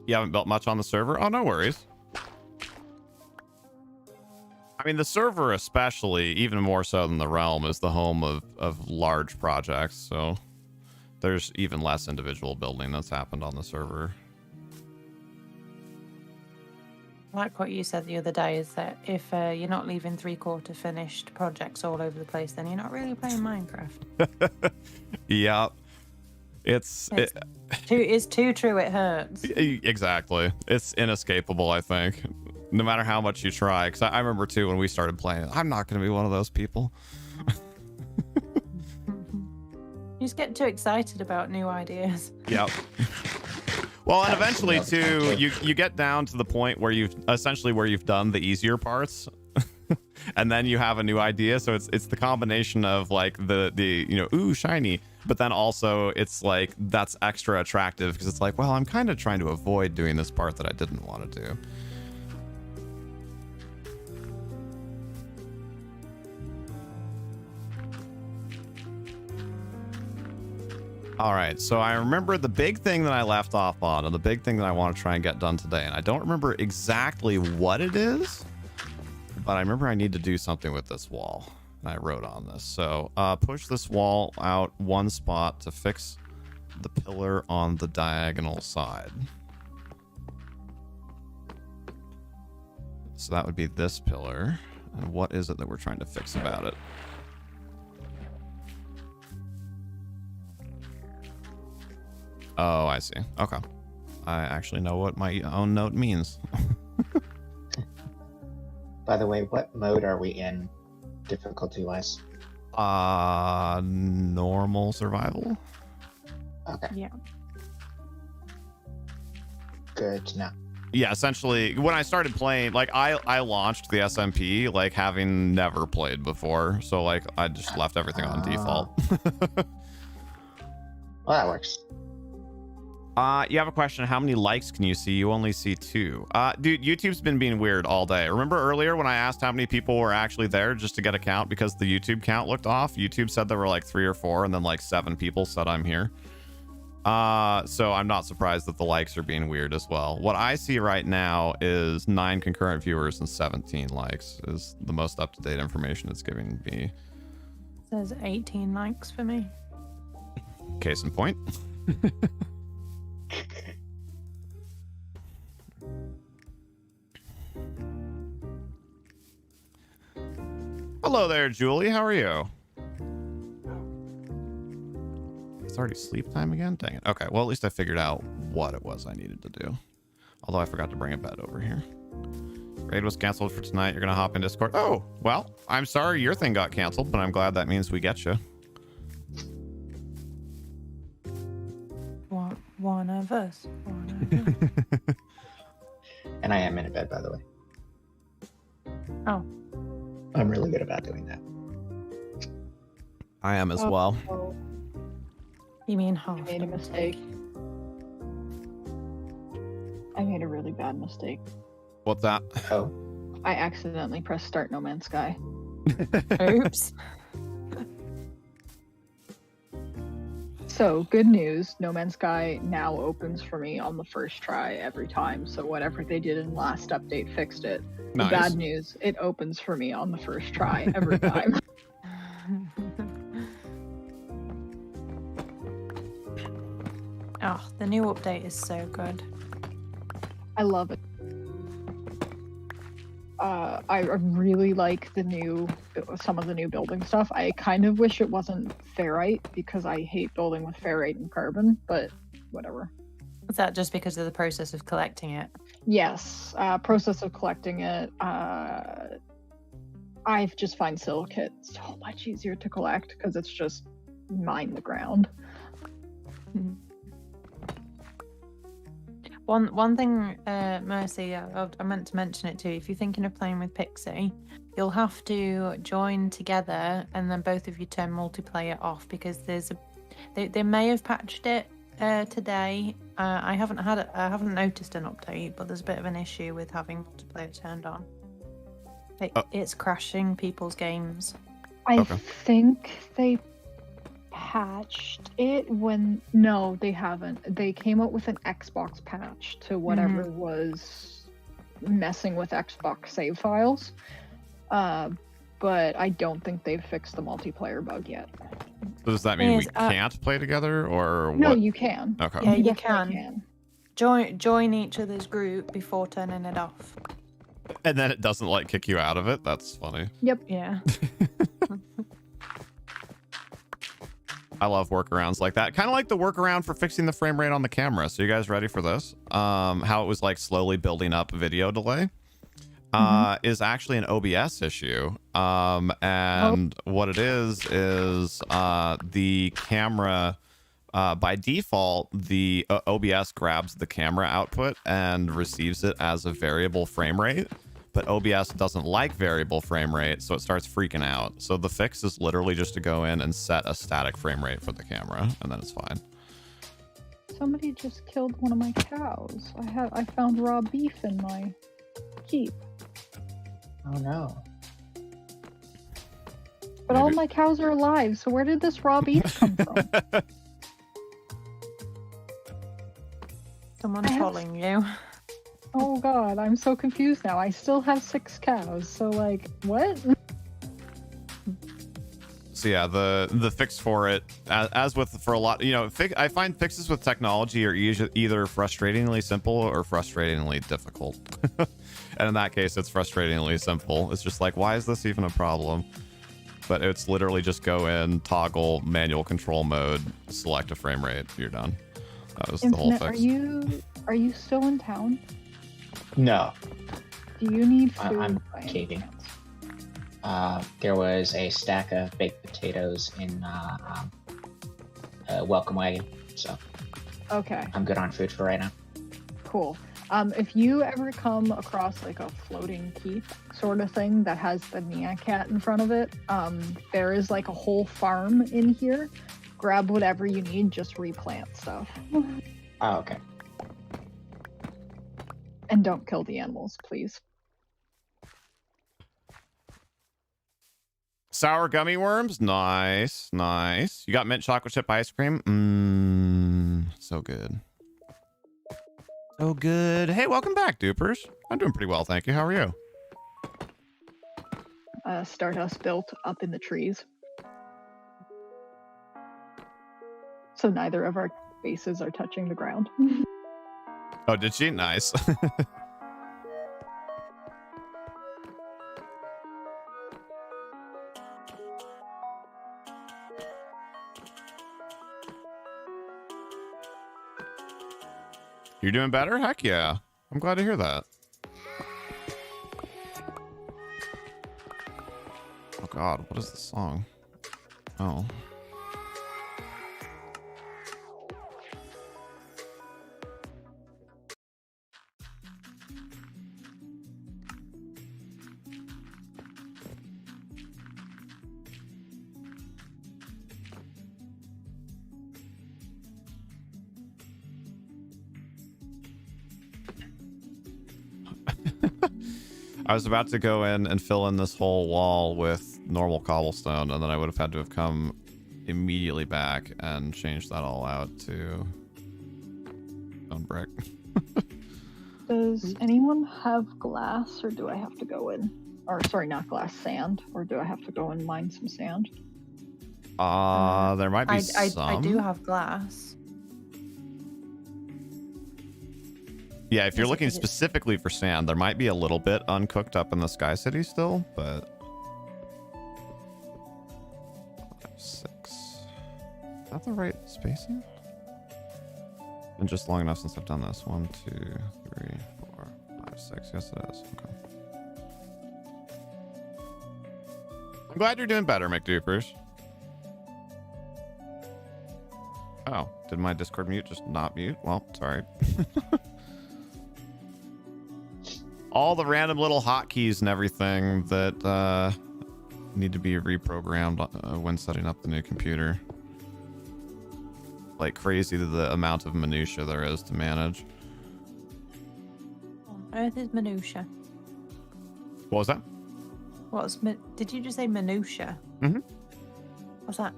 You haven't built much on the server? Oh, no worries. I mean, the server especially, even more so than the realm, is the home of large projects, so there's even less individual building that's happened on the server. Like what you said the other day is that if you're not leaving 3/4 finished projects all over the place, then you're not really playing Minecraft. Yep. It's too true. It hurts. Exactly. It's inescapable, I think. No matter how much you try. Because I remember, too, when we started playing, I'm not going to be one of those people. You just get too excited about new ideas. Yep. Well, and eventually, too, you get down to the point where you've done the easier parts. And then you have a new idea. So it's the combination of like the ooh, shiny. But then also it's like that's extra attractive because it's like, well, I'm kind of trying to avoid doing this part that I didn't want to do. All right, so I remember the big thing that I left off on and the big thing that I want to try and get done today. And I don't remember exactly what it is, but I remember I need to do something with this wall. And I wrote on this. So push this wall out one spot to fix the pillar on the diagonal side. So that would be this pillar. And what is it that we're trying to fix about it? Oh, I see. Okay. I actually know what my own note means. By the way, what mode are we in, difficulty-wise? Normal survival. Okay. Yeah. Good to know. Yeah, essentially, when I started playing, like, I launched the SMP, like, having never played before. So, like, I just left everything on default. Well, that works. You have a question. How many likes can you see? You only see 2. Dude, YouTube's been being weird all day. Remember earlier when I asked how many people were actually there just to get a count because the YouTube count looked off? YouTube said there were like 3 or 4 and then like 7 people said I'm here. So I'm not surprised that the likes are being weird as well. What I see right now is 9 concurrent viewers and 17 likes is the most up-to-date information it's giving me. It says 18 likes for me. Case in point. Hello there, Julie. How are you? It's already sleep time again? Dang it. Okay, well, at least I figured out what it was I needed to do. Although I forgot to bring a bed over here. Raid was canceled for tonight. You're gonna hop in Discord. Oh, well, I'm sorry your thing got canceled, but I'm glad that means we get you. One of us. One of us. And I am in a bed, by the way. Oh. I'm really good about doing that. I am as well. Oh, You mean I half? made a mistake. I made a really bad mistake. What's that? Oh, I accidentally pressed start No Man's Sky. Oops. So, good news, No Man's Sky now opens for me on the first try every time. So whatever they did in last update fixed it. The Nice. bad news, it opens for me on the first try every time. Oh, the new update is so good. I love it. I really like some of the new building stuff. I kind of wish it wasn't ferrite because I hate building with ferrite and carbon, but whatever. Is that just because of the process of collecting it? Yes, process of collecting it. I just find silicate so much easier to collect because it's just mine the ground. One thing, Mercy, I meant to mention it too. If you're thinking of playing with Pixie, you'll have to join together and then both of you turn multiplayer off because they may have patched it today. I haven't noticed an update, but there's a bit of an issue with having multiplayer turned on. It's crashing people's games. I think they patched it when... No, they haven't. They came out with an Xbox patch to whatever was messing with Xbox save files. But I don't think they've fixed the multiplayer bug yet. So does that mean we can't play together, or No, what? you can. Okay. Yeah, you definitely can. Join each other's group before turning it off. And then it doesn't like kick you out of it. That's funny. Yep. Yeah. I love workarounds like that. Kind of like the workaround for fixing the frame rate on the camera. So you guys ready for this? How it was like slowly building up video delay is actually an OBS issue. And what it is the camera, by default, the OBS grabs the camera output and receives it as a variable frame rate. But OBS doesn't like variable frame rate, so it starts freaking out. So the fix is literally just to go in and set a static frame rate for the camera, and then it's fine. Somebody just killed one of my cows. I found raw beef in my keep. oh no. But all my cows are alive, so where did this raw beef come from? Someone's calling you. Oh god, I'm so confused now. I still have 6 cows, so like, what? So yeah, the fix for it, as with for a lot, you know, I find fixes with technology are either frustratingly simple or frustratingly difficult. And in that case, it's frustratingly simple. It's just like, why is this even a problem? But it's literally just go in, toggle manual control mode, select a frame rate, you're done. That was the whole Infinite, fix. are you still in town? No. Do you need food? I'm by any caving. chance? There was a stack of baked potatoes in welcome wagon, so Okay, I'm good on food for right now. cool. If you ever come across like a floating keep sort of thing that has the Nia cat in front of it, there is like a whole farm in here. Grab whatever you need, just replant stuff. Oh, okay. And don't kill the animals, please. Sour gummy worms, nice. You got mint chocolate chip ice cream, so good. So good. Hey, welcome back, dupers. I'm doing pretty well, thank you. How are you? Stardust built up in the trees. So neither of our bases are touching the ground. Oh, did she? Nice. You're doing better? Heck yeah. I'm glad to hear that. God, what is the song? Oh. I was about to go in and fill in this whole wall with normal cobblestone, and then I would have had to have come immediately back and changed that all out to stone brick. Does anyone have glass, or do I have to go in? Or sorry, not glass, sand. Or do I have to go and mine some sand? There might be some. I do have glass. Yeah, if you're Is it- looking is it- specifically for sand, there might be a little bit uncooked up in the Sky City still, but 5, 6. Is that the right spacing? Been just long enough since I've done this. 1, 2, 3, 4, 5, 6. Yes, it is. Okay. I'm glad you're doing better, McDupers. Oh, did my Discord mute just not mute? Well, sorry. All the random little hotkeys and everything that need to be reprogrammed when setting up the new computer. Like crazy the amount of minutia there is to manage. What on earth is minutia? What was that? Did you just say minutia? Mhm. What's that?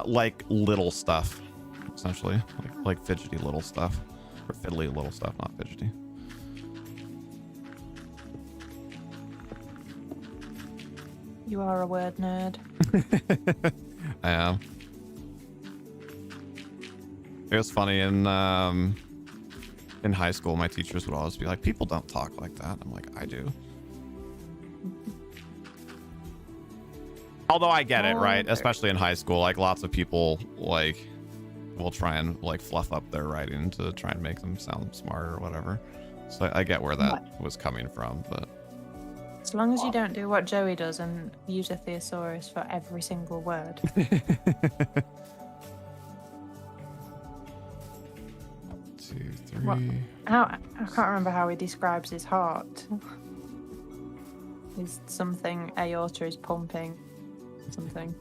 Like little stuff, essentially. Like fidgety little stuff. Or fiddly little stuff, not fidgety. You are a word nerd. I am. It was funny in high school, my teachers would always be like, people don't talk like that. I'm like, I do. Although I get it, right? Especially in high school, like lots of people like will try and like fluff up their writing to try and make them sound smarter or whatever. So I get where that was coming from, but As long as you don't do what Joey does and use a thesaurus for every single word. 2, 3. What? I can't remember how he describes his heart. Is something aorta is pumping something.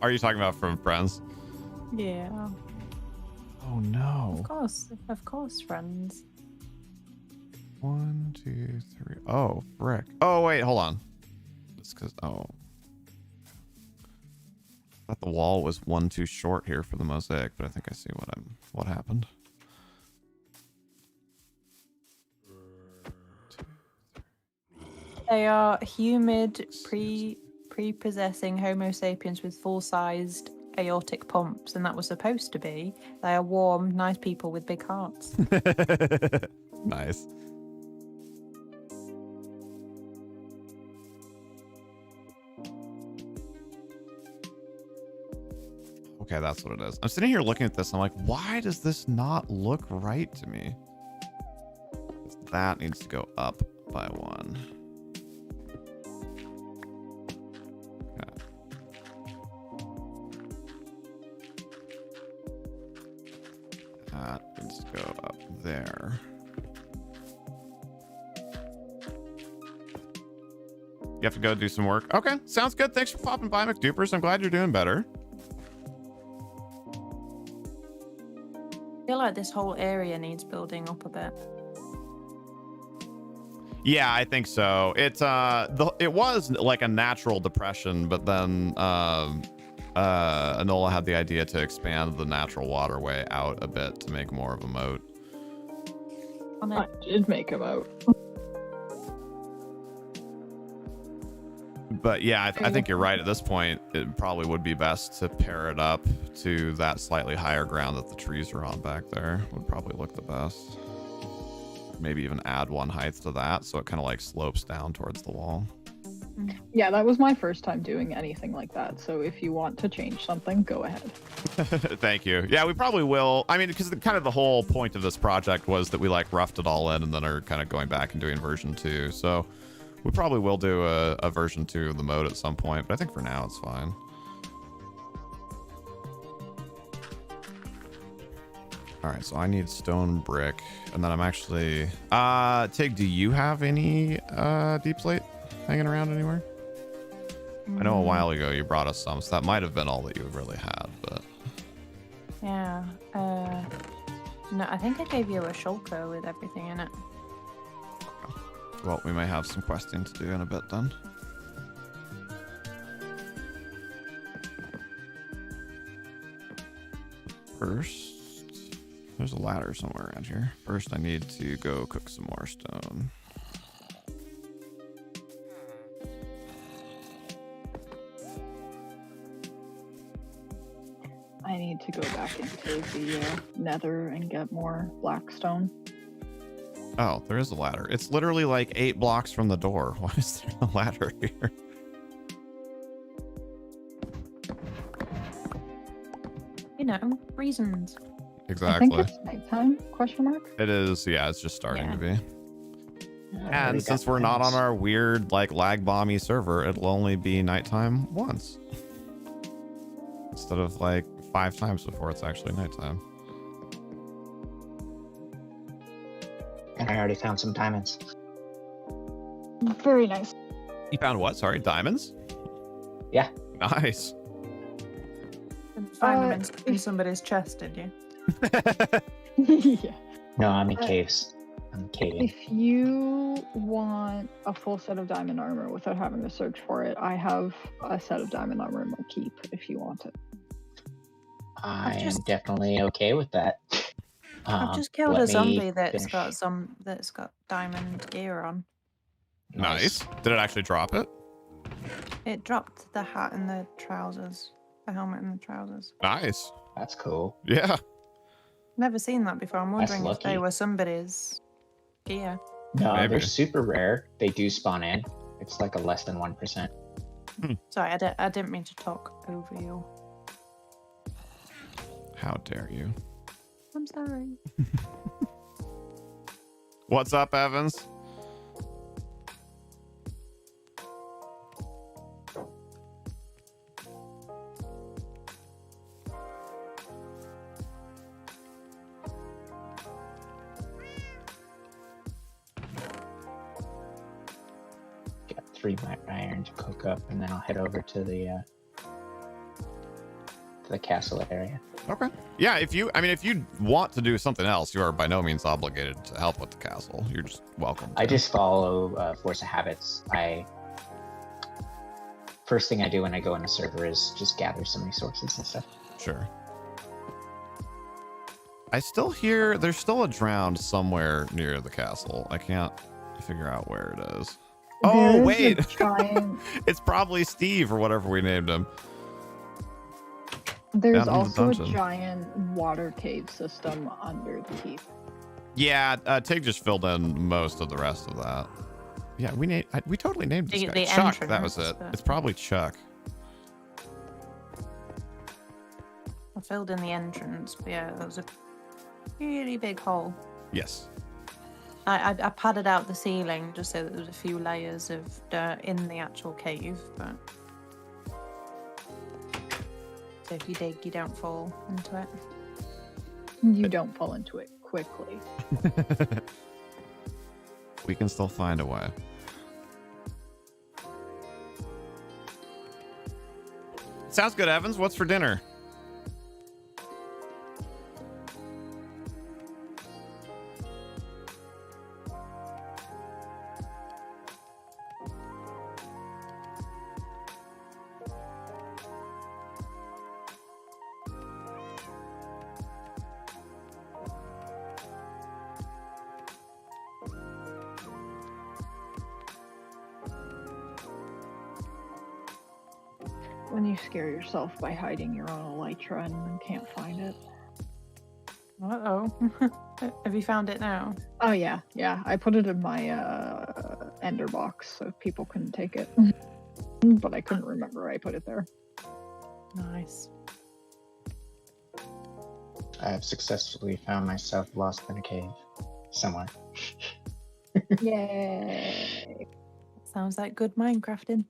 Are you talking about from Friends? Yeah. Oh no. Of course, friends. 1, 2, 3. Oh, frick. Oh, wait, hold on. It's because, oh. I thought the wall was 1 too short here for the mosaic, but I think I see what happened. They are humid, prepossessing Homo sapiens with full-sized aortic pumps, and that was supposed to be. They are warm, nice people with big hearts. Nice. Okay, that's what it is. I'm sitting here looking at this, and I'm like, why does this not look right to me? That needs to go up by 1. Okay. That needs to go up there. You have to go do some work. Okay, sounds good. Thanks for popping by, McDupers. I'm glad you're doing better. I feel like this whole area needs building up a bit. Yeah, I think so. It was like a natural depression, but then Enola had the idea to expand the natural waterway out a bit to make more of a moat. I did make him out. But yeah, I think you're right. At this point, it probably would be best to pair it up to that slightly higher ground that the trees are on back there. Would probably look the best. Maybe even add 1 height to that, so it kind of like slopes down towards the wall. Yeah, that was my first time doing anything like that. So if you want to change something, go ahead. Thank you. Yeah, we probably will. I mean, because kind of the whole point of this project was that we like roughed it all in and then are kind of going back and doing version 2. So We probably will do a version 2 of the mode at some point, but I think for now it's fine. All right, so I need stone brick, and then I'm actually Tig, do you have any deep slate hanging around anywhere? I know a while ago you brought us some, so that might have been all that you really had, but Yeah. No, I think I gave you a shulker with everything in it. well, we may have some questing to do in a bit then. First, there's a ladder somewhere around here. First, I need to go cook some more stone. I need to go back into the nether and get more black stone. Oh, there is a ladder. It's literally like 8 blocks from the door. Why is there a ladder here? You know, reasons. Exactly. I think it's nighttime, question mark? It is, yeah, it's just starting to be. I already And got since we're not on plans. our weird, like, lag bomby server, it'll only be nighttime once. Instead of, like, 5 times before it's actually nighttime. And I already found some diamonds. Very nice. You found what? Sorry, diamonds? Yeah. Nice. Didn't find them in somebody's chest, did you? Yeah. No, I'm in caves. I'm caving. If you want a full set of diamond armor without having to search for it, I have a set of diamond armor in my keep if you want it. I am just- definitely okay with that. I've just killed let a me zombie that's finish. got diamond gear on. Nice. Did it actually drop it? It dropped the hat and the trousers, the helmet and the trousers. Nice. That's cool. Yeah. Never seen that before. I'm That's wondering if they lucky. were somebody's gear. No, Maybe. they're super rare. They do spawn in. It's like a less than 1%. Sorry, I didn't mean to talk over you. How dare you? I'm sorry. What's up, Evans? Got 3 iron to cook up, and then I'll head over to the castle area. Okay. Yeah, if you want to do something else, you are by no means obligated to help with the castle. You're just welcome. I to. just follow Force of Habits. First thing I do when I go in a server is just gather some resources and stuff. Sure. I still hear there's still a drowned somewhere near the castle. I can't figure out where it is. Oh, There's a wait. giant- It's probably Steve or whatever we named him. There's Down in the also a dungeon. giant water cave system under the keep. Yeah, Tig just filled in most of the rest of that. Yeah, we totally named this The- guy. the Chuck, that was entrance, it. but- It's probably Chuck. I filled in the entrance, but yeah, that was a really big hole. Yes. I padded out the ceiling just so that there was a few layers of dirt in the actual cave, but so if you dig, you don't fall into it. You don't fall into it quickly. We can still find a way. Sounds good, Evans. What's for dinner? When you scare yourself by hiding your own elytra and you can't find it. Uh-oh. Have you found it now? Oh yeah, yeah. I put it in my ender box so people couldn't take it. But I couldn't remember I put it there. Nice. I have successfully found myself lost in a cave somewhere. Yay. Sounds like good Minecrafting.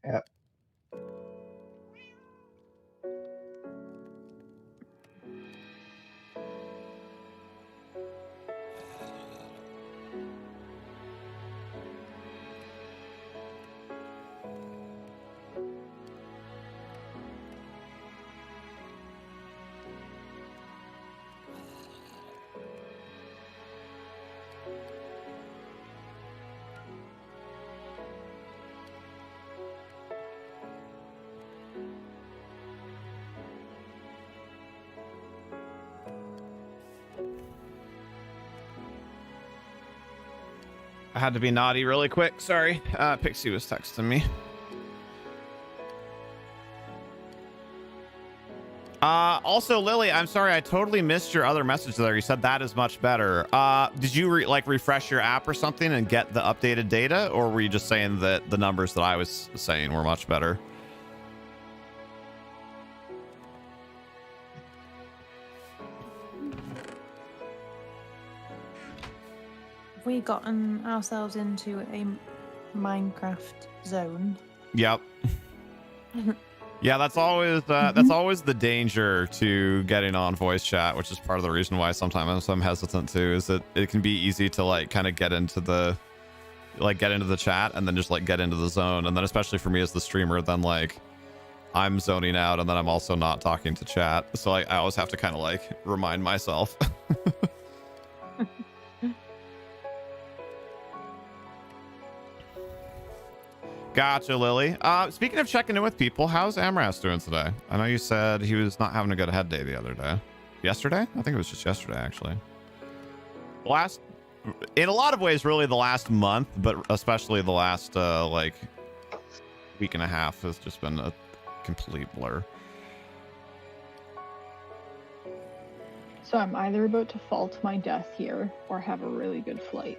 Yep. I had to be naughty really quick. Sorry. Pixie was texting me. Also, Lily, I'm sorry. I totally missed your other message there. You said that is much better. Did you refresh your app or something and get the updated data? Or were you just saying that the numbers that I was saying were much better? Have we gotten ourselves into a Minecraft zone? Yep. Yeah, that's always the danger to getting on voice chat, which is part of the reason why sometimes I'm hesitant too, is that it can be easy to like kind of get into the chat and then just like get into the zone. And then especially for me as the streamer, then like I'm zoning out and then I'm also not talking to chat. So I always have to kind of like remind myself. Gotcha, Lily. Speaking of checking in with people, how's Amras doing today? I know you said he was not having a good head day the other day. Yesterday? I think it was just yesterday, actually. In a lot of ways, really the last month, but especially the last like week and a half has just been a complete blur. So I'm either about to fall to my death here or have a really good flight.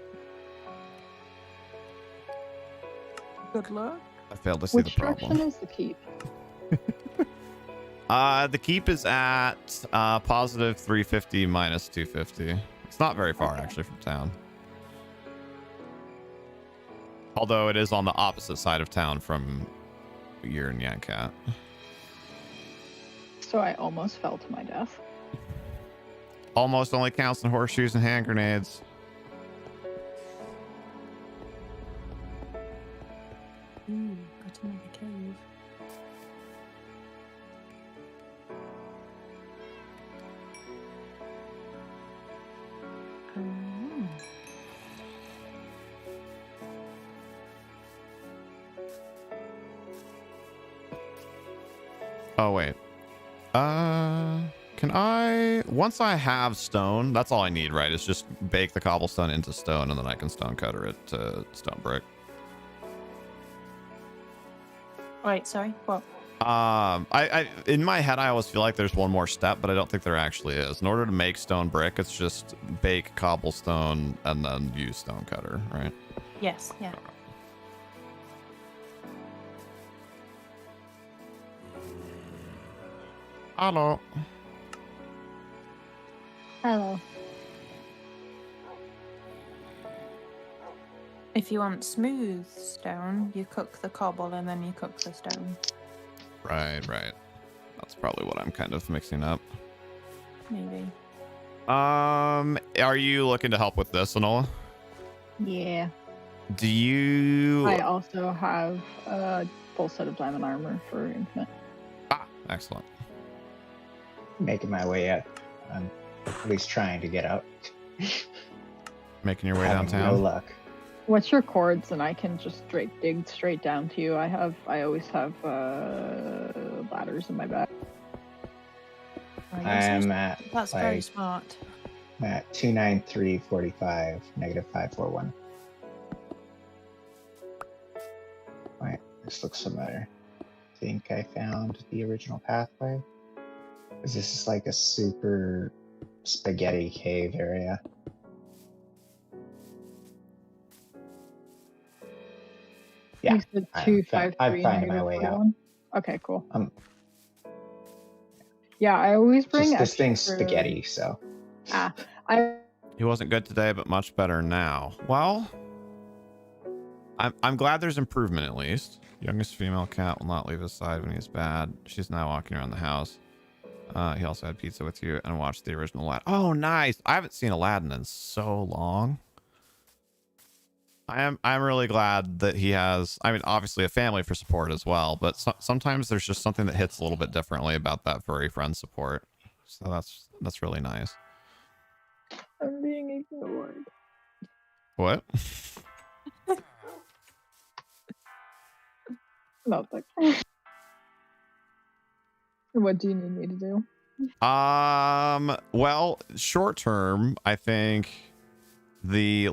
Good luck. I failed to see Which the problem. direction is the keep? The keep is at positive 350 minus 250. It's not very far actually from town. Although it is on the opposite side of town from your Nyancat. So I almost fell to my death. Almost only counts in horseshoes and hand grenades. Ooh, got another cave. Oh wait. Can I, once I have stone, that's all I need, right? Is just bake the cobblestone into stone and then I can stone cutter it to stone brick. Wait, sorry, what? I in my head I always feel like there's one more step, but I don't think there actually is. In order to make stone brick, it's just bake cobblestone and then use stone cutter, right? Yes, yeah. Hello. Hello. If you want smooth stone, you cook the cobble and then you cook the stone. Right. That's probably what I'm kind of mixing up. Maybe. Are you looking to help with this, Enola? Yeah. Do you... I also have a full set of diamond armor for infinite. Ah, excellent. Making my way up. I'm at least trying to get out. Making your way Having downtown? no luck. What's your cords, and I can just dig straight down to you. I always have ladders in my bag. I'm at That's very smart. I'm at 293.45, negative 541. Right, this looks familiar. I think I found the original pathway. Because this is like a super spaghetti cave area. Yeah, You said 253. I'm finding my way out. Okay, cool. Yeah, I always bring This thing's extra- spaghetti, so. I He wasn't good today, but much better now. Well, I'm glad there's improvement at least. Youngest female cat will not leave his side when he's bad. She's now walking around the house. He also had pizza with you and watched the original Aladdin. Oh, nice. I haven't seen Aladdin in so long. I'm really glad that he has, I mean, obviously a family for support as well, but sometimes there's just something that hits a little bit differently about that furry friend support. So that's really nice. I'm being ignored. What? Nothing. What do you need me to do? Well, short term, I think the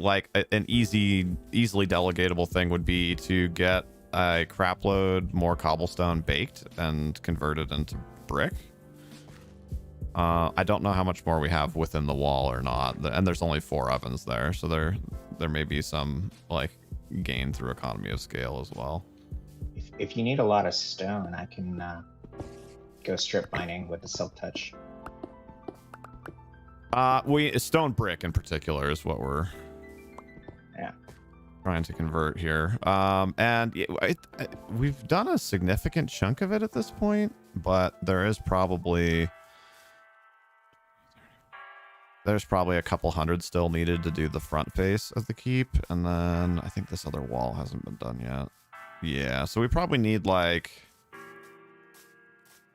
an easily delegatable thing would be to get a crap load more cobblestone baked and converted into brick. I don't know how much more we have within the wall or not, and there's only 4 ovens there, so there may be some like gain through economy of scale as well. If you need a lot of stone, I can go strip mining with the silk touch. Stone brick in particular is what we're trying to convert here. And we've done a significant chunk of it at this point, but there's probably a couple hundred still needed to do the front face of the keep, and then I think this other wall hasn't been done yet. Yeah, so we probably need like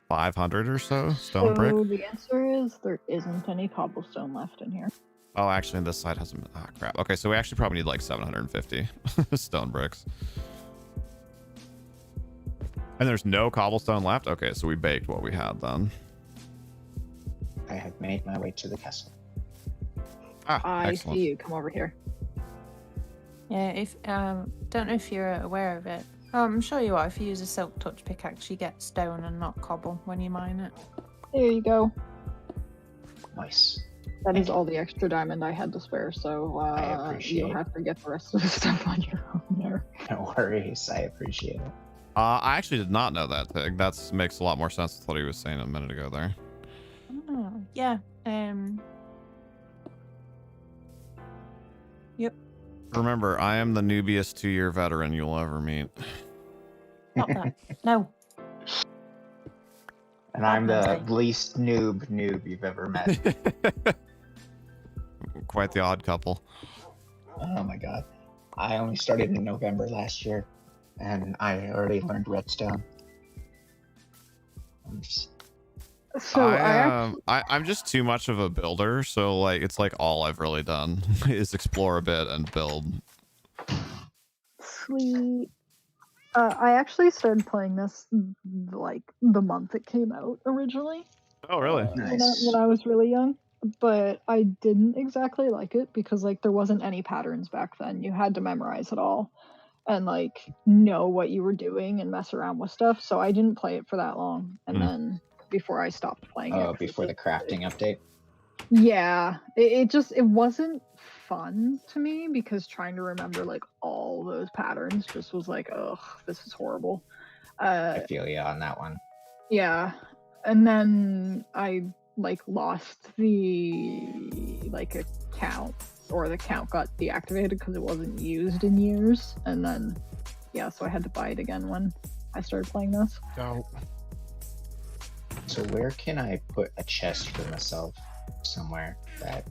500 or so stone brick. So the answer is there isn't any cobblestone left in here. Oh, actually, this side hasn't been. Ah, crap. Okay, so we actually probably need like 750 stone bricks. And there's no cobblestone left? Okay, so we baked what we had then. I have made my way to the castle. Ah, I excellent. see you. Come over here. Yeah, if don't know if you're aware of it. Oh, I'm sure you are. If you use a silk touch pickaxe, you get stone and not cobble when you mine it. There you go. Nice. That is all the extra diamond I had to spare, so I appreciate you'll have to get the rest of the stuff on your own there. No worries. I appreciate it. I actually did not know that thing. That makes a lot more sense with what he was saying a minute ago there. Oh, yeah. Yep. Remember, I am the newbiest 2-year veteran you'll ever meet. Not that. No. And I'm the Wednesday. least noob you've ever met. Quite the odd couple. Oh my god. I only started in November last year, and I already learned redstone. So I'm just too much of a builder, so like it's like all I've really done is explore a bit and build. Sweet. I actually started playing this like the month it came out originally. Oh, really? Nice. When I was really young, but I didn't exactly like it because like there wasn't any patterns back then. You had to memorize it all and like know what you were doing and mess around with stuff. So I didn't play it for that long, and then before I stopped playing it. Oh, before the crafting update? Yeah, it wasn't fun to me because trying to remember like all those patterns just was like, ugh, this is horrible. I feel you on that one. Yeah, and then I like lost the like account, or the account got deactivated because it wasn't used in years, and then yeah, so I had to buy it again when I started playing this. Oh. So where can I put a chest for myself somewhere that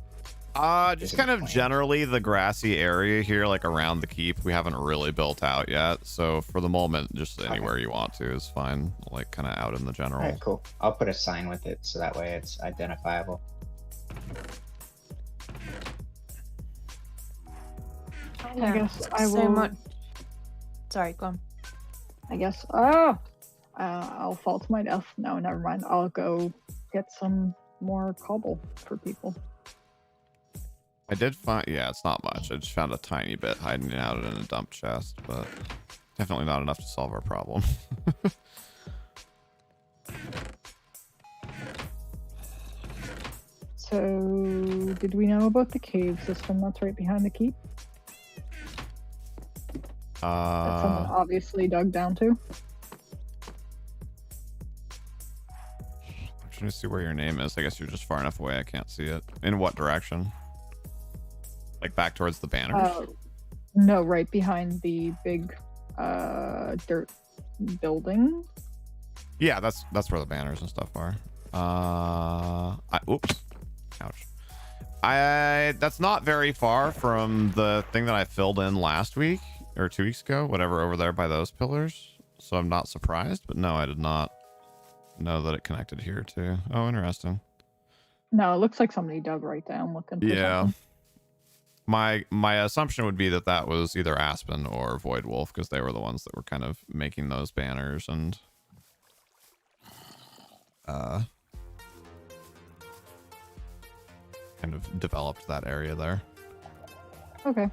Just isn't kind of planned? generally the grassy area here, like around the keep, we haven't really built out yet. So for the moment, just anywhere you want to is fine, like kind of out in the general. Alright, cool. I'll put a sign with it so that way it's identifiable. I guess I will. So much. Sorry, go on. I guess. I'll fall to my death. No, never mind. I'll go get some more cobble for people. I did find, yeah, it's not much. I just found a tiny bit hiding out in a dump chest, but definitely not enough to solve our problem. So, did we know about the cave system that's right behind the keep? That someone obviously dug down to? I'm trying to see where your name is. I guess you're just far enough away I can't see it. In what direction? Like back towards the banners? No, right behind the big dirt building. Yeah, that's where the banners and stuff are. Oops. Ouch. That's not very far from the thing that I filled in last week or 2 weeks ago, whatever, over there by those pillars. So I'm not surprised, but no, I did not know that it connected here too. Oh, interesting. No, it looks like somebody dug right down looking for something. My assumption would be that that was either Aspen or Void Wolf, because they were the ones that were kind of making those banners and kind of developed that area there. Okay.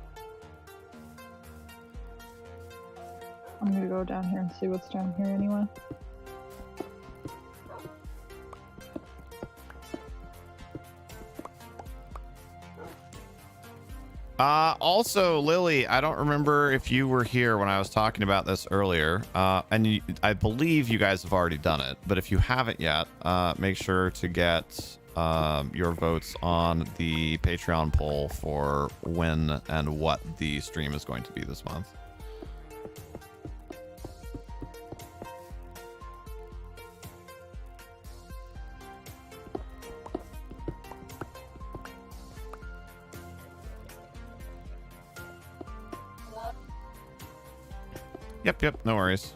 I'm gonna go down here and see what's down here anyway. Also, Lily, I don't remember if you were here when I was talking about this earlier, and I believe you guys have already done it, but if you haven't yet, make sure to get your votes on the Patreon poll for when and what the stream is going to be this month. Yep, no worries.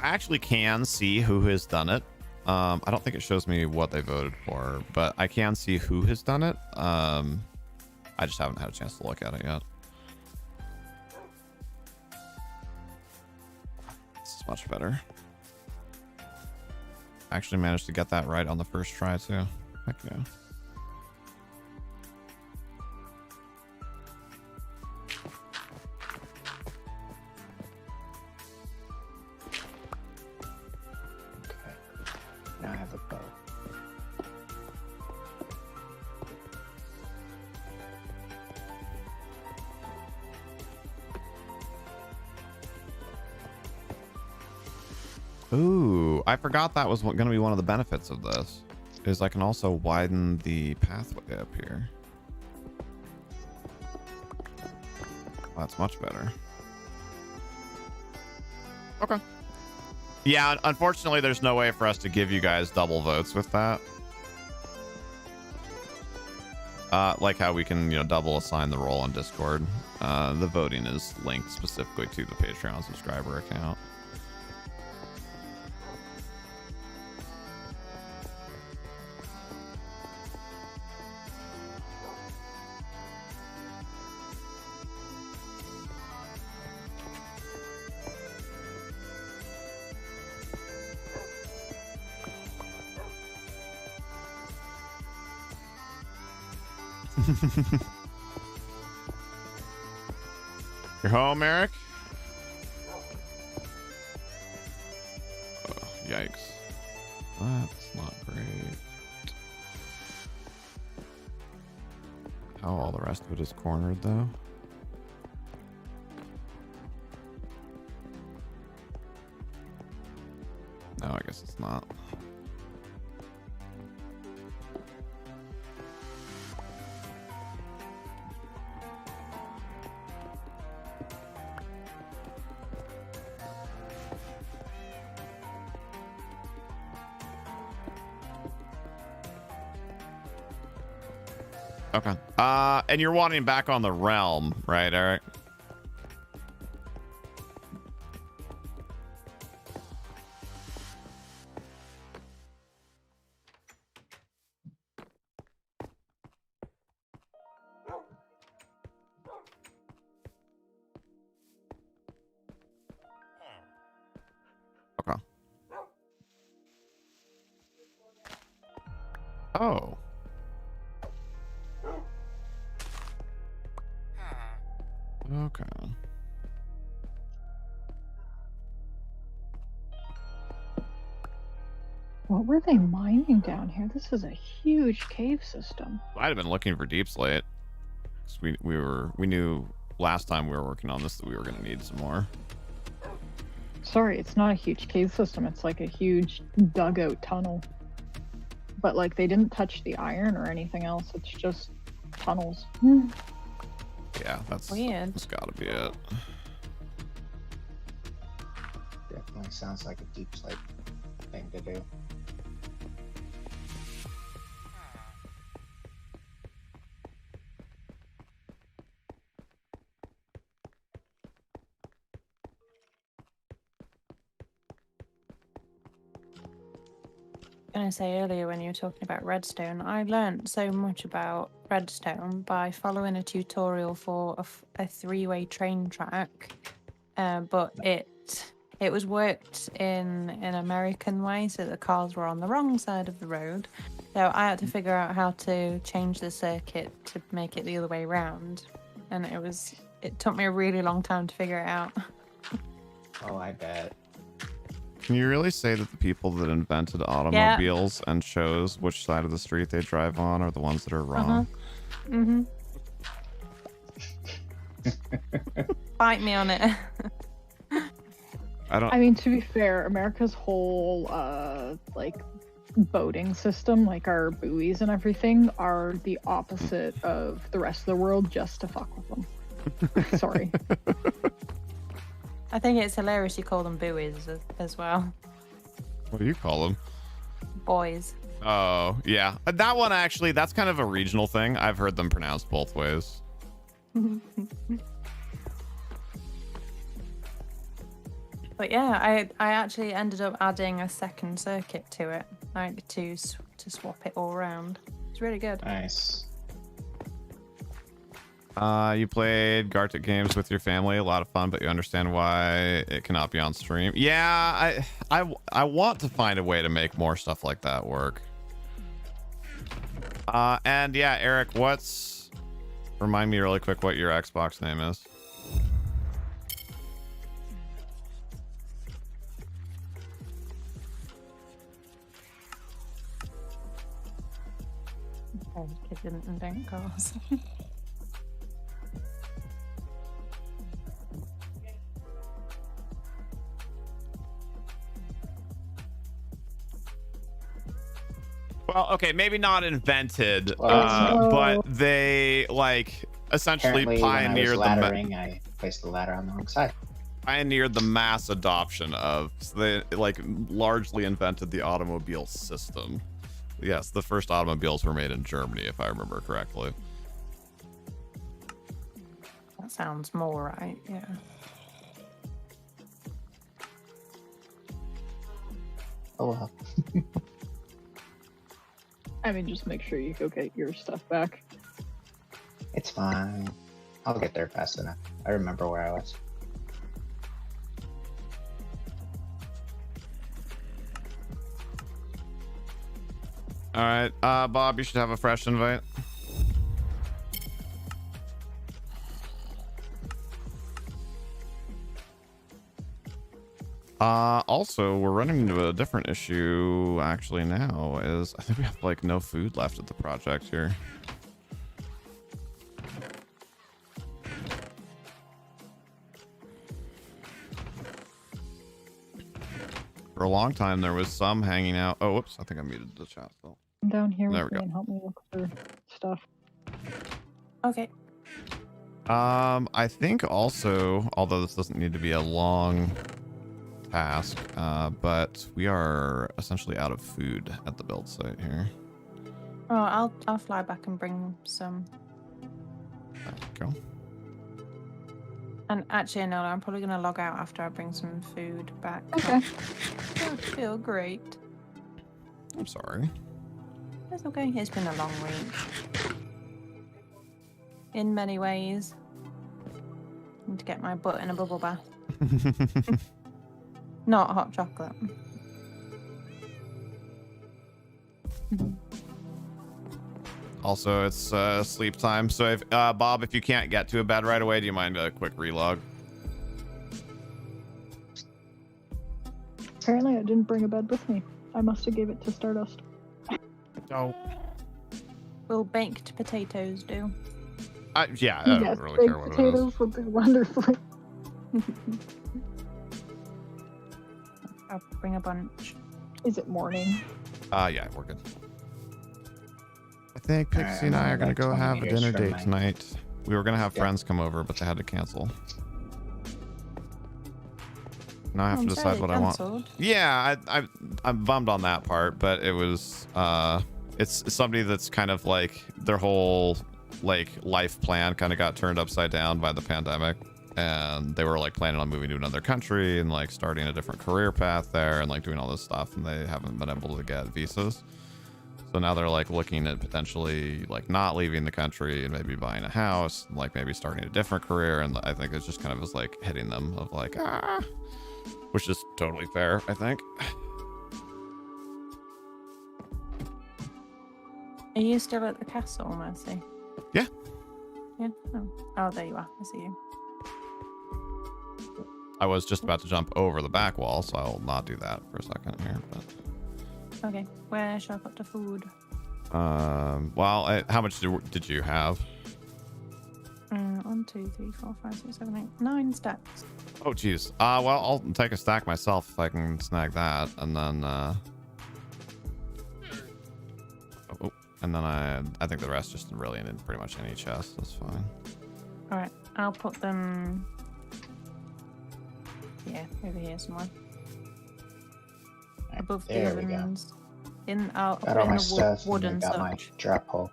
I actually can see who has done it. I don't think it shows me what they voted for, but I can see who has done it. I just haven't had a chance to look at it yet. This is much better. I actually managed to get that right on the first try too. Heck yeah. Now I have a bow. Ooh, I forgot that was going to be one of the benefits of this. Is I can also widen the pathway up here. That's much better. Okay. Yeah, unfortunately, there's no way for us to give you guys double votes with that. Like how we can, double assign the role on Discord. The voting is linked specifically to the Patreon subscriber account. You're home, Eric? Oh, yikes. That's not great. How all the rest of it is cornered, though. No, I guess it's not. Okay. And you're wanting back on the realm, right, Eric? Okay. Oh. Okay. What were they mining down here? This is a huge cave system. I'd have been looking for deep slate. We knew last time we were working on this that we were going to need some more. Sorry, it's not a huge cave system. It's like a huge dugout tunnel. but like they didn't touch the iron or anything else. It's just tunnels. Yeah, that's gotta be it. Definitely sounds like a deep sleep thing to do. Gonna say earlier when you were talking about redstone, I learned so much about redstone by following a tutorial for a three-way train track, but it was worked in an American way, so the cars were on the wrong side of the road. So I had to figure out how to change the circuit to make it the other way around, and it took me a really long time to figure it out. Oh, I bet. Can you really say that the people that invented automobiles and chose which side of the street they drive on are the ones that are wrong? Fight me on it. I mean, to be fair, America's whole like boating system, like our buoys and everything, are the opposite of the rest of the world, just to fuck with them. Sorry. I think it's hilarious you call them buoys as well. What do you call them? Boys. Oh, yeah. That one actually, that's kind of a regional thing. I've heard them pronounced both ways. But yeah, I actually ended up adding a second circuit to it, like to swap it all around. It's really good. Nice. You played Gartic games with your family, a lot of fun, but you understand why it cannot be on stream. Yeah, I want to find a way to make more stuff like that work. And yeah, Eric, remind me really quick what your Xbox name is. Kid didn't invent cars. Well, okay, maybe not invented, but they like essentially Apparently, pioneered when I was laddering, I placed the ladder on the wrong side. Pioneered the mass adoption of. So they like largely invented the automobile system. Yes, the first automobiles were made in Germany, if I remember correctly. That sounds more right, yeah. Oh well. I mean, just make sure you go get your stuff back. It's fine. I'll get there fast enough. I remember where I was. All right, Bob, you should have a fresh invite. Also, we're running into a different issue actually now, is I think we have like no food left at the project here. For a long time, there was some hanging out. Oh, whoops, I think I muted the chat still. Come down here There with we me go. and help me look for stuff. Okay. I think also, although this doesn't need to be a long task, but we are essentially out of food at the build site here. Oh, I'll fly back and bring some. There we go. And actually, no, I'm probably gonna log out after I bring some food back. Okay. I feel great. I'm sorry. It's okay. It's been a long week. In many ways. I need to get my butt in a bubble bath. Not hot chocolate. Also, it's sleep time. So, if Bob, if you can't get to a bed right away, do you mind a quick relog? Apparently, I didn't bring a bed with me. I must have gave it to Stardust. Oh. Will baked potatoes do? Yeah, I don't really care what it is. Potatoes would be wonderful. I'll bring a bunch. Is it morning? Yeah, we're good. I think Pixie and I are gonna go 20 have a meters dinner from date my- tonight. We were gonna have Yep. friends come over, but they had to cancel. Now I have to I'm decide sorry, what I want. cancelled. Yeah, I'm bummed on that part, but it was it's somebody that's kind of like their whole like life plan kind of got turned upside down by the pandemic, and they were like planning on moving to another country and like starting a different career path there and like doing all this stuff, and they haven't been able to get visas. So now they're like looking at potentially like not leaving the country and maybe buying a house, like maybe starting a different career, and I think it's just kind of was like hitting them of like which is totally fair, I think. Are you still at the castle, Mercy? Yeah. Yeah. Oh, there you are. I see you. I was just about to jump over the back wall, so I'll not do that for a second here. But Okay. Where shall I put the food? well, how much did you have? 1, 2, 3, 4, 5, 6, 7, 8, 9 stacks. Oh, geez. Well, I'll take a stack myself if I can snag that, and then and then I think the rest just really in pretty much any chest. That's fine. All right. I'll put them. Yeah, over here somewhere. Right, Above the there we go. ovens. I'll put Got it all in my the stuff, and I wooden got my such. drop hole.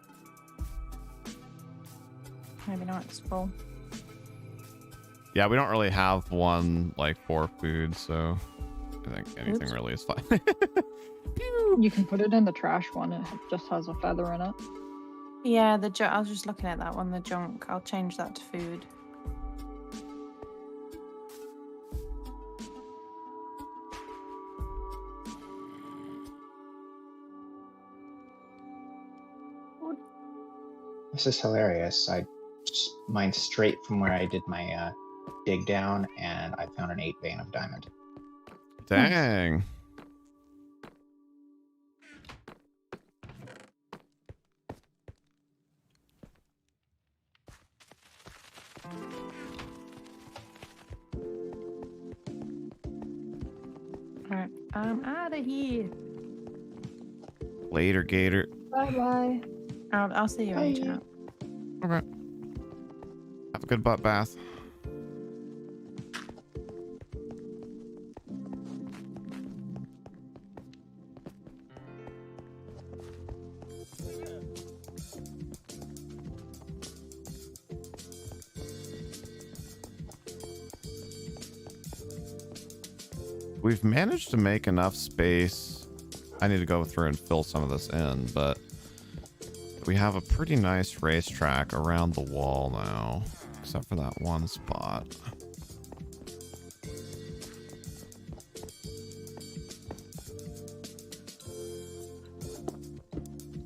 Maybe not. It's full. Yeah, we don't really have one like for food, so I think anything Oops. really is fine. You can put it in the trash one. It just has a feather in it. Yeah, I was just looking at that one, the junk. I'll change that to food. This is hilarious. I just mined straight from where I did my dig down, and I found an 8 vein of diamond. Dang. Alright, I'm out of here. Later, Gator. Bye bye. I'll see you in Bye. chat. Okay. Have a good butt bath. We've managed to make enough space. I need to go through and fill some of this in, but we have a pretty nice racetrack around the wall now, except for that one spot.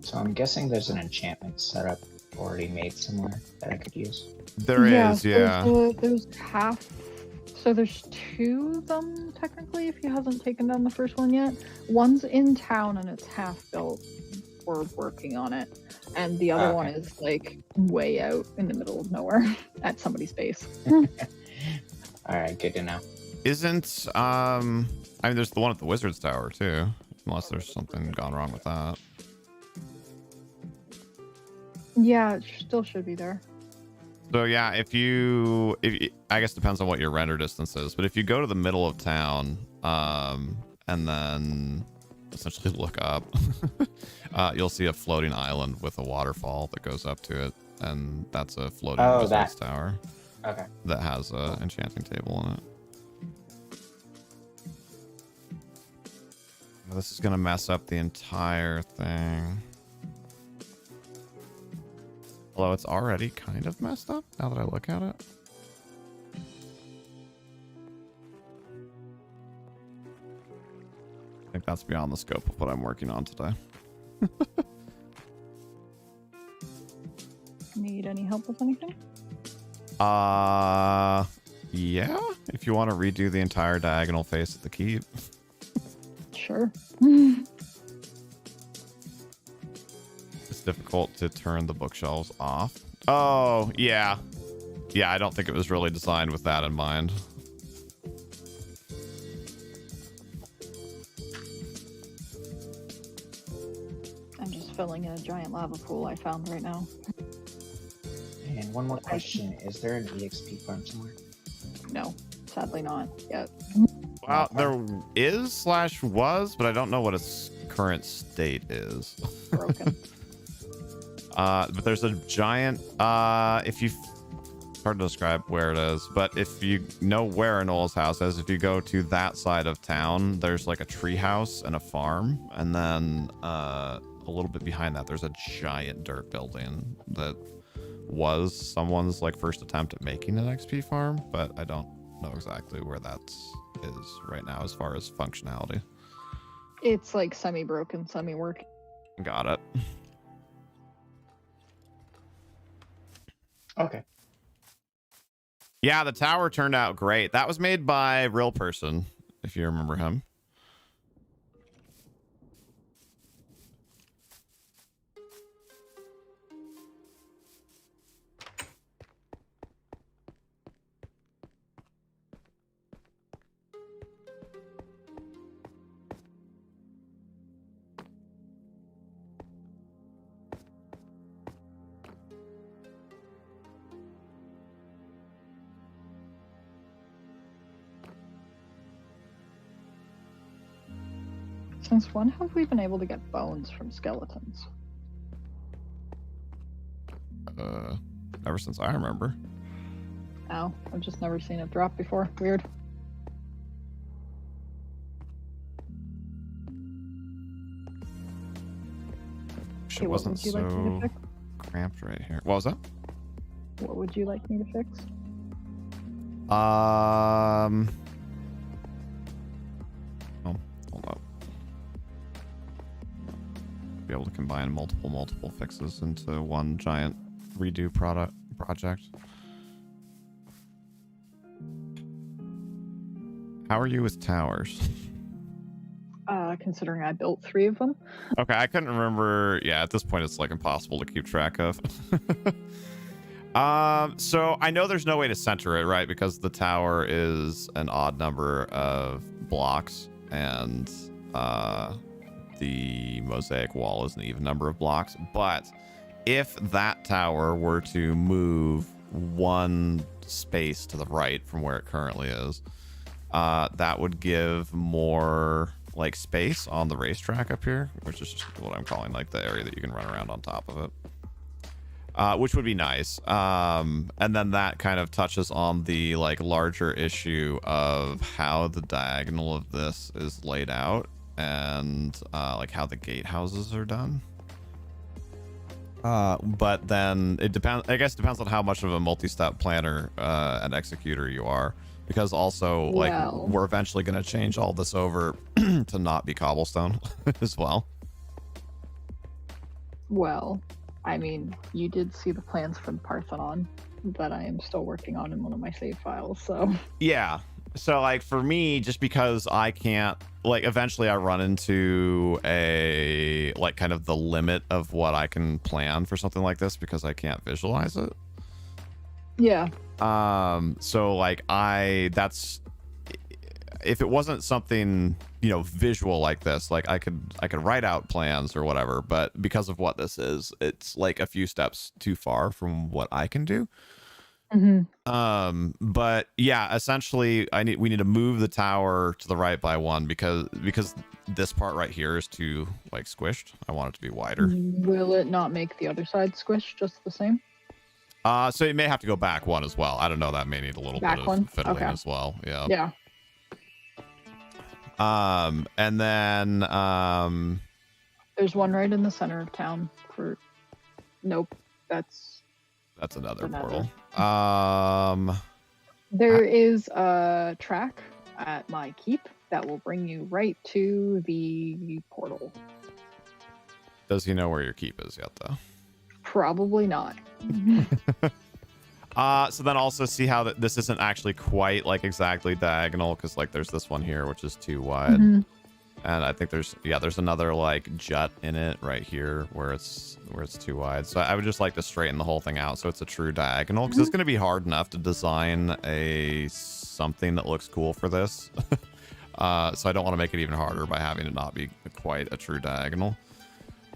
So I'm guessing there's an enchantment setup already made somewhere that I could use. There is, yeah. There's half. So there's 2 of them technically. If you haven't taken down the first one yet, one's in town and it's half built. We're working on it, and the other one Okay. is like way out in the middle of nowhere at somebody's base. All right, good to know. Isn't I mean, there's the one at the Wizard's Tower too, unless there's something gone wrong with that. Yeah, it still should be there. So yeah, if you I guess it depends on what your render distance is, but if you go to the middle of town, and then essentially look up, you'll see a floating island with a waterfall that goes up to it, and that's a floating Wizard's Tower Okay. that has a enchanting table in it. This is gonna mess up the entire thing. Although it's already kind of messed up now that I look at it. I think that's beyond the scope of what I'm working on today. Need any help with anything? Yeah, if you want to redo the entire diagonal face of the keep. Sure. It's difficult to turn the bookshelves off. Oh, yeah. Yeah, I don't think it was really designed with that in mind. I'm just filling in a giant lava pool I found right now. And one more question: is there an EXP farm somewhere? No, sadly not yet. Well, there is / was, but I don't know what its current state is. Broken. But there's a giant, if you, hard to describe where it is, but if you know where Noel's house is, if you go to that side of town, there's like a tree house and a farm. And then a little bit behind that, there's a giant dirt building that was someone's like first attempt at making an XP farm, but I don't know exactly where that is right now as far as functionality. It's like semi-broken, semi-working. Got it. Okay. Yeah, the tower turned out great. That was made by Real Person, if you remember him. Since when have we been able to get bones from skeletons? Ever since I remember. Oh, I've just never seen it drop before. Weird. It wasn't so like me to fix? cramped right here. What was that? What would you like me to fix? Oh, hold up. Be able to combine multiple fixes into one giant redo project. How are you with towers? Considering I built 3 of them. Okay, I couldn't remember. Yeah, at this point it's like impossible to keep track of. So I know there's no way to center it, right? Because the tower is an odd number of blocks and the mosaic wall is an even number of blocks. But if that tower were to move one space to the right from where it currently is, that would give more like space on the racetrack up here, which is just what I'm calling like the area that you can run around on top of it, which would be nice. And then that kind of touches on the like larger issue of how the diagonal of this is laid out and like how the gatehouses are done. But then it depends, I guess it depends on how much of a multi-step planner and executor you are. Because also, like, we're eventually going to change all this over to not be cobblestone as well. Well, I mean, you did see the plans for the Parthenon that I am still working on in one of my save files, so... Yeah. So, like, for me, just because I can't... Like, eventually I run into a... Like, kind of the limit of what I can plan for something like this because I can't visualize it. Yeah. So like that's if it wasn't something, you know, visual like this, like I could write out plans or whatever, but because of what this is, it's like a few steps too far from what I can do. Mm-hmm. But yeah, essentially we need to move the tower to the right by 1 because this part right here is too like squished. I want it to be wider. Will it not make the other side squish just the same? So it may have to go back 1 as well. I don't know. That may need a little bit of fiddling as well. Yeah. Yeah. And then there's one right in the center of town for... Nope. That's another portal. There is a track at my keep that will bring you right to the portal. Does he know where your keep is yet, though? Probably not. So then also see how this isn't actually quite like exactly diagonal, because like there's this one here which is too wide. And I think there's another like jut in it right here where it's too wide. So I would just like to straighten the whole thing out so it's a true diagonal, because it's going to be hard enough to design something that looks cool for this. So I don't want to make it even harder by having it not be quite a true diagonal.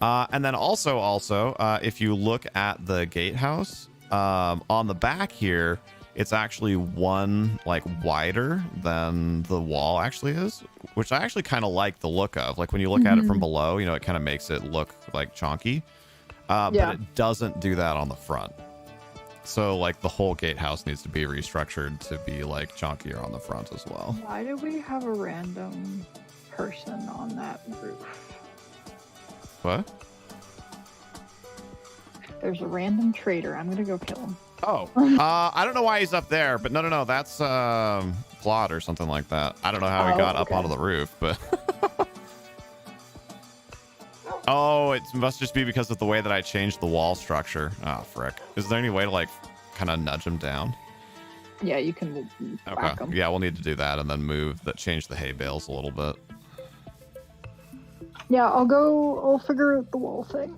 And then also, if you look at the gatehouse, on the back here, it's actually one like wider than the wall actually is, which I actually kind of like the look of. Like when you look at it from below, you know, it kind of makes it look like chonky. But it doesn't do that on the front. So like the whole gatehouse needs to be restructured to be like chonkier on the front as well. Why do we have a random person on that roof? What? There's a random traitor. I'm gonna go kill him. Oh, I don't know why he's up there, but no, that's plot or something like that. I don't know how he got up onto the roof, but oh, it must just be because of the way that I changed the wall structure. Oh, frick. Is there any way to like kind of nudge him down? Yeah, you can whack him. Yeah, we'll need to do that and then change the hay bales a little bit. Yeah, I'll figure out the wall thing.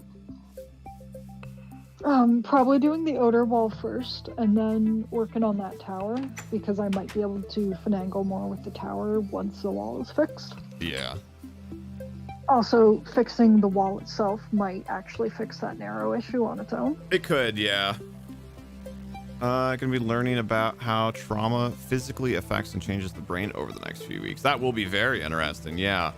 Probably doing the outer wall first and then working on that tower because I might be able to finagle more with the tower once the wall is fixed. Yeah. Also, fixing the wall itself might actually fix that narrow issue on its own. It could, yeah. Gonna be learning about how trauma physically affects and changes the brain over the next few weeks. That will be very interesting, yeah.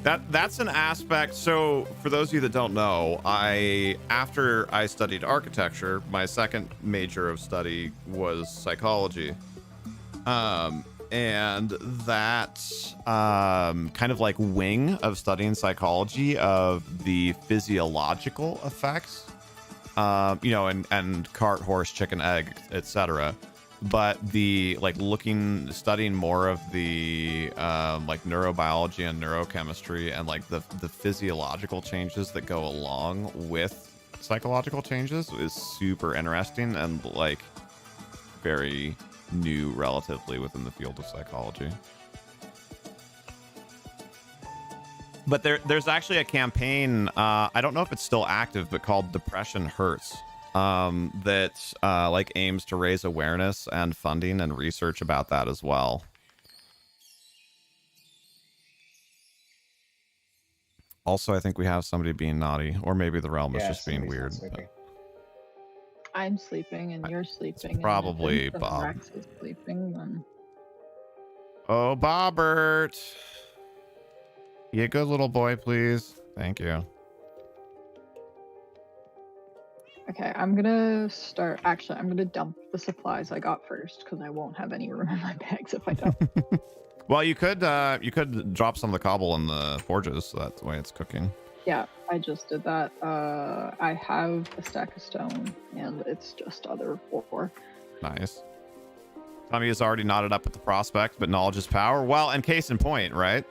That's an aspect. So for those of you that don't know, after I studied architecture, my second major of study was psychology. And that kind of like wing of studying psychology of the physiological effects, you know, and cart, horse, chicken, egg, etc. But the like studying more of the like neurobiology and neurochemistry and like the physiological changes that go along with psychological changes is super interesting and like very new relatively within the field of psychology. But there's actually a campaign, I don't know if it's still active, but called Depression Hurts, that like aims to raise awareness and funding and research about that as well. Also, I think we have somebody being naughty, or maybe the realm is just being weird. I'm sleeping and you're sleeping. Probably and Bob. Rex is sleeping. Then... Oh, Bobbert. You good little boy, please. Thank you. Okay, I'm gonna start. Actually, I'm gonna dump the supplies I got first because I won't have any room in my bags if I don't. Well, you could drop some of the cobble in the forges, so that's the way it's cooking. Yeah, I just did that. I have a stack of stone, and it's just other ore. Nice. Tommy is already knotted up at the prospect, but knowledge is power. Well, and case in point, right?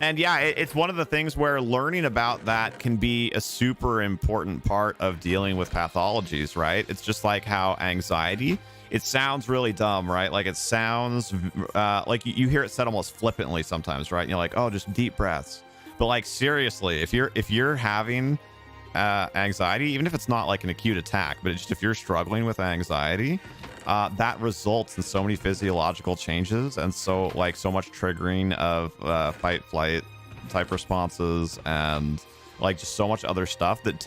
And yeah, it's one of the things where learning about that can be a super important part of dealing with pathologies, right? It's just like how anxiety, it sounds really dumb, right? Like it sounds like you hear it said almost flippantly sometimes, right? And you're like, oh, just deep breaths. But like seriously, if you're having anxiety, even if it's not like an acute attack, but it's just if you're struggling with anxiety, that results in so many physiological changes and so much triggering of fight flight type responses and like just so much other stuff that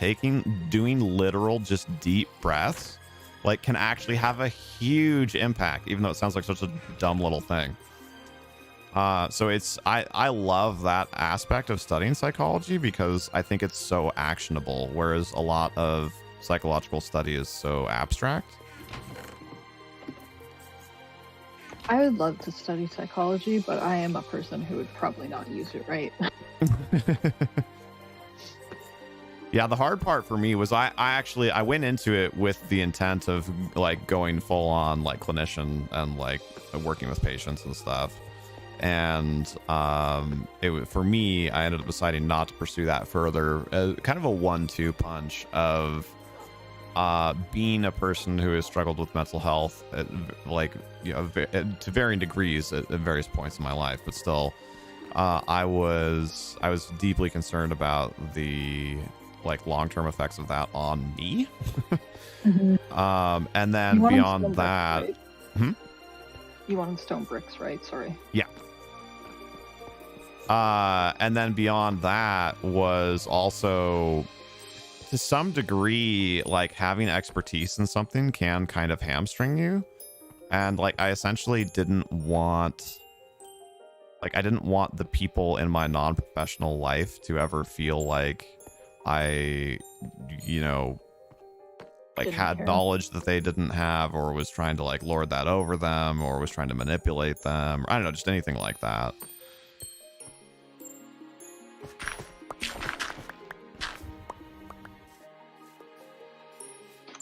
doing literal just deep breaths like can actually have a huge impact, even though it sounds like such a dumb little thing. So I love that aspect of studying psychology because I think it's so actionable, whereas a lot of psychological study is so abstract. I would love to study psychology, but I am a person who would probably not use it right. Yeah, the hard part for me was I went into it with the intent of like going full on like clinician and like working with patients and stuff. And for me, I ended up deciding not to pursue that further. Kind of a 1-2 punch of being a person who has struggled with mental health at, like, you know, to varying degrees at various points in my life, but still I was deeply concerned about the like long-term effects of that on me. Mm-hmm. And then beyond that, You wanted stone bricks, right? Sorry. Yeah. And then beyond that was also, to some degree, like having expertise in something can kind of hamstring you. And like I essentially didn't want, like I didn't want the people in my non-professional life to ever feel like I, you know, like Didn't had care. knowledge that they didn't have, or was trying to like lord that over them, or was trying to manipulate them, or I don't know, just anything like that.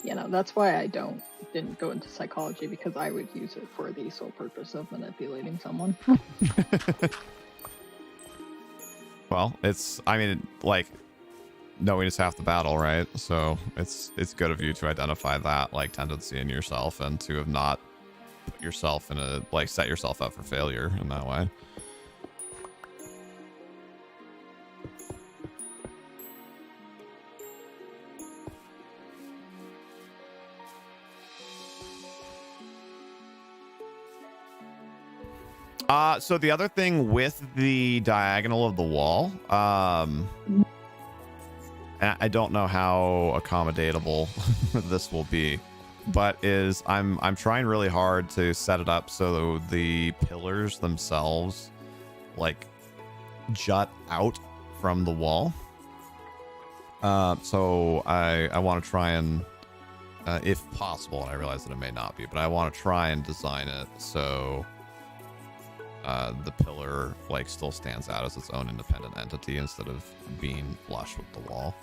You know, that's why I didn't go into psychology, because I would use it for the sole purpose of manipulating someone. Well, it's, I mean, like, knowing is half the battle, right? So it's good of you to identify that like tendency in yourself, and to have not put yourself in a, like, set yourself up for failure in that way. So the other thing with the diagonal of the wall, and I don't know how accommodatable this will be, but is I'm trying really hard to set it up so the pillars themselves like jut out from the wall. So I want to try and, if possible, and I realize that it may not be, but I want to try and design it so the pillar like still stands out as its own independent entity instead of being flush with the wall.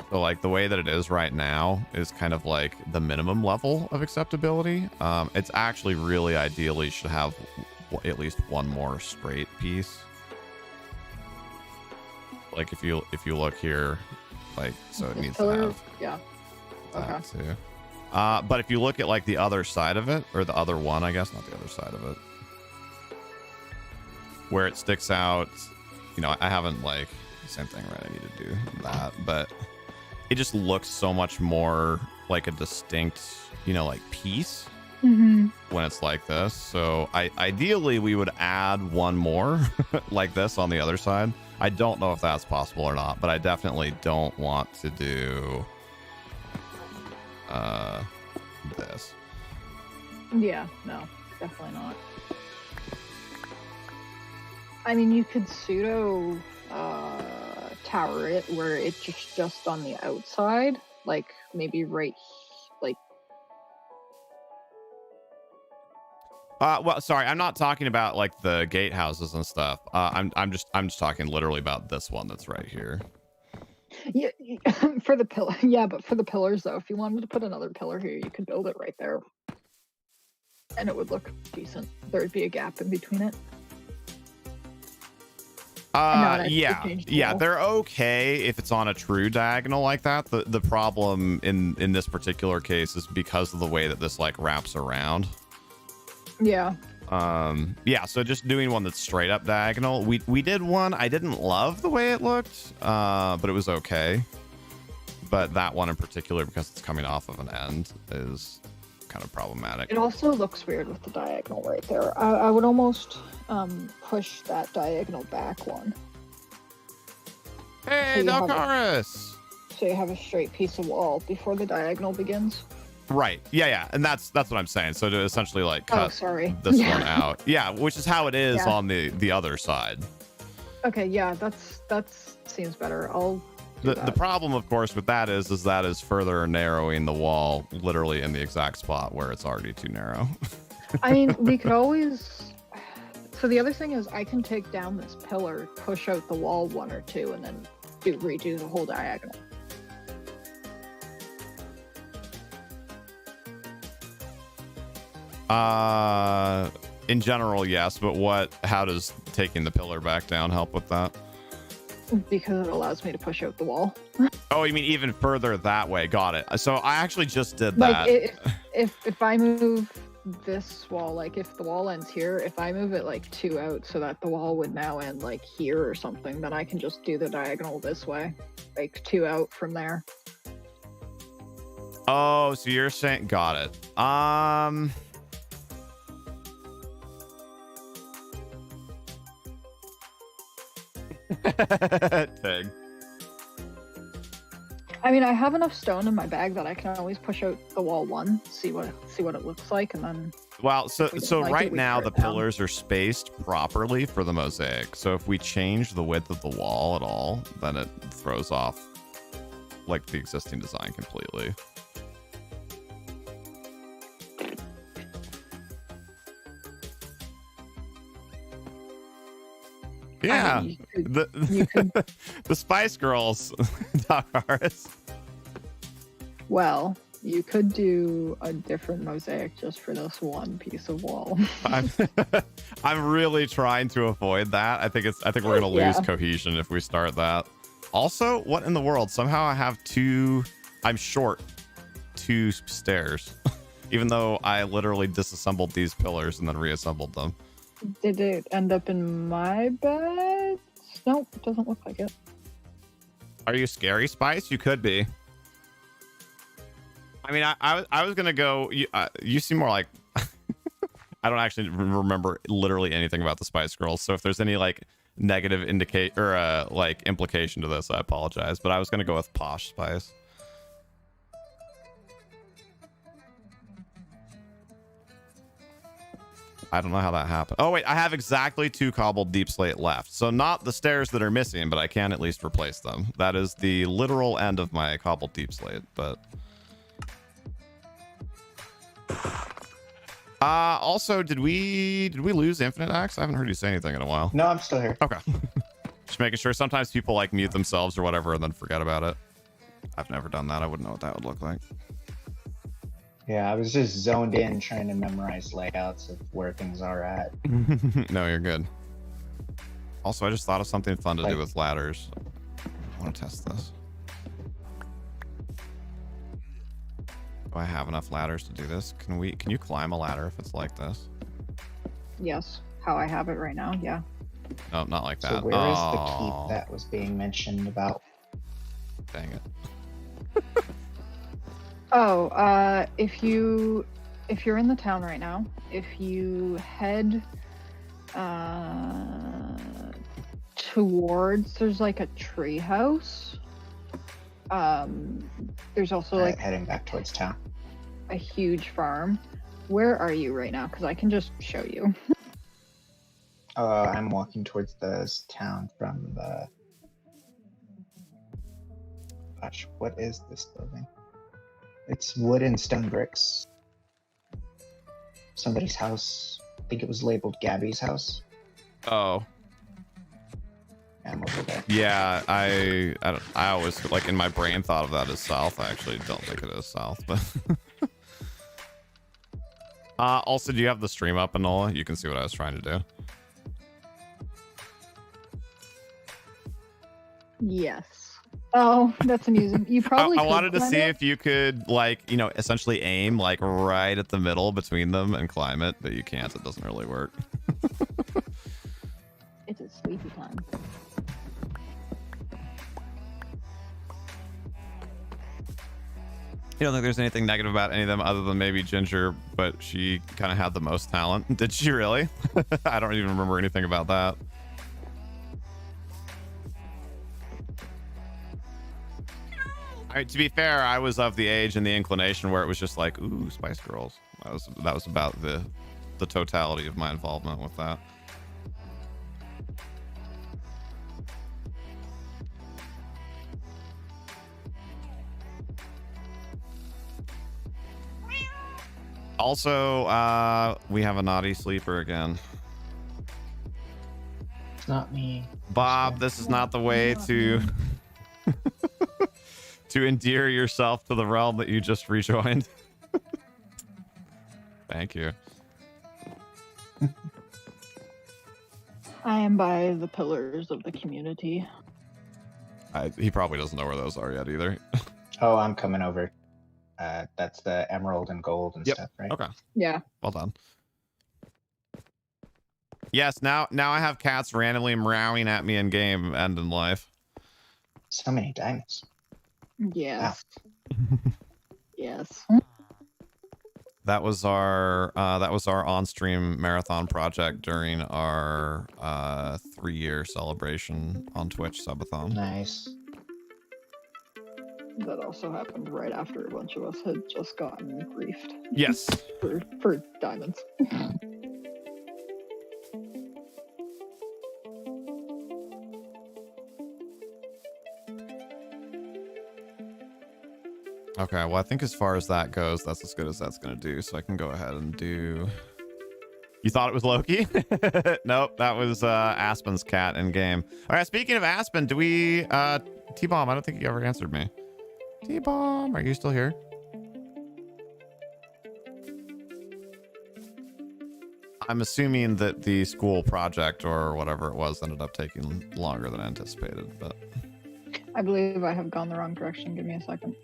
So like the way that it is right now is kind of like the minimum level of acceptability. It's actually really ideally should have at least one more straight piece. Like if you look here, like, so it This needs pillar, to have yeah. that Okay. too. But if you look at like the other side of it, or the other one, I guess, not the other side of it, where it sticks out, you know, I haven't like, same thing, right? I need to do that, but it just looks so much more like a distinct, you know, like piece Mm-hmm. when it's like this. So ideally we would add one more like this on the other side. I don't know if that's possible or not, but I definitely don't want to do this. Yeah, no, definitely not. I mean, you could pseudo tower it where it's just on the outside, like maybe right, like. Well, sorry, I'm not talking about like the gatehouses and stuff. I'm just talking literally about this one that's right here. Yeah, for the pillar. Yeah, but for the pillars though, if you wanted to put another pillar here, you could build it right there, and it would look decent. There would be a gap in between it. Yeah, they're okay if it's on a true diagonal like that. The problem in this particular case is because of the way that this like wraps around. Yeah. Yeah, so just doing one that's straight up diagonal. We did one. I didn't love the way it looked, but it was okay. But that one in particular, because it's coming off of an end, is kind of problematic. It also looks weird with the diagonal right there. I would almost push that diagonal back one. Hey, So you have Dalcaris! So you have a straight piece of wall before the diagonal begins. Right. Yeah. And that's what I'm saying. So to essentially like cut this one out. Yeah, which is how it is Yeah. on the other side. Okay, yeah, that seems better. I'll do The that. problem, of course, with that is that is further narrowing the wall literally in the exact spot where it's already too narrow. I mean, we could always. So the other thing is, I can take down this pillar, push out the wall one or two, and then redo the whole diagonal. In general, yes, but how does taking the pillar back down help with that? Because it allows me to push out the wall. Oh, you mean even further that way? Got it. So I actually just did that. Like if I move this wall, like if the wall ends here, if I move it like 2 out so that the wall would now end like here or something, then I can just do the diagonal this way, like 2 out from there. Oh, so you're saying, got it. Tig. I mean, I have enough stone in my bag that I can always push out the wall one, see what it looks like, and then. Well, so If we don't so like right it, we now tear the it down. pillars are spaced properly for the mosaic. So if we change the width of the wall at all, then it throws off like the existing design completely. Yeah, I mean, you the could- the Spice Girls, Doc Harris. Well, you could do a different mosaic just for this one piece of wall. I'm really trying to avoid that. I think we're gonna lose Yeah. cohesion if we start that. Also, what in the world? Somehow I have I'm short 2 stairs, even though I literally disassembled these pillars and then reassembled them. Did it end up in my bed? Nope, it doesn't look like it. Are you scary, Spice? You could be. I mean, I was gonna go. You seem more like. I don't actually remember literally anything about the Spice Girls, so if there's any like negative like implication to this, I apologize. But I was gonna go with Posh Spice. I don't know how that happened. Oh wait, I have exactly 2 cobbled deep slate left. So not the stairs that are missing, but I can at least replace them. That is the literal end of my cobbled deep slate, but. Also, did we lose Infinite Axe? I haven't heard you say anything in a while. No, I'm still here. Okay. Just making sure. Sometimes people like mute themselves or whatever and then forget about it. I've never done that. I wouldn't know what that would look like. Yeah, I was just zoned in trying to memorize layouts of where things are at. No, you're good. Also, I just thought of something fun to do Like- with ladders. I want to test this. Do I have enough ladders to do this? Can you climb a ladder if it's like this? Yes, how I have it right now, yeah. No, not like So that. where is the Oh, keep that was being mentioned about? dang it. Oh, if you're in the town right now, if you head towards, there's like a tree house. There's also Alright, like heading back towards town. a huge farm. Where are you right now? Because I can just show you. I'm walking towards the town from the. Gosh, what is this building? It's wood and stone bricks. Somebody's house. I think it was labeled Gabby's house. Oh. I'm over there. Yeah, I always like in my brain thought of that as south. I actually don't think it is south, but also, do you have the stream up, Enola? You can see what I was trying to do. Yes. Oh, that's amusing. You probably I could wanted to climb see it. if you could like, essentially aim like right at the middle between them and climb it, but you can't. It doesn't really work. It's a sleepy time. You don't think there's anything negative about any of them other than maybe Ginger, but she kind of had the most talent. Did she really? I don't even remember anything about that. To be fair, I was of the age and the inclination where it was just like, ooh, Spice Girls. That was about the totality of my involvement with that. Also, we have a naughty sleeper again. It's not me. Bob, this is not the way to to endear yourself to the realm that you just rejoined. Thank you. I am by the pillars of the community. He probably doesn't know where those are yet either. Oh, I'm coming over. That's the emerald and gold and Yep. stuff, right? Okay, Yeah. well done. Yes, now I have cats randomly meowing at me in game and in life. So many diamonds. Yes. Yes. That was our on-stream marathon project during our 3-year celebration on Twitch subathon. Nice. That also happened right after a bunch of us had just gotten griefed. Yes. for diamonds. Okay, well, I think as far as that goes, that's as good as that's going to do. So I can go ahead and do... You thought it was Loki? Nope, that was Aspen's cat in game. All right, speaking of Aspen, do we... T-Bomb, I don't think you ever answered me. T-Bomb, are you still here? I'm assuming that the school project or whatever it was ended up taking longer than anticipated, but... I believe I have gone the wrong direction. Give me a second.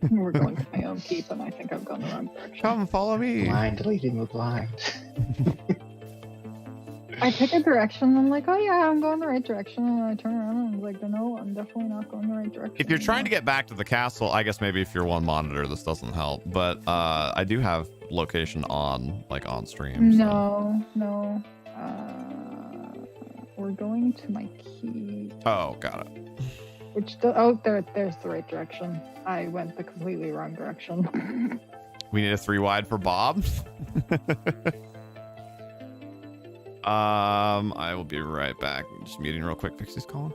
We're going to my own keep, and I think I've gone the wrong direction. Come, follow me. Blind leading the blind. I pick a direction, I'm like, oh yeah, I'm going the right direction, and I turn around and I'm like, no, I'm definitely not going the right direction. If you're trying to get back to the castle, I guess maybe if you're one monitor, this doesn't help. But I do have location on, like, on stream. So. No. We're going to my keep. Oh, got it. There's the right direction. I went the completely wrong direction. We need a 3 wide for Bob. I will be right back. Just muting real quick. Pixie's calling.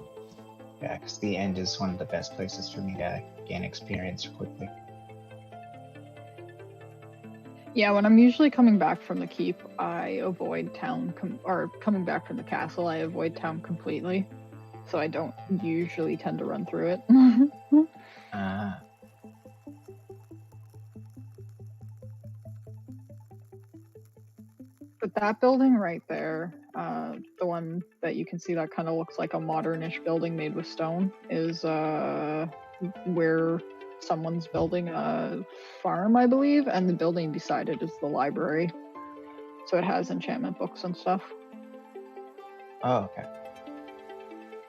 Yeah, because the end is one of the best places for me to gain experience quickly. Yeah, when I'm usually coming back from the keep, I avoid town, or coming back from the castle, I avoid town completely. So I don't usually tend to run through it. But that building right there, the one that you can see that kind of looks like a modernish building made with stone, is where someone's building a farm, I believe, and the building beside it is the library. So it has enchantment books and stuff. Oh, okay.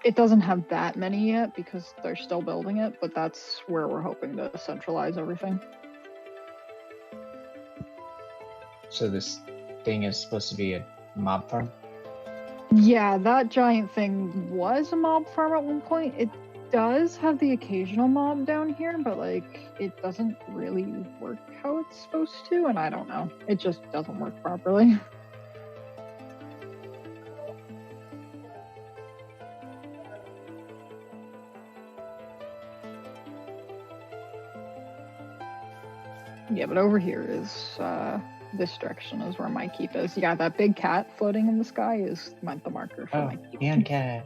It doesn't have that many yet because they're still building it, but that's where we're hoping to centralize everything. So this thing is supposed to be a mob farm? Yeah, that giant thing was a mob farm at one point. It does have the occasional mob down here, but like it doesn't really work how it's supposed to, and I don't know. It just doesn't work properly. Yeah, but over here is this direction is where my keep is. Yeah, that big cat floating in the sky is the marker for my keep. And cat.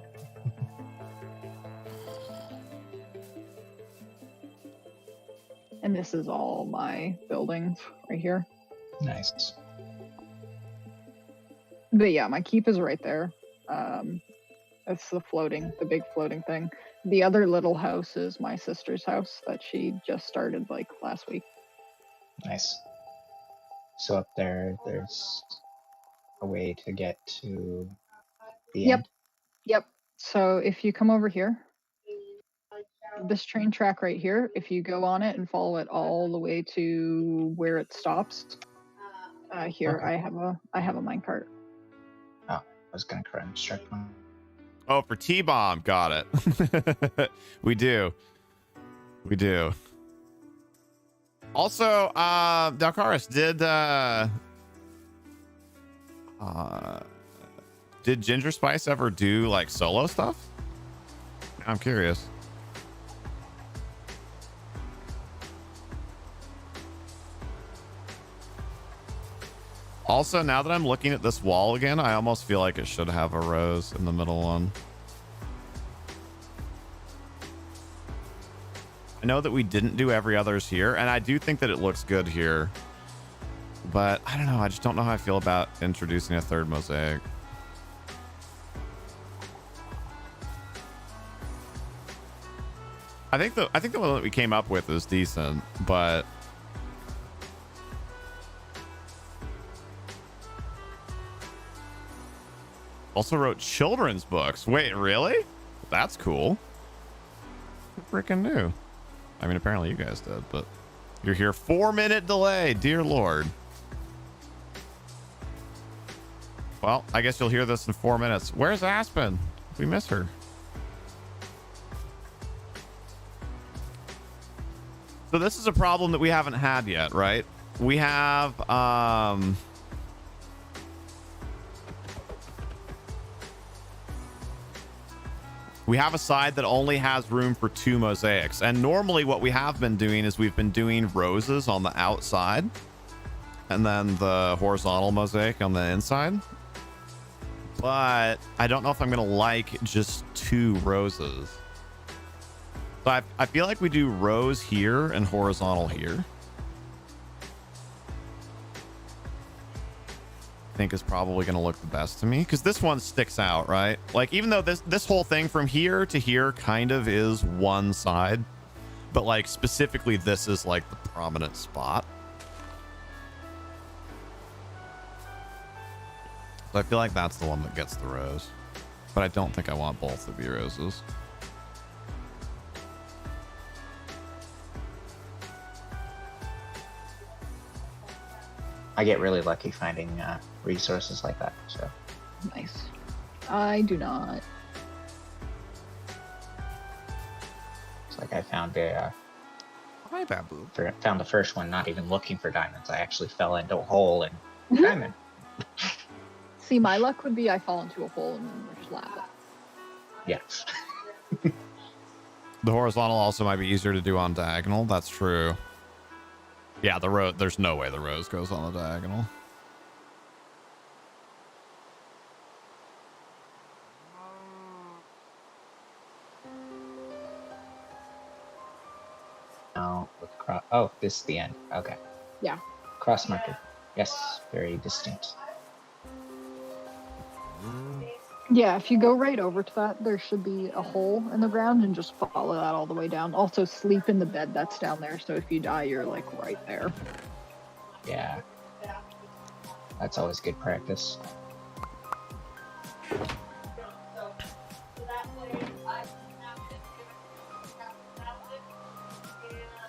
And this is all my buildings right here. Nice. But yeah, my keep is right there. That's the big floating thing. The other little house is my sister's house that she just started like last week. Nice. So up there, there's a way to get to the end? Yep. So if you come over here, this train track right here, if you go on it and follow it all the way to where it stops, here okay. I have a minecart. Oh, I was gonna construct one. Oh, for T-Bomb, got it. We do. Also, Dalcaris, did Ginger Spice ever do like solo stuff? I'm curious. Also, now that I'm looking at this wall again, I almost feel like it should have a rose in the middle one. I know that we didn't do every others here, and I do think that it looks good here. But I don't know. I just don't know how I feel about introducing a third mosaic. I think the one that we came up with is decent, but also wrote children's books. Wait, really? That's cool. Freaking new. I mean, apparently you guys did, but you're here 4-minute delay. Dear Lord. Well, I guess you'll hear this in 4 minutes. Where's Aspen? We miss her. So this is a problem that we haven't had yet, right? We have a side that only has room for 2 mosaics. And normally what we have been doing is we've been doing roses on the outside and then the horizontal mosaic on the inside. But I don't know if I'm going to like just 2 roses. So I feel like we do rose here and horizontal here. I think is probably going to look the best to me because this one sticks out, right? Like, even though this whole thing from here to here kind of is one side, but like specifically this is like the prominent spot. So I feel like that's the one that gets the rose, but I don't think I want both to be roses. I get really lucky finding resources like that. So Nice. I do not. it's like I found the Hi, Babu. found the first one not even looking for diamonds. I actually fell into a hole and diamond. See, my luck would be I fall into a hole and then there's lava. Yes. The horizontal also might be easier to do on diagonal. That's true. Yeah, the row. There's no way the rose goes on the diagonal. No, with cross. Oh, this is the end. Okay. Yeah. Cross marker. Yes, very distinct. Yeah, if you go right over to that, there should be a hole in the ground and just follow that all the way down. Also, sleep in the bed that's down there, so if you die, you're like right there. Yeah. That's always good practice.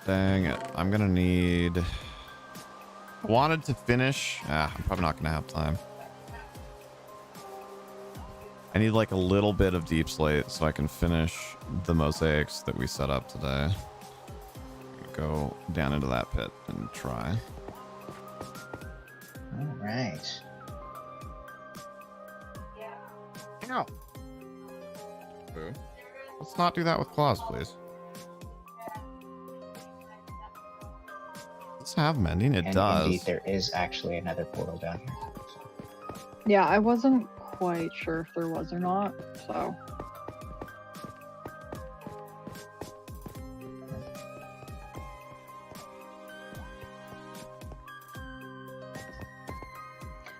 Dang it. I'm going to need... I wanted to finish... I'm probably not going to have time. I need like a little bit of deep slate so I can finish the mosaics that we set up today. Go down into that pit and try. All right. Ow. Boo. Let's not do that with claws, please. Let's have mending. It And does. indeed, there is actually another portal down here. Yeah, I wasn't quite sure if there was or not, so.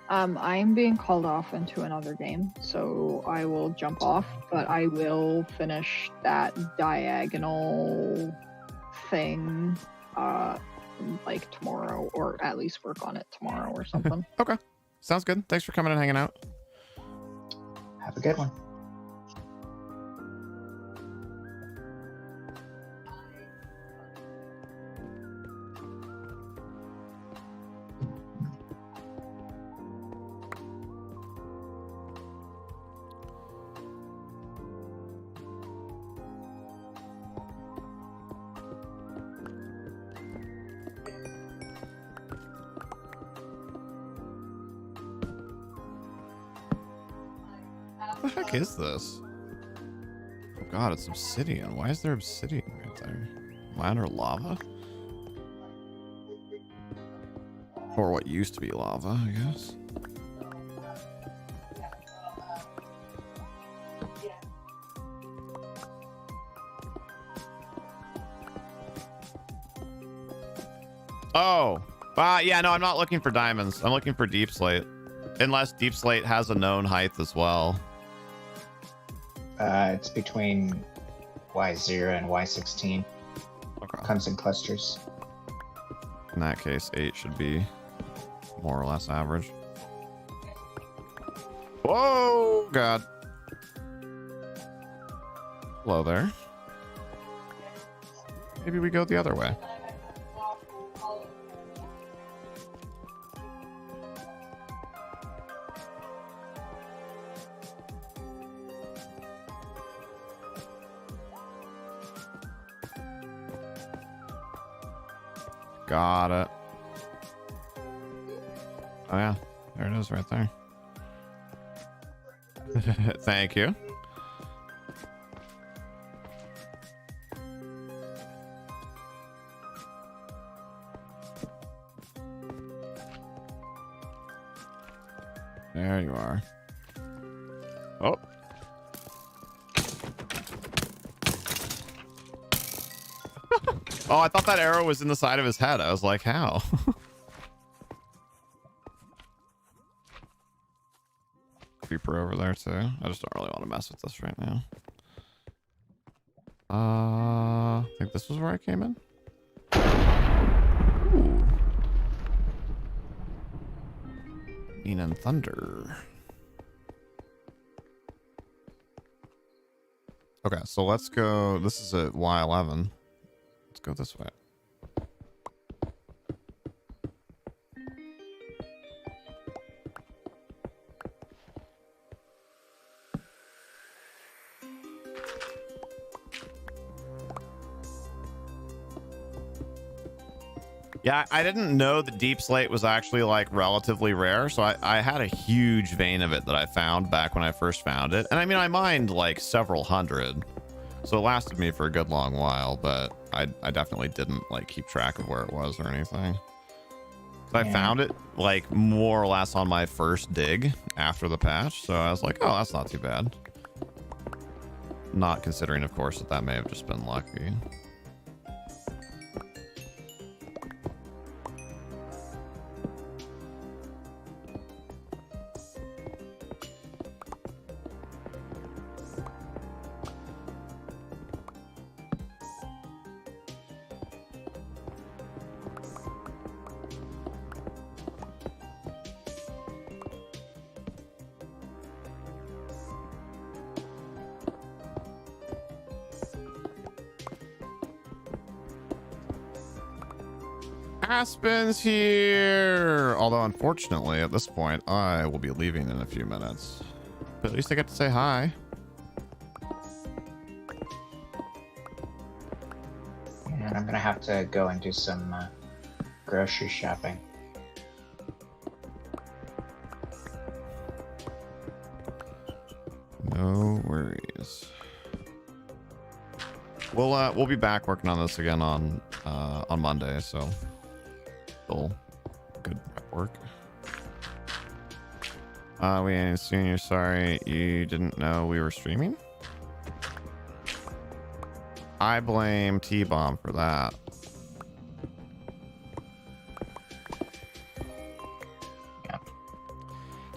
I'm being called off into another game, so I will jump off, but I will finish that diagonal thing, like tomorrow, or at least work on it tomorrow or something. Okay. Sounds good. Thanks for coming and hanging out. Have a good one. What the heck is this? Oh god, it's obsidian. Why is there obsidian right there? Am I under lava? Or what used to be lava, I guess. Oh, yeah, no, I'm not looking for diamonds. I'm looking for deep slate. Unless deep slate has a known height as well. It's between Y0 and Y16. Okay. Comes in clusters. In that case, 8 should be more or less average. Whoa, God. Hello there. Maybe we go the other way. Got it. Oh yeah, there it is right there. Thank you. There you are. Oh. Oh, I thought that arrow was in the side of his head. I was like, how? Creeper over there too. I just don't really want to mess with this right now. I think this was where I came in. Ooh. Mean and Thunder. Okay, so let's go. This is at Y11. Let's go this way. Yeah, I didn't know the deep slate was actually like relatively rare, so I had a huge vein of it that I found back when I first found it. And I mean, I mined like several hundred, so it lasted me for a good long while, but I definitely didn't like keep track of where it was or anything. So I found it like more or less on my first dig after the patch, so I was like, oh, that's not too bad. Not considering, of course, that may have just been lucky. Aspen's here! Although, unfortunately, at this point, I will be leaving in a few minutes. But at least I get to say hi. And I'm gonna have to go and do some grocery shopping. No worries. We'll be back working on this again on Monday, so still good prep work. We ain't seen you. Sorry, you didn't know we were streaming. I blame T-Bomb for that.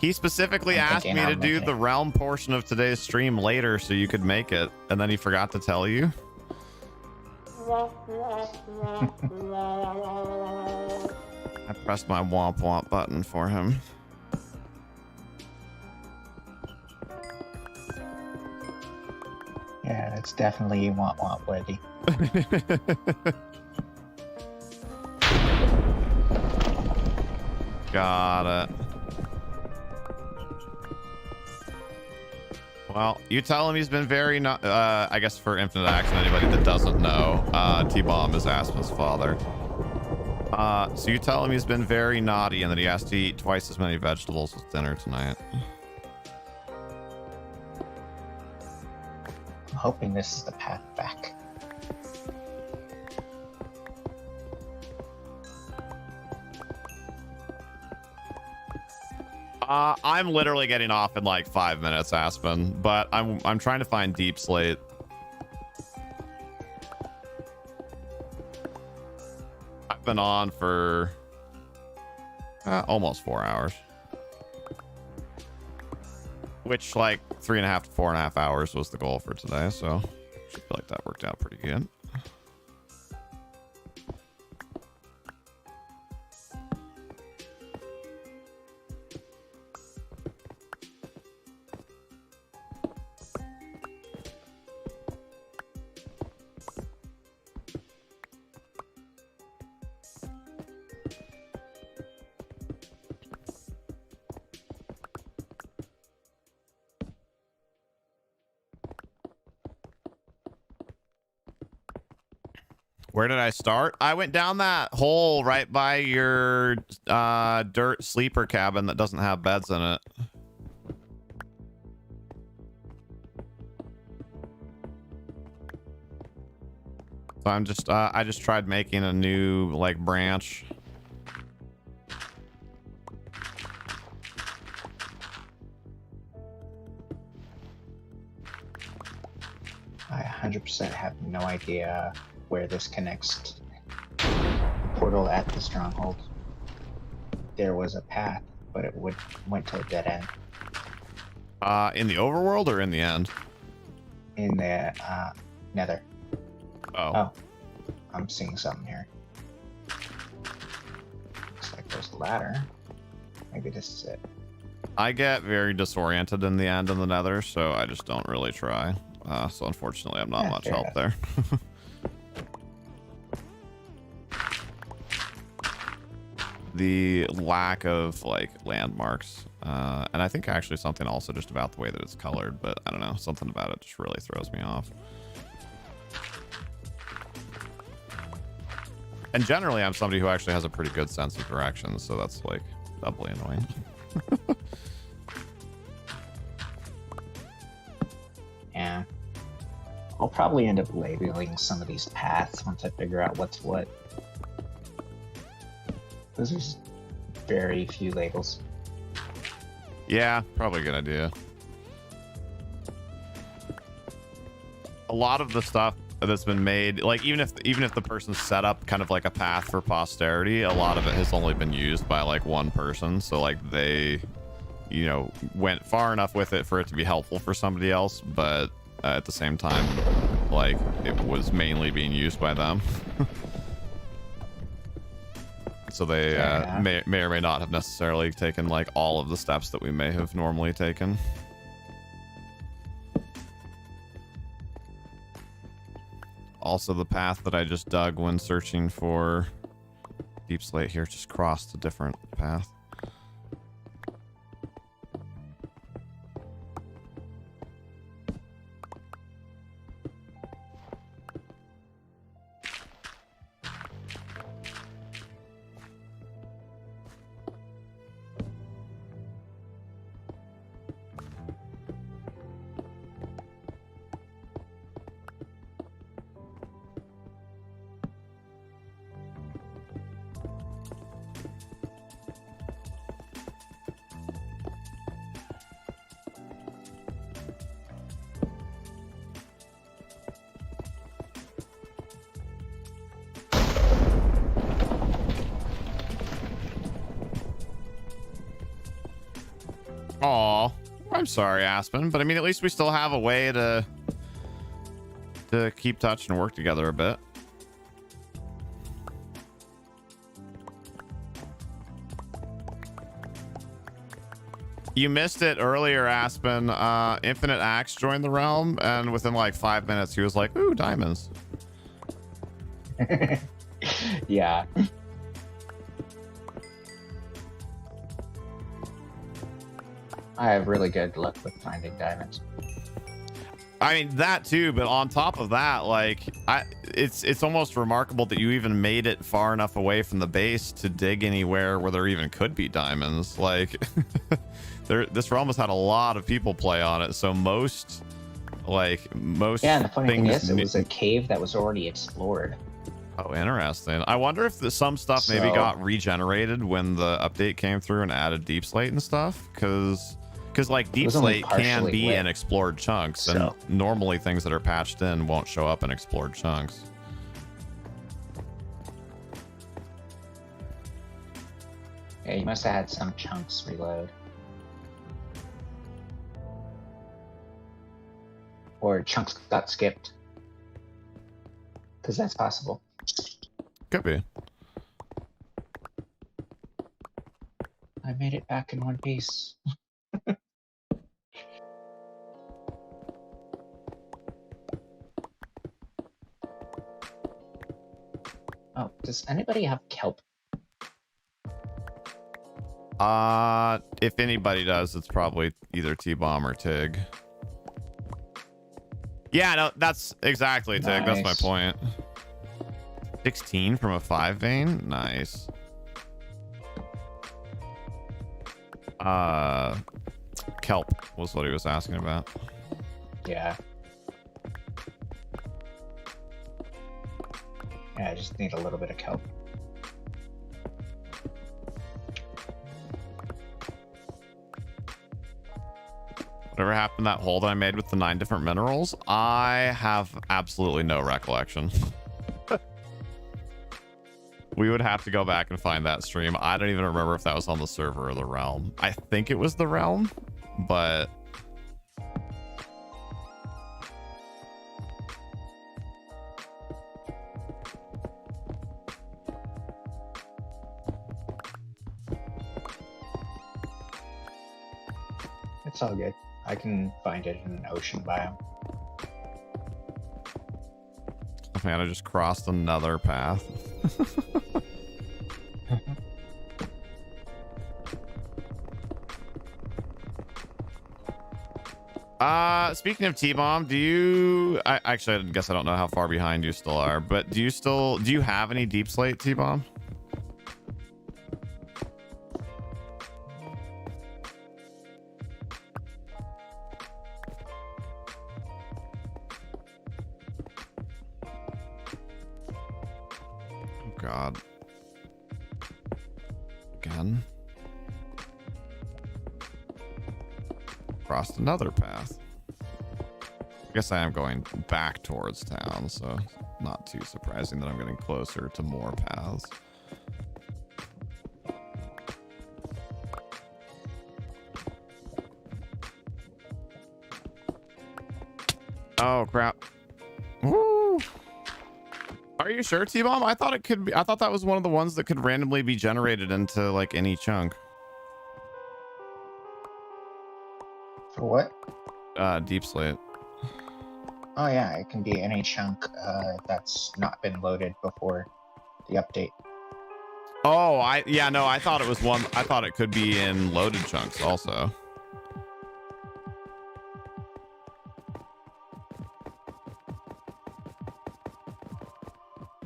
He specifically asked me to do the realm portion of today's stream later so you could make it, and then he forgot to tell you. I pressed my womp womp button for him. Yeah, it's definitely want worthy. Got it. Well, you tell him he's been very not. I guess for Infinite Action, anybody that doesn't know, T-Bomb is Aspen's father. So you tell him he's been very naughty and that he has to eat twice as many vegetables with dinner tonight. I'm hoping this is the path back. I'm literally getting off in like 5 minutes, Aspen, but I'm trying to find deep slate. I've been on for almost 4 hours, which like 3.5 to 4.5 hours was the goal for today, so I feel like that worked out pretty good. Where did I start? I went down that hole right by your dirt sleeper cabin that doesn't have beds in it. So I'm just I just tried making a new like branch. I 100% have no idea where this connects the portal at the stronghold. There was a path, but it went to a dead end. In the overworld or in the end? In the nether. Oh. I'm seeing something here. Looks like there's a ladder. Maybe this is it. I get very disoriented in the end in the nether, so I just don't really try. So unfortunately, I'm not Yeah, much fair help there. The lack of like landmarks, and I think actually something also just about the way that it's colored, but I don't know, something about it just really throws me off. And generally, I'm somebody who actually has a pretty good sense of directions, so that's like doubly annoying. Yeah. I'll probably end up labeling some of these paths once I figure out what's what. Those are just very few labels. Yeah, probably a good idea. A lot of the stuff that's been made, like even if the person set up kind of like a path for posterity, a lot of it has only been used by like one person, so like they, you know, went far enough with it for it to be helpful for somebody else, but at the same time, like it was mainly being used by them. So they may or may not have necessarily taken like all of the steps that we may have normally taken. Also, the path that I just dug when searching for deep slate here just crossed a different path. Aw, I'm sorry, Aspen, but I mean, at least we still have a way to keep touch and work together a bit. You missed it earlier, Aspen. Infinite Axe joined the realm, and within like 5 minutes, he was like, "Ooh, diamonds." Yeah. I have really good luck with finding diamonds. I mean, that too, but on top of that, like, it's almost remarkable that you even made it far enough away from the base to dig anywhere where there even could be diamonds. Like, this realm has had a lot of people play on it, so most Yeah, and the funny thing is, it was a cave that was already explored. Oh, interesting. I wonder if some stuff maybe got regenerated when the update came through and added deep slate and stuff, because like deep slate can be in explored chunks, and normally things that are patched in won't show up in explored chunks. Yeah, you must have had some chunks reload. Or chunks got skipped. Because that's possible. Could be. I made it back in one piece. Oh, does anybody have kelp? If anybody does, it's probably either T-Bomb or Tig. Yeah, no, that's exactly Tig. That's my point. 16 from a 5 vein. Nice. Kelp was what he was asking about. Yeah. Yeah, I just need a little bit of kelp. Whatever happened to that hole that I made with the 9 different minerals? I have absolutely no recollection. We would have to go back and find that stream. I don't even remember if that was on the server or the realm. I think it was the realm, but It's all good. I can find it in an ocean biome. oh man, I just crossed another path. Speaking of T-Bomb, do you actually, I guess I don't know how far behind you still are, but do you have any deep slate, T-Bomb? Oh god. Again. Crossed another path. I guess I am going back towards town, so not too surprising that I'm getting closer to more paths. Oh crap. Woo. Are you sure, T-Bomb? I thought it could be. I thought that was one of the ones that could randomly be generated into like any chunk. For what? Deep slate. Oh yeah, it can be any chunk that's not been loaded before the update. Oh, I thought it was one. I thought it could be in loaded chunks also.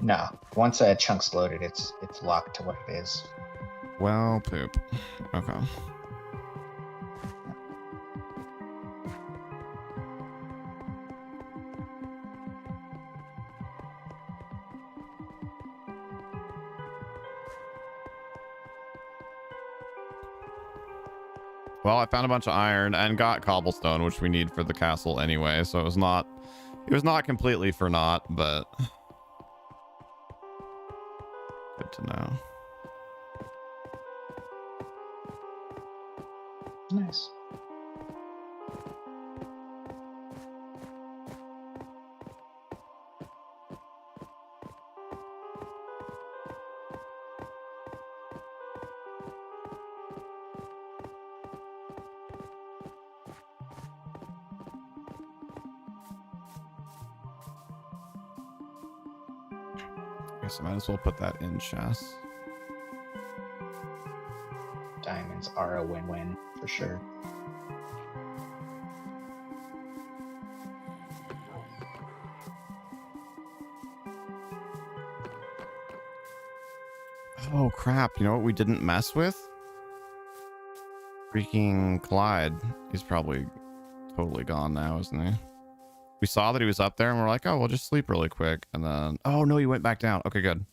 No, once a chunk's loaded, it's locked to what it is. Well, poop. Okay. Well, I found a bunch of iron and got cobblestone, which we need for the castle anyway, so it was not completely for naught, but good to know. Nice. Guess I might as well put that in chest. Diamonds are a win-win for sure. Oh crap, you know what we didn't mess with? Freaking Clyde. He's probably totally gone now, isn't he? We saw that he was up there and we're like, oh, we'll just sleep really quick. And then, oh no, he went back down. Okay, good.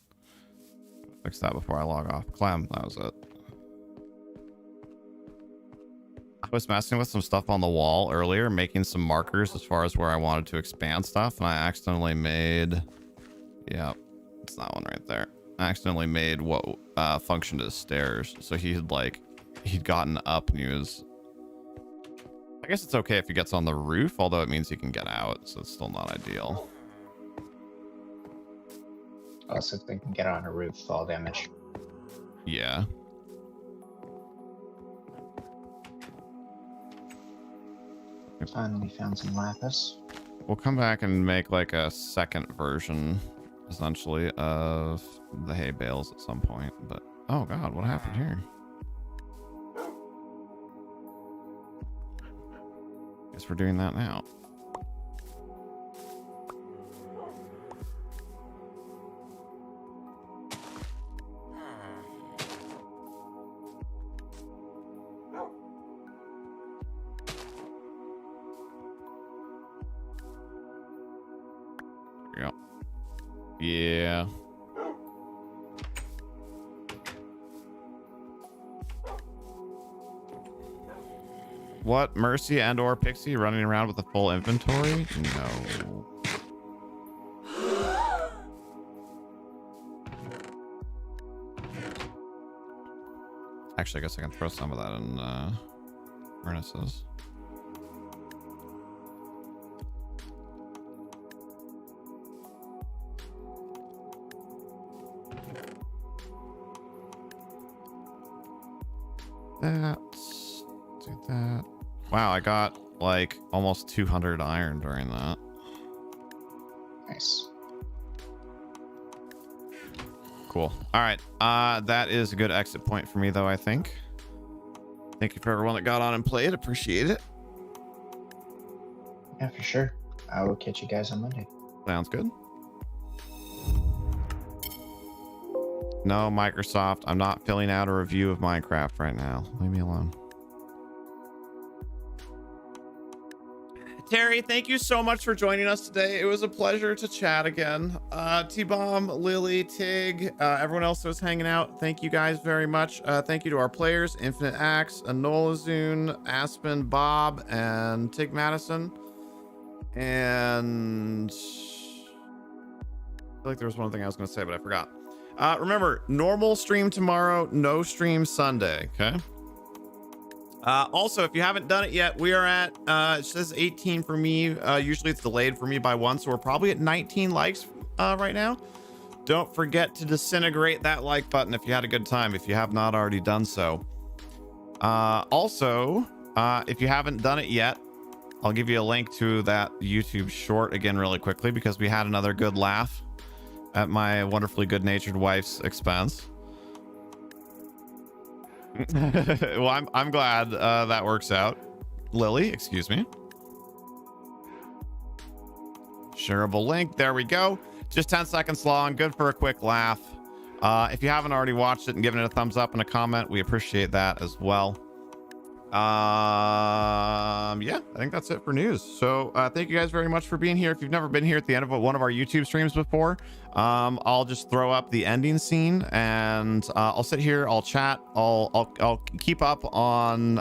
Fix that before I log off. Clem, that was it. I was messing with some stuff on the wall earlier, making some markers as far as where I wanted to expand stuff. And I accidentally made, yeah, it's that one right there. I accidentally made what functioned as stairs. So he'd gotten up and he was, I guess it's okay if he gets on the roof, although it means he can get out, so it's still not ideal. Also, if they can get on a roof, fall damage. Yeah. Finally found some lapis. We'll come back and make like a second version, essentially, of the hay bales at some point. But, oh god, what happened here? Guess we're doing that now. we go. Yeah. What? Mercy and or Pixie running around with a full inventory? No. Actually, I guess I can throw some of that in furnaces. Let's do that. Wow, I got like almost 200 iron during that. Nice. Cool. All right. That is a good exit point for me, though, I think. Thank you for everyone that got on and played. Appreciate it. Yeah, for sure. I will catch you guys on Monday. Sounds good. No, Microsoft. I'm not filling out a review of Minecraft right now. Leave me alone. Terry, thank you so much for joining us today. It was a pleasure to chat again. T-Bomb, Lily, Tig, everyone else that was hanging out, thank you guys very much. Thank you to our players, Infinite Axe, Anolazune, Aspen, Bob, and Tig Madison. And I feel like there was one thing I was going to say, but I forgot. Remember, normal stream tomorrow, no stream Sunday, okay? Also, if you haven't done it yet, we are at, it says 18 for me. Usually it's delayed for me by 1, so we're probably at 19 likes right now. Don't forget to disintegrate that like button if you had a good time, if you have not already done so. Also, if you haven't done it yet, I'll give you a link to that YouTube short again really quickly, because we had another good laugh at my wonderfully good-natured wife's expense. Well, I'm glad that works out. Lily, excuse me. Shareable link. There we go. Just 10 seconds long. Good for a quick laugh. If you haven't already watched it and given it a thumbs up and a comment, we appreciate that as well. Yeah, I think that's it for news. So thank you guys very much for being here. If you've never been here at the end of one of our YouTube streams before, I'll just throw up the ending scene, and I'll sit here, I'll chat, I'll keep up on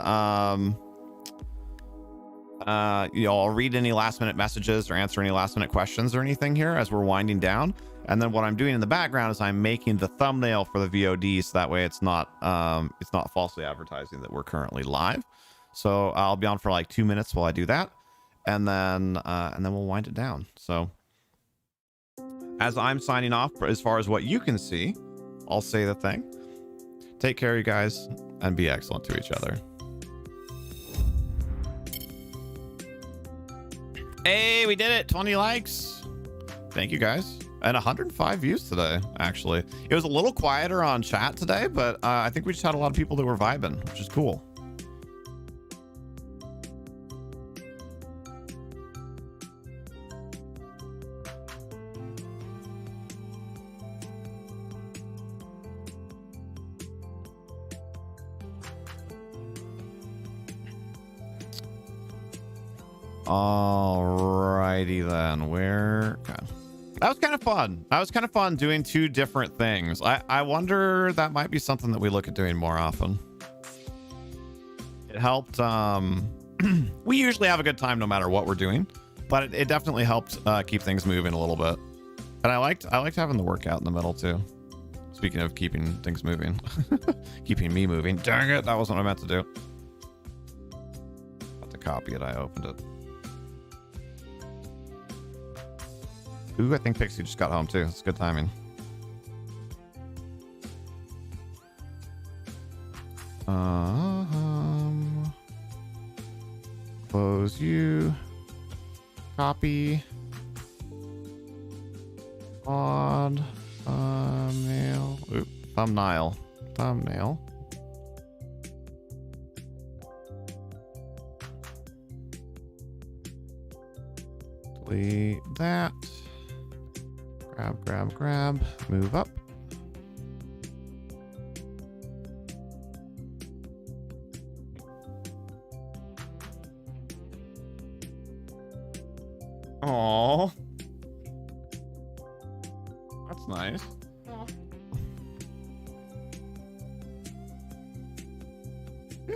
you know, I'll read any last minute messages or answer any last minute questions or anything here as we're winding down. And then what I'm doing in the background is I'm making the thumbnail for the VOD, so that way it's not falsely advertising that we're currently live. So I'll be on for like 2 minutes while I do that, and then we'll wind it down. So as I'm signing off, as far as what you can see, I'll say the thing. Take care, you guys, and be excellent to each other. Hey, we did it! 20 likes. Thank you, guys. And 105 views today, actually. It was a little quieter on chat today, but I think we just had a lot of people that were vibing, which is cool. Alrighty then, where... Okay. That was kind of fun. That was kind of fun doing 2 different things. I wonder that might be something that we look at doing more often. It helped. We usually have a good time no matter what we're doing, but it definitely helped keep things moving a little bit. And I liked having the workout in the middle too. Speaking of keeping things moving, keeping me moving. Dang it, that wasn't what I meant to do. About to copy it, I opened it. Ooh, I think Pixie just got home too. It's good timing. Close you. Copy. On. Thumbnail. Oop, thumbnail. Thumbnail. Delete that. Grab, move up. Aww. That's nice.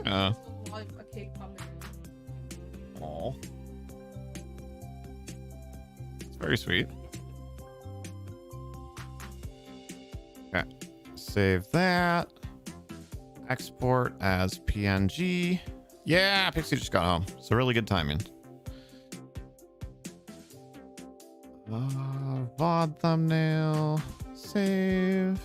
Yeah. Oh. It's very sweet. Okay. Save that. Export as PNG. Yeah, Pixie just got home. So really good timing. VOD thumbnail. Save.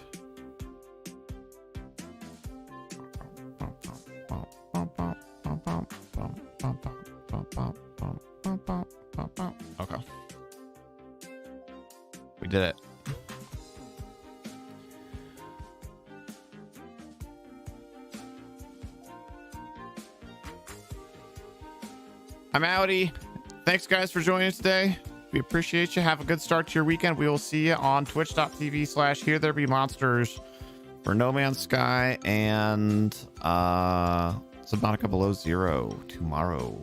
Okay. We did it. I'm outie. Thanks guys for joining us today. We appreciate you. Have a good start to your weekend. We will see you on twitch.tv/HereThereBeMonsters for No Man's Sky and Subnautica Below Zero tomorrow.